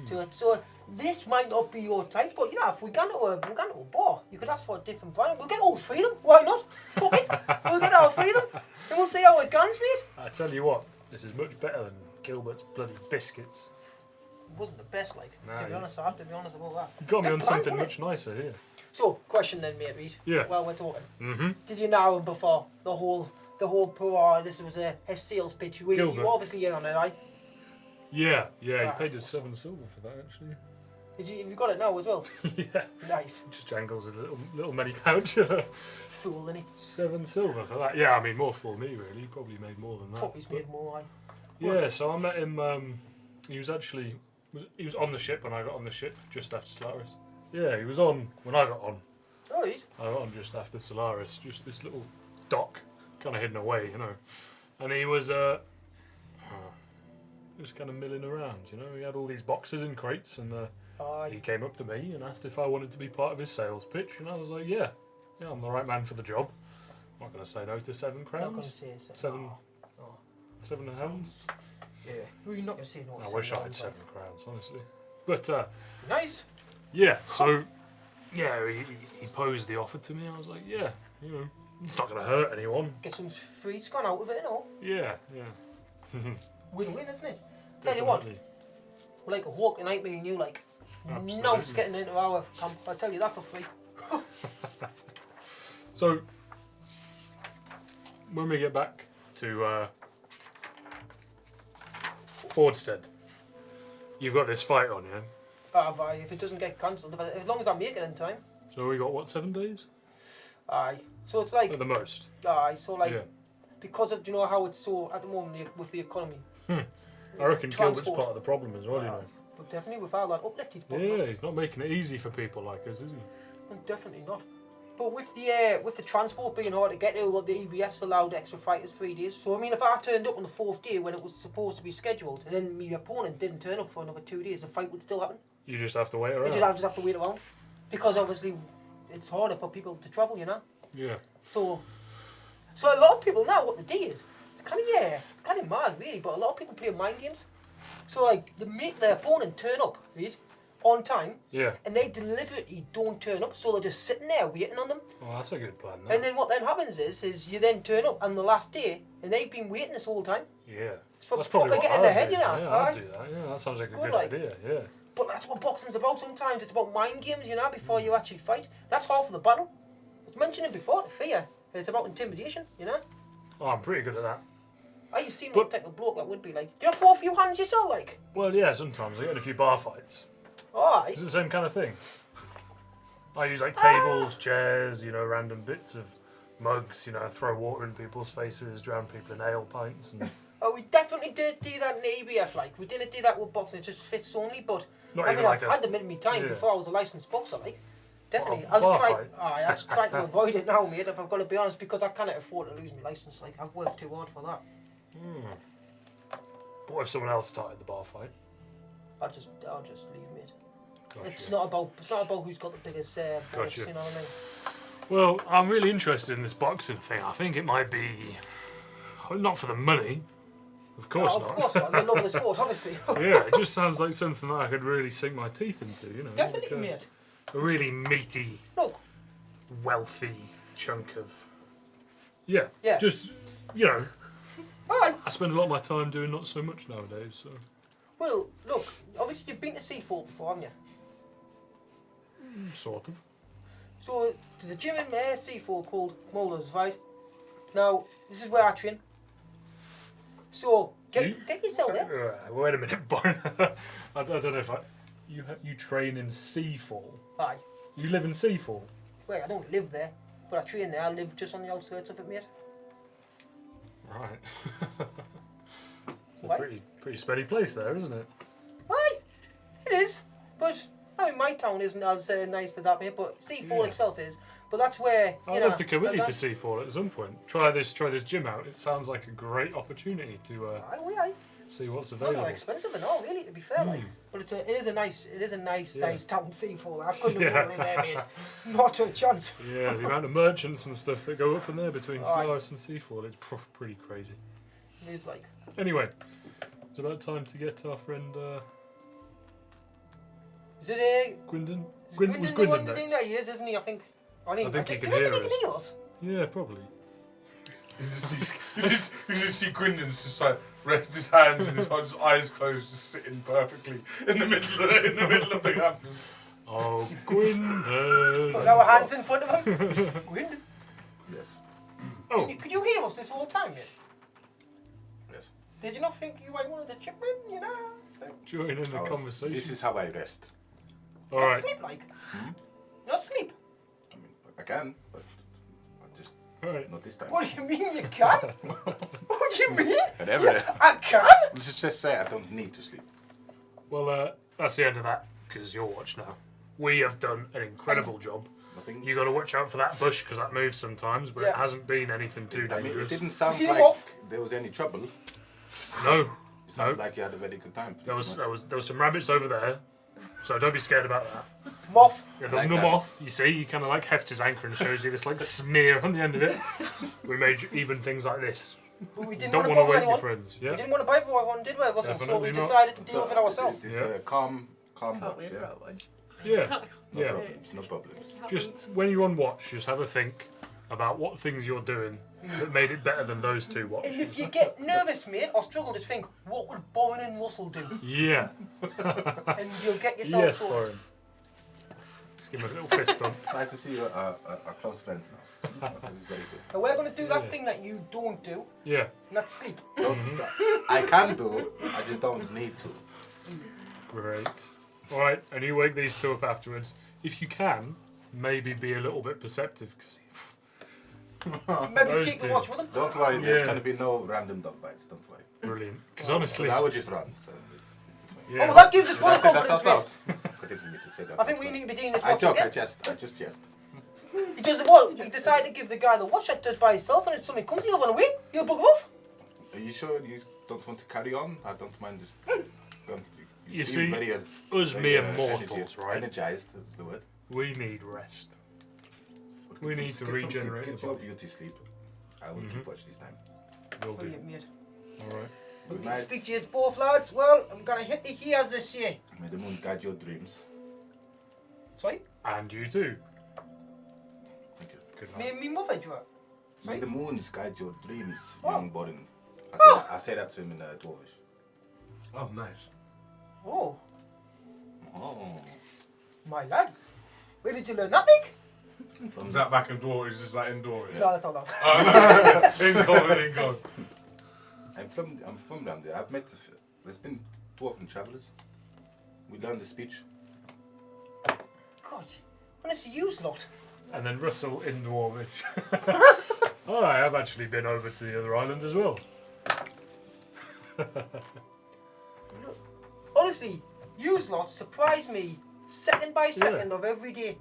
H: to it. So this might not be your type, but if we go to a bar, you could ask for a different brand. We'll get all 3 of them. Why not? Fuck it. We'll get all 3 of them, and we'll see how it goes, mate.
B: I tell you what, this is much better than Gilbert's bloody biscuits.
H: It wasn't the best, like
B: Nah,
H: to be
B: you-
H: honest. I have to be honest about that.
B: You got me
H: They're
B: on
H: bland,
B: something
H: weren't
B: much nicer here.
H: they? So, question then, mate, Reed.
B: Yeah.
H: While we're talking,
B: Mm-hmm.
H: did you know before the whole this was a sales pitch? You
B: Gilbert.
H: obviously in on it, right?
B: Yeah, he
H: Right.
B: paid us 7 silver for that actually.
H: Have you got it now as well?
B: Yeah.
H: Nice.
B: Just jangles a little mini pouch.
H: Fool, innit?
B: 7 silver for that. Yeah, I mean more for me really. He probably made more than that.
H: Probably
B: but-
H: made more, like.
B: Yeah, so I met him. He was on the ship when I got on the ship just after Solaris. Yeah, he was on when I got on.
H: Right.
B: I got on just after Solaris, just this little dock, kind of hidden away, And he was just kind of milling around, He had all these boxes and crates, and he came up to me and asked if I wanted to be part of his sales pitch, and I was like, yeah, I'm the right man for the job. I'm not going to say no to 7 crowns.
H: Not going to say so.
B: 7 pounds.
H: Yeah. Well, you're not going to say no.
B: I wish I had 7 crowns, honestly. But
H: nice.
B: Yeah. So yeah, he posed the offer to me. I was like, yeah, it's not going to hurt anyone.
H: Get some free scone out of it, and all.
B: Yeah.
H: Win-win, isn't it? Tell you what. We're like a hawk tonight, me and you, like. No one's getting into our camp. I'll tell you that for free.
B: So, when we get back to Fordstead, you've got this fight on, yeah?
H: If it doesn't get cancelled, as long as I make it in time.
B: So we got, what, 7 days?
H: Aye. So it's like...
B: At the most?
H: Aye, so like... Yeah. Because of, how it's so, at the moment, with the economy.
B: I reckon Gilbert's part of the problem as well,
H: But definitely with all that uplift he's putting
B: on. He's not making it easy for people like us, is he?
H: Well, definitely not. But with the transport being hard to get to, the EBF's allowed extra fighters 3 days. So I mean, if I turned up on the 4th day when it was supposed to be scheduled, and then my opponent didn't turn up for another 2 days, the fight would still happen.
B: You just have to wait around.
H: You just have to wait around, because obviously it's harder for people to travel,
B: Yeah.
H: So a lot of people now, what they do is, it's kind of mad really, but a lot of people play mind games. So like, they make their opponent turn up, right? On time, and they deliberately don't turn up, so they're just sitting there waiting on them.
B: Oh, that's a good plan.
H: And then what then happens is you then turn up on the last day, and they've been waiting this whole time.
B: Yeah,
H: that's probably what getting their head,
B: Yeah, I'd do that. Yeah, that sounds like a good idea. Yeah.
H: But that's what boxing's about. Sometimes it's about mind games, before you actually fight. That's half of the battle. I was mentioning before, the fear. It's about intimidation,
B: Oh, I'm pretty good at that.
H: Oh, you seem like the type of bloke that would be like. Do you throw a few hands yourself, like?
B: Well, yeah, sometimes I get in a few bar fights.
H: Oh,
B: it's the same kind of thing. I use like tables, chairs, random bits of mugs, throw water in people's faces, drown people in ale pints. And...
H: Oh, we definitely did do that in the ABF, like. We didn't do that with boxing, it's just fists only, but... I've had them in my time before I was a licensed boxer, like. Definitely. I was trying to avoid it now, mate, if I've got to be honest, because I cannot afford to lose my license, like. I've worked too hard for that.
B: But what if someone else started the bar fight?
H: I'll just leave, mate. Gotcha. It's not about who's got the biggest bullets,
B: gotcha.
H: You know what I mean?
B: Well, I'm really interested in this boxing thing. I think it might be not for the money, of course not.
H: Of course not. I love the sport, obviously.
B: Yeah, it just sounds like something that I could really sink my teeth into.
H: Definitely, mate.
B: A really meaty, wealthy chunk of. Yeah. Just I spend a lot of my time doing not so much nowadays. So.
H: Well, look, obviously you've been to Seaforth before, haven't you?
B: Sort of.
H: So, there's a gym in Seaforth called Mulder's, right? Now, this is where I train. So, get yourself there.
B: Wait a minute, boy. I don't know if you train in Seafall.
H: Aye.
B: You live in Seafall?
H: Well, I don't live there, but I train there. I live just on the outskirts of it, mate.
B: Right. It's a pretty steady place there, isn't it?
H: Aye, it is. But I mean, my town isn't as nice as that, mate. But Seafall itself is. But that's where
B: I'd love to come with you to Seafall at some point. Try this gym out. It sounds like a great opportunity to see what's available.
H: Not that expensive at all, really, to be fair. Like, but it is a nice town, Seafall. I couldn't have been there, mate. Not a chance.
B: Yeah, the amount of merchants and stuff that go up in there between Solaris and Seafall, it's pretty crazy.
H: It is like.
B: Anyway, it's about time to get our friend.
H: Is it
B: Gwyndon?
H: Was Gwyndon the one that he is, isn't he? I think
B: he can hear
H: us.
B: Yeah, probably.
A: You just see Gwyndon's just like rest his hands and his eyes closed, just sitting perfectly in the middle of the campus.
B: Oh, Gwyndon!
H: Put our hands in front of him. Gwyndon.
A: Yes.
B: Oh.
H: Could you hear us this whole time, yet?
A: Yes.
H: Did you not think you might wanted to chip in,
B: Join in the conversation.
D: This is how I rest.
B: All right.
H: Sleep like? Not sleep.
D: I mean, I can, but I just not this time.
H: What do you mean you can? What do you mean?
D: Whatever.
H: I can?
D: Let's just say I don't need to sleep.
B: Well, that's the end of that, because you're watch now. We have done an incredible job. You got to watch out for that bush, because that moves sometimes, but it hasn't been anything too dangerous.
D: It didn't sound like there was any trouble.
B: No.
D: It sounded like you had a very good time.
B: There was some rabbits over there, So don't be scared about that.
H: Moth.
B: Yeah, the moth, you see, he kind of like hefts his anchor and shows you this like smear on the end of it. We made even things like this.
H: But we didn't
B: Don't
H: want to
B: want to
H: bother
B: wake your
H: anyone.
B: friends. Yeah.
H: We didn't want to bother everyone, did we, Russell? So
B: Definitely
H: we
B: not.
H: decided to deal with it ourselves.
D: It's
B: Yeah.
D: a calm
C: Can't
D: watch,
C: wait
D: yeah?
C: for that one.
B: Yeah.
D: No
B: Yeah.
D: problems, no problems.
B: Just when you're on watch, just have a think about what things you're doing that made it better than those two
H: And
B: watches.
H: if you get nervous, mate, or struggle, just think, what would Bowen and Russell do?
B: Yeah.
H: And you'll get yourself
B: Yes,
H: sorted.
B: Warren. Just give him a little fist bump.
D: Nice to see you are close friends now. It's very good.
H: And we're going to do that thing that you don't do,
B: Yeah.
H: and that's sleep.
D: I can do, I just don't need to.
B: Great. All right, and you wake these two up afterwards. If you can, maybe be a little bit perceptive, because
H: Maybe
B: Those
H: take the
B: two.
H: watch with them.
D: Don't worry, there's
B: Yeah.
D: going to be no random dog bites, don't worry.
B: brilliant. Because honestly,
D: I would just run, so
B: yeah.
H: Oh, well, that gives us
D: Did
H: more
D: I say that
H: confidence,
D: out
H: mate.
D: loud? I didn't mean to say that
H: I
D: out
H: think we
D: loud.
H: need to be doing this
D: I
H: watch
D: joke,
H: again.
D: I just jest.
H: He does what? We decided to give the guy the watch that does by himself, and if something comes, he'll run away. He'll bugger off.
D: Are you sure you don't want to carry on? I don't mind just going.
B: You
D: seem
B: see,
D: very,
B: us
D: very,
B: mere
D: energy-
B: mortals, right?
D: Energized, that's the word.
B: We need rest.
D: But
B: We
D: get
B: need
D: some-
B: to
D: get some sleep,
B: regenerate
D: Get
B: the
D: your
B: body.
D: beauty sleep. I will keep watch this time.
B: Will do.
H: Brilliant, mate.
B: All right.
D: Good
H: Good to
D: night.
H: speak to you both, lads. Well, I'm going to hit the hears this year.
D: May the moon guide your dreams.
H: Sorry?
B: And you too.
D: Thank you.
B: Good
H: Me
B: night.
H: and me mother, do you want?
D: May the moons guide your dreams,
H: Oh.
D: young Borin. I say that to him in Dwarvish.
A: Oh, nice.
H: Oh,
D: Oh.
H: my lad. Where did you learn that, Nick?
A: Is that back in Dwarvish? Is that in Dwarvish?
H: No, that's all now.
A: In Gold, in Gold.
D: I'm from down there. I've met. There's been dwarven travelers. We learned the speech.
H: God, honestly, use lot.
B: And then Russell in Dwarvish. Oh, I have actually been over to the other island as well.
H: Honestly, use lot surprise me second by second of every day.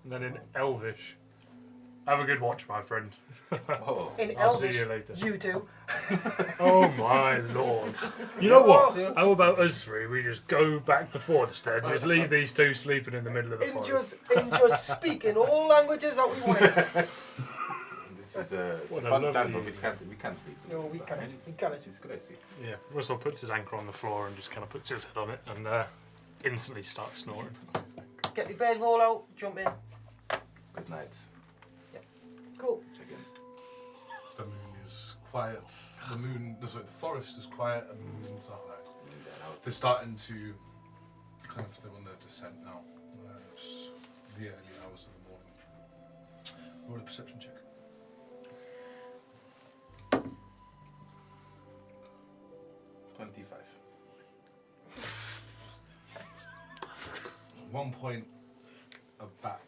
B: And then in Elvish. Have a good watch, my friend.
D: Oh.
H: In
B: I'll
H: Elvish,
B: see you later.
H: you do.
B: Oh my lord. You know what? How about us three? We just go back to Forstead, just leave these two sleeping in the middle of the
H: And
B: forest.
H: just speak in all languages that we want.
D: This is it's
B: What
D: a
B: a
D: fun
B: lovely
D: time, but
B: evening.
D: we can't leave.
H: No, we can't. We can't.
D: It's crazy.
B: Yeah, Russell puts his anchor on the floor and just kind of puts his head on it and instantly starts snoring.
H: Get the bed roll out, jump in.
D: Good night.
H: Cool.
D: Check in.
A: The moon is quiet. The forest is quiet, and the moon's out there. They're starting to kind of they're on their descent now. It's the early hours of the morning. Roll a perception check. One point, a bat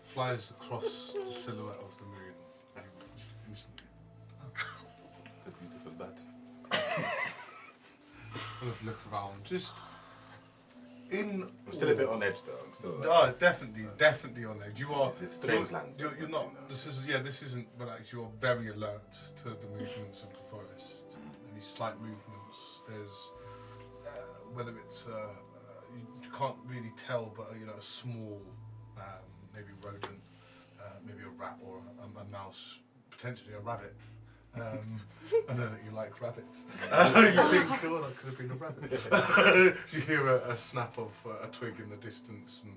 A: flies across the silhouette of the moon. Instantly.
D: The beautiful bat.
A: Kind of look around. Just in.
D: I'm still a bit on edge though. I'm still,
A: Oh, definitely on edge. You are.
D: It's strange lands.
A: You're not. This isn't. But actually, you are very alert to the movements of the forest. Any slight movements. There's whether it's you can't really tell, but a small maybe rodent, maybe a rat or a mouse, potentially a rabbit. I know that you like rabbits. You think, oh, that could have been a rabbit. You hear a snap of a twig in the distance and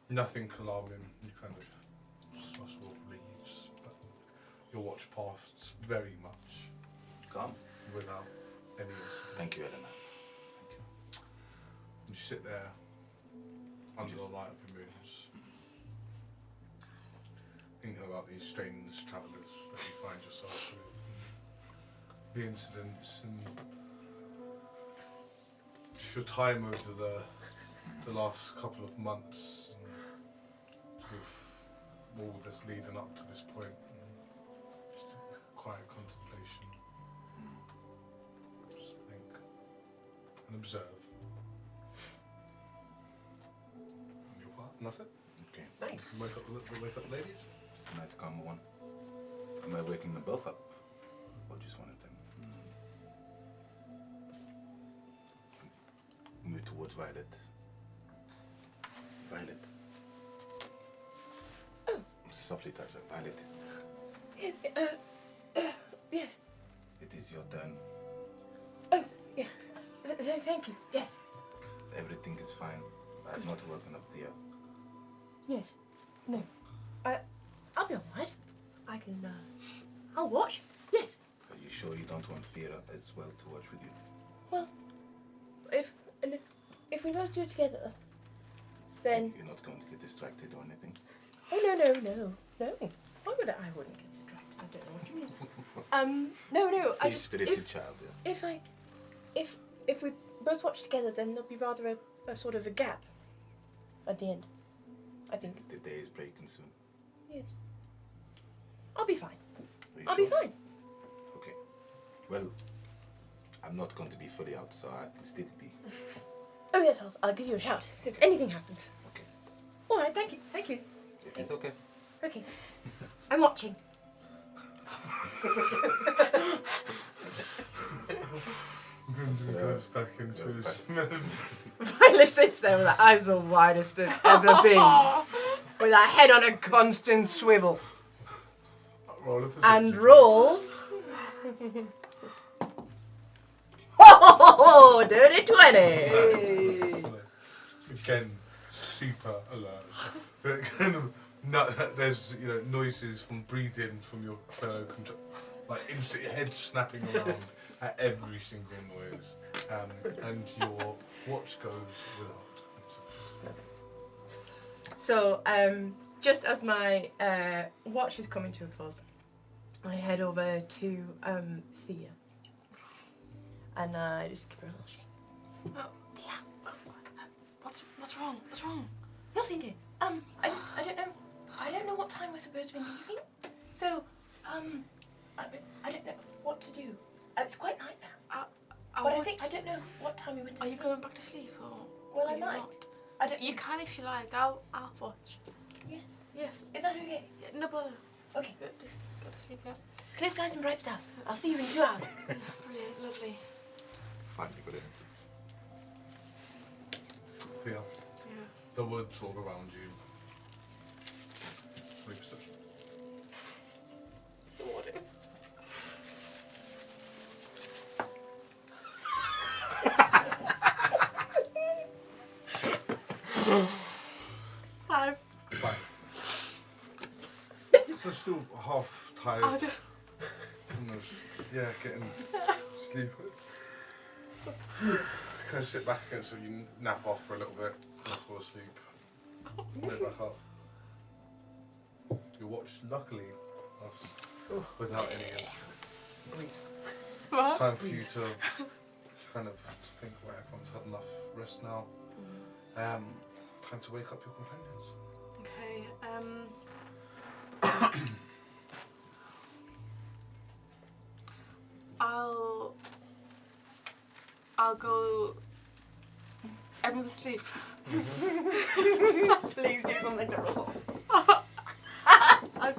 A: nothing alarming. You kind of sort of leaves. But your watch passes very much
D: Calm.
A: without any incident.
D: Thank you, Elena.
A: You sit there under the light of the moons, thinking about these strange travellers that you find yourself with. The incidents and just your time over the last couple of months with all this leading up to this point, and just a quiet contemplation, just think and observe. And you're part, and that's it.
D: Okay.
H: Nice.
A: Wake up, ladies.
D: It's a nice calm one. Am I waking them both up? Or just one of them? towards Violet. Violet.
C: Oh.
D: Softly touch her. Violet.
C: Yes.
D: It is your turn.
C: Oh, yes. Thank you. Yes.
D: Everything is fine. I have not woken up Thea.
C: Yes. No. I'll be alright. I can, I'll watch. Yes.
D: Are you sure you don't want Thea as well to watch with you?
C: Well, if we both do it together, then...
D: You're not going to get distracted or anything?
C: Oh, no. Why would I wouldn't get distracted. I don't know what you mean. No. I just...
D: Free-spirited child, yeah.
C: If we both watch together, then there'll be rather a sort of a gap at the end. I think.
D: The day is breaking soon.
C: Yes. I'll be fine.
D: I'll
C: be fine.
D: Okay. Well, I'm not going to be fully out, so I can still be.
C: Oh yes, I'll give you a shout if anything happens.
D: Okay.
C: All right, thank you.
D: It's okay.
C: Okay. I'm watching.
A: Goes back into his
C: Violet sits there with her eyes the widest they've ever been, with her head on a constant swivel, and rolls. Oh, dirty 20!
A: Again, super alert. But kind of, there's noises from breathing from your fellow like instant head snapping around at every single noise, and your watch goes without incident.
C: So, just as my watch is coming to a close, I head over to Thea, and I just give her a little shake.
I: Oh, Thea, what's wrong? What's wrong?
C: Nothing, dear. I don't know what time we're supposed to be leaving. So, I don't know what to do. It's quite late now. I don't know what time we went to
I: sleep.
C: sleep.
I: Are you going back to sleep or?
C: Well,
I: are
C: I
I: you
C: might.
I: not?
C: I don't.
I: You can if you like. I'll watch.
C: Yes.
I: Yes.
C: Is that okay?
I: Yeah, no bother.
C: Okay.
I: Good. Just go to sleep. Yeah.
C: Clear skies and bright stars. I'll see you in 2 hours.
I: Brilliant. Lovely.
D: Finally got in.
A: Thea,
I: Yeah.
A: the woods all around you. Make perception.
I: What if? Five.
A: We're still half tired.
I: I'll just...
A: Yeah, getting sleep. Can I sit back again so you nap off for a little bit and fall asleep? Go back up. Your watch, luckily, us without any incident. It's time for you to kind of think, well, everyone's had enough rest now. Time to wake up your companions.
I: Okay. I'll go. Everyone's asleep.
C: Please do something to Russell.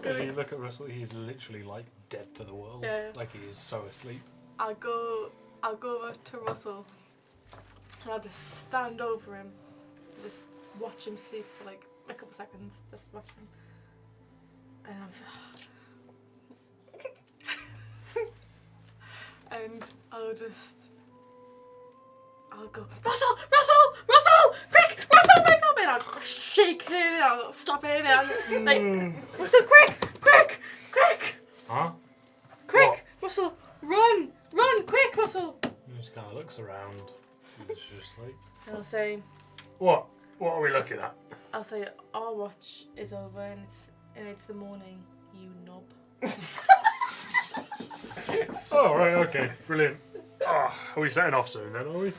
B: As you look at Russell, he's literally like dead to the world.
I: Yeah.
B: Like he is so asleep.
I: I'll go over to Russell and I'll just stand over him, just watch him sleep for like a couple seconds, just watch him. And I'll go, Russell, quick, Russell, wake up! And I'll shake him, and I'll stop him, and I'll like, Russell, quick!
B: Huh?
I: Quick,
B: What?
I: Russell, run, quick, Russell!
B: He just kind of looks around. He's just like,
I: And I'll say,
B: what are we looking at?
I: our watch is over, and it's the morning, you knob.
B: Oh, right, okay, brilliant. Are we setting off soon then, are we?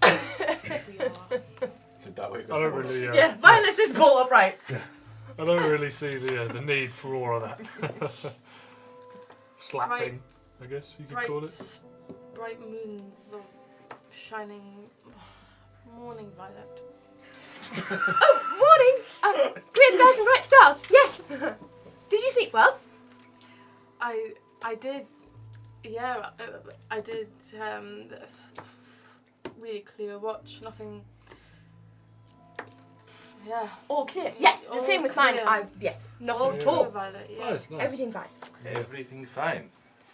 I: We are.
B: I don't really.
C: Yeah, Violet is bolt upright.
B: I don't really see the need for all of that. Slapping, I guess you could call it.
I: Bright moons of shining morning, Violet.
C: Oh, morning! Clear skies and bright stars. Yes. Did you sleep well?
I: I did. Yeah, I did. really clear watch. Nothing. Yeah.
C: All clear. Yes, the
I: All
C: same with mine.
I: clear.
C: Yes,
I: All
C: nothing at
I: clear,
C: all.
I: Violet. Yeah.
B: Nice, nice.
C: Everything fine.
D: Everything fine.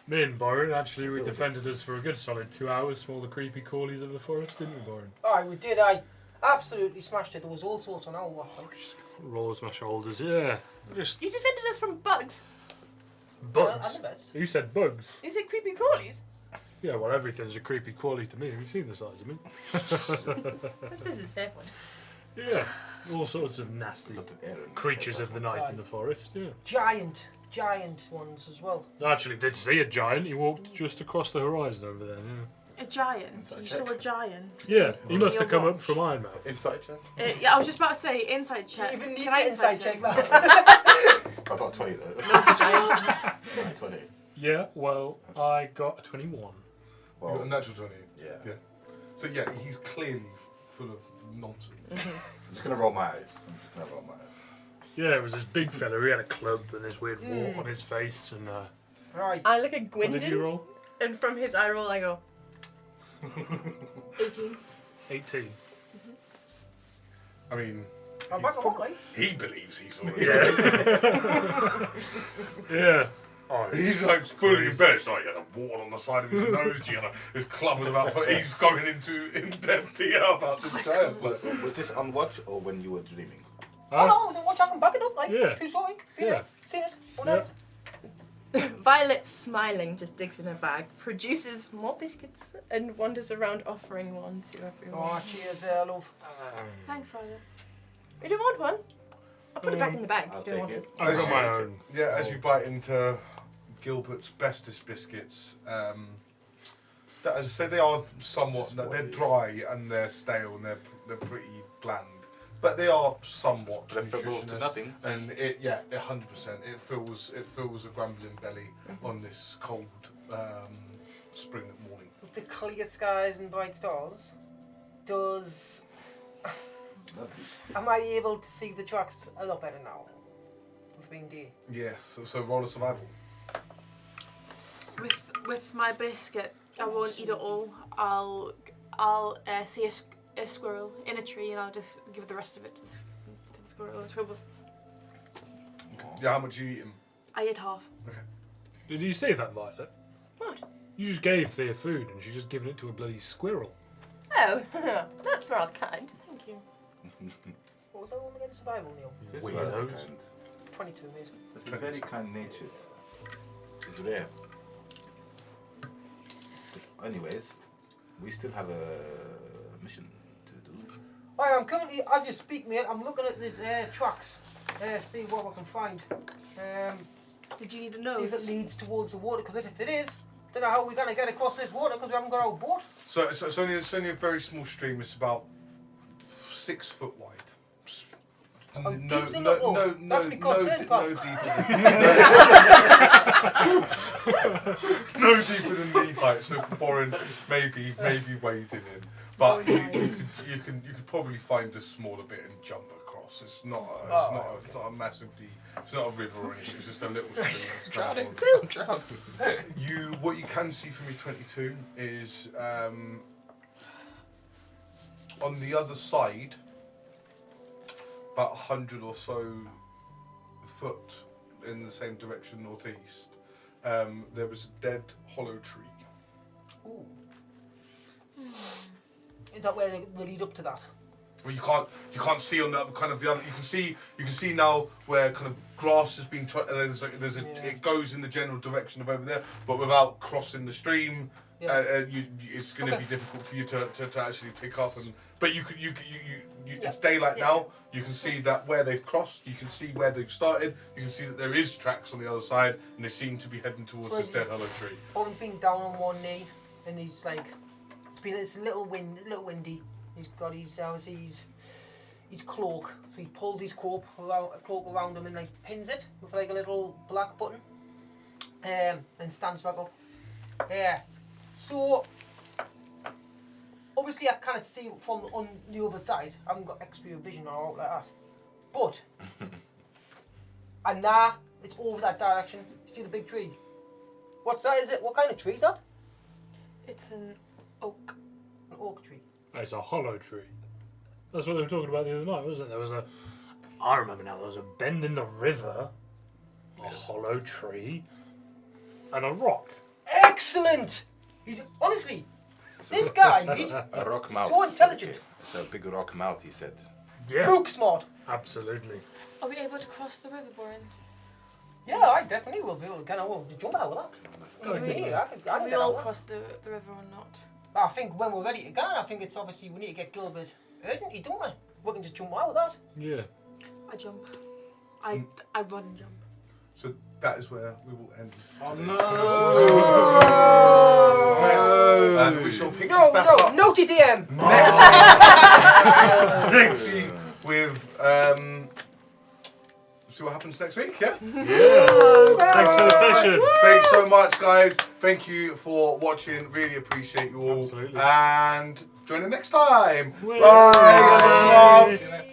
B: Me and Byron, actually, we defended us for a good solid 2 hours from all the creepy crawlies of the forest, didn't we, Byron?
H: Aye, we did. I absolutely smashed it. There was all sorts on our watch.
B: Rolls my shoulders, yeah. Just
C: You defended us from bugs.
B: bugs.
H: I'm the best.
B: You said bugs.
C: You said creepy crawlies.
B: Yeah, well, everything's a creepy crawly to me. Have you seen the size of me?
C: I suppose it's a fair point.
B: Yeah, all sorts of nasty creatures of the night in the forest, yeah.
H: Giant ones as well.
B: I actually did see a giant. He walked just across the horizon over there, yeah.
I: A giant. You saw a giant.
B: Yeah, he must have come
I: Your
B: up from Ironmouth.
D: Inside check?
I: Yeah, I was just about to say inside check.
H: Do you even need
I: Can I
H: to inside check that?
D: I got 20 though.
I: No, it's a giant.
D: 20.
B: Yeah, well, I got a 21.
A: You got a natural 20.
D: Yeah.
A: So yeah, he's clearly full of nonsense.
D: I'm just gonna roll my eyes.
B: Yeah, it was this big fella. He had a club and this weird wart on his face. And
H: Right.
C: I look at
B: what did you
C: Gwendon,
B: roll?
C: and from his eye roll, I go.
I: 18.
B: 18.
A: I mean,
H: I'm back on play.
A: he believes he's all
B: Yeah. Yeah. Oh,
A: He's like fully embarrassed. Oh, he had a wart on the side of his nose. He had his club was about. He's going into in depth here about this giant. But
D: Was this on watch or when you were dreaming?
H: Oh no, was it watch? I can back it up. Like,
B: Yeah.
H: True story.
B: Yeah.
H: Seen it. What
B: Yeah.
H: else?
C: Violet, smiling, just digs in her bag, produces more biscuits, and wanders around offering one to everyone.
H: Oh, cheers, love.
I: Thanks, Violet.
C: You don't want one? I'll put it back in the bag.
D: I'll
C: You don't want
D: take
C: it.
D: it.
B: I've got my own.
A: yeah, as you bite into Gilbert's bestest biscuits, that, as I say, they are somewhat. They're dry and they're stale and they're pretty bland, but they are somewhat
D: Preferable to
A: nutritious.
D: nothing.
A: And 100%. It fills a grumbling belly on this cold spring morning.
H: With the clear skies and bright stars, am I able to see the tracks a lot better now? With being day.
A: Yes. So roll a survival.
I: With my biscuit, I won't eat it all. I'll see a squirrel in a tree, and I'll just give the rest of it to the squirrel. The squirrel.
A: Yeah. How much are you eating?
I: I ate half.
B: Did you see that, Violet?
C: What?
B: You just gave Thea food and she's just given it to a bloody squirrel.
C: Oh, that's rather kind.
I: Thank you.
H: What was that one against survival, Neil?
D: It is
B: Weirdos.
D: rather kind.
H: 22, mate.
D: But he's very kind-natured. It's rare. But anyways, we still have a mission to do.
H: I am currently, as you speak, mate, I'm looking at the tracks. See what I can find.
I: Did you need a
H: See if it
I: nose?
H: leads towards the water, because if it is, don't know how we're going to get across this water, because we haven't got our boat.
A: So it's only a very small stream. It's about 6 foot wide.
H: Oh, deep's in it all? That's because
A: no
H: Senpa.
A: no deeper than knee height. So Borin maybe wading in, but you could probably find a smaller bit and jump across. It's not a massively. It's not a river or anything. It's just a little stream. What you can see from your 22 is on the other side, about 100 or so foot in the same direction northeast, there was a dead hollow tree.
H: Ooh. Is that where they lead up to that?
A: Well, you can't see on the kind of the other. You can see now where kind of grass has been. It goes in the general direction of over there, but without crossing the stream, it's going to be difficult for you to actually pick up. But it's daylight now. You can see that where they've crossed. You can see where they've started. You can see that there is tracks on the other side, and they seem to be heading towards this dead hollow tree.
H: Owen's been down on one knee, and he's like, it's a little windy. He's got his cloak, so he pulls his cloak around him and like pins it with like a little black button, and stands back up. Yeah. So obviously I can't see from on the other side. I haven't got extra vision or out like that. But and now it's over that direction. You see the big tree? What's that? Is it? What kind of tree is that?
I: It's an oak.
H: An oak tree.
B: It's a hollow tree. That's what they were talking about the other night, wasn't it? I remember now, there was a bend in the river, a hollow tree, and a rock.
H: Excellent! Honestly, this guy, he's
D: A rock mouth.
H: so intelligent.
D: It's a big rock mouth, he said.
B: Yeah.
H: Book smart.
B: Absolutely.
I: Are we able to cross the river, Borin?
H: Yeah, I definitely will be able to kind of jump out with that.
I: Can we all cross the river or not?
H: I think when we're ready to go, I think it's obviously we need to get Gilbert urgently, don't we? We can just jump out with that.
B: Yeah.
I: I jump. I run and jump.
A: So that is where we will end.
D: Oh
A: no! And we shall pick this back up
H: no TDM.
A: next week with see what happens next week. Yeah.
B: Thanks for the session.
A: Thanks so much, guys. Thank you for watching. Really appreciate you all.
B: Absolutely.
A: And join in next time.
B: Bye.
A: Bye. Lots of love.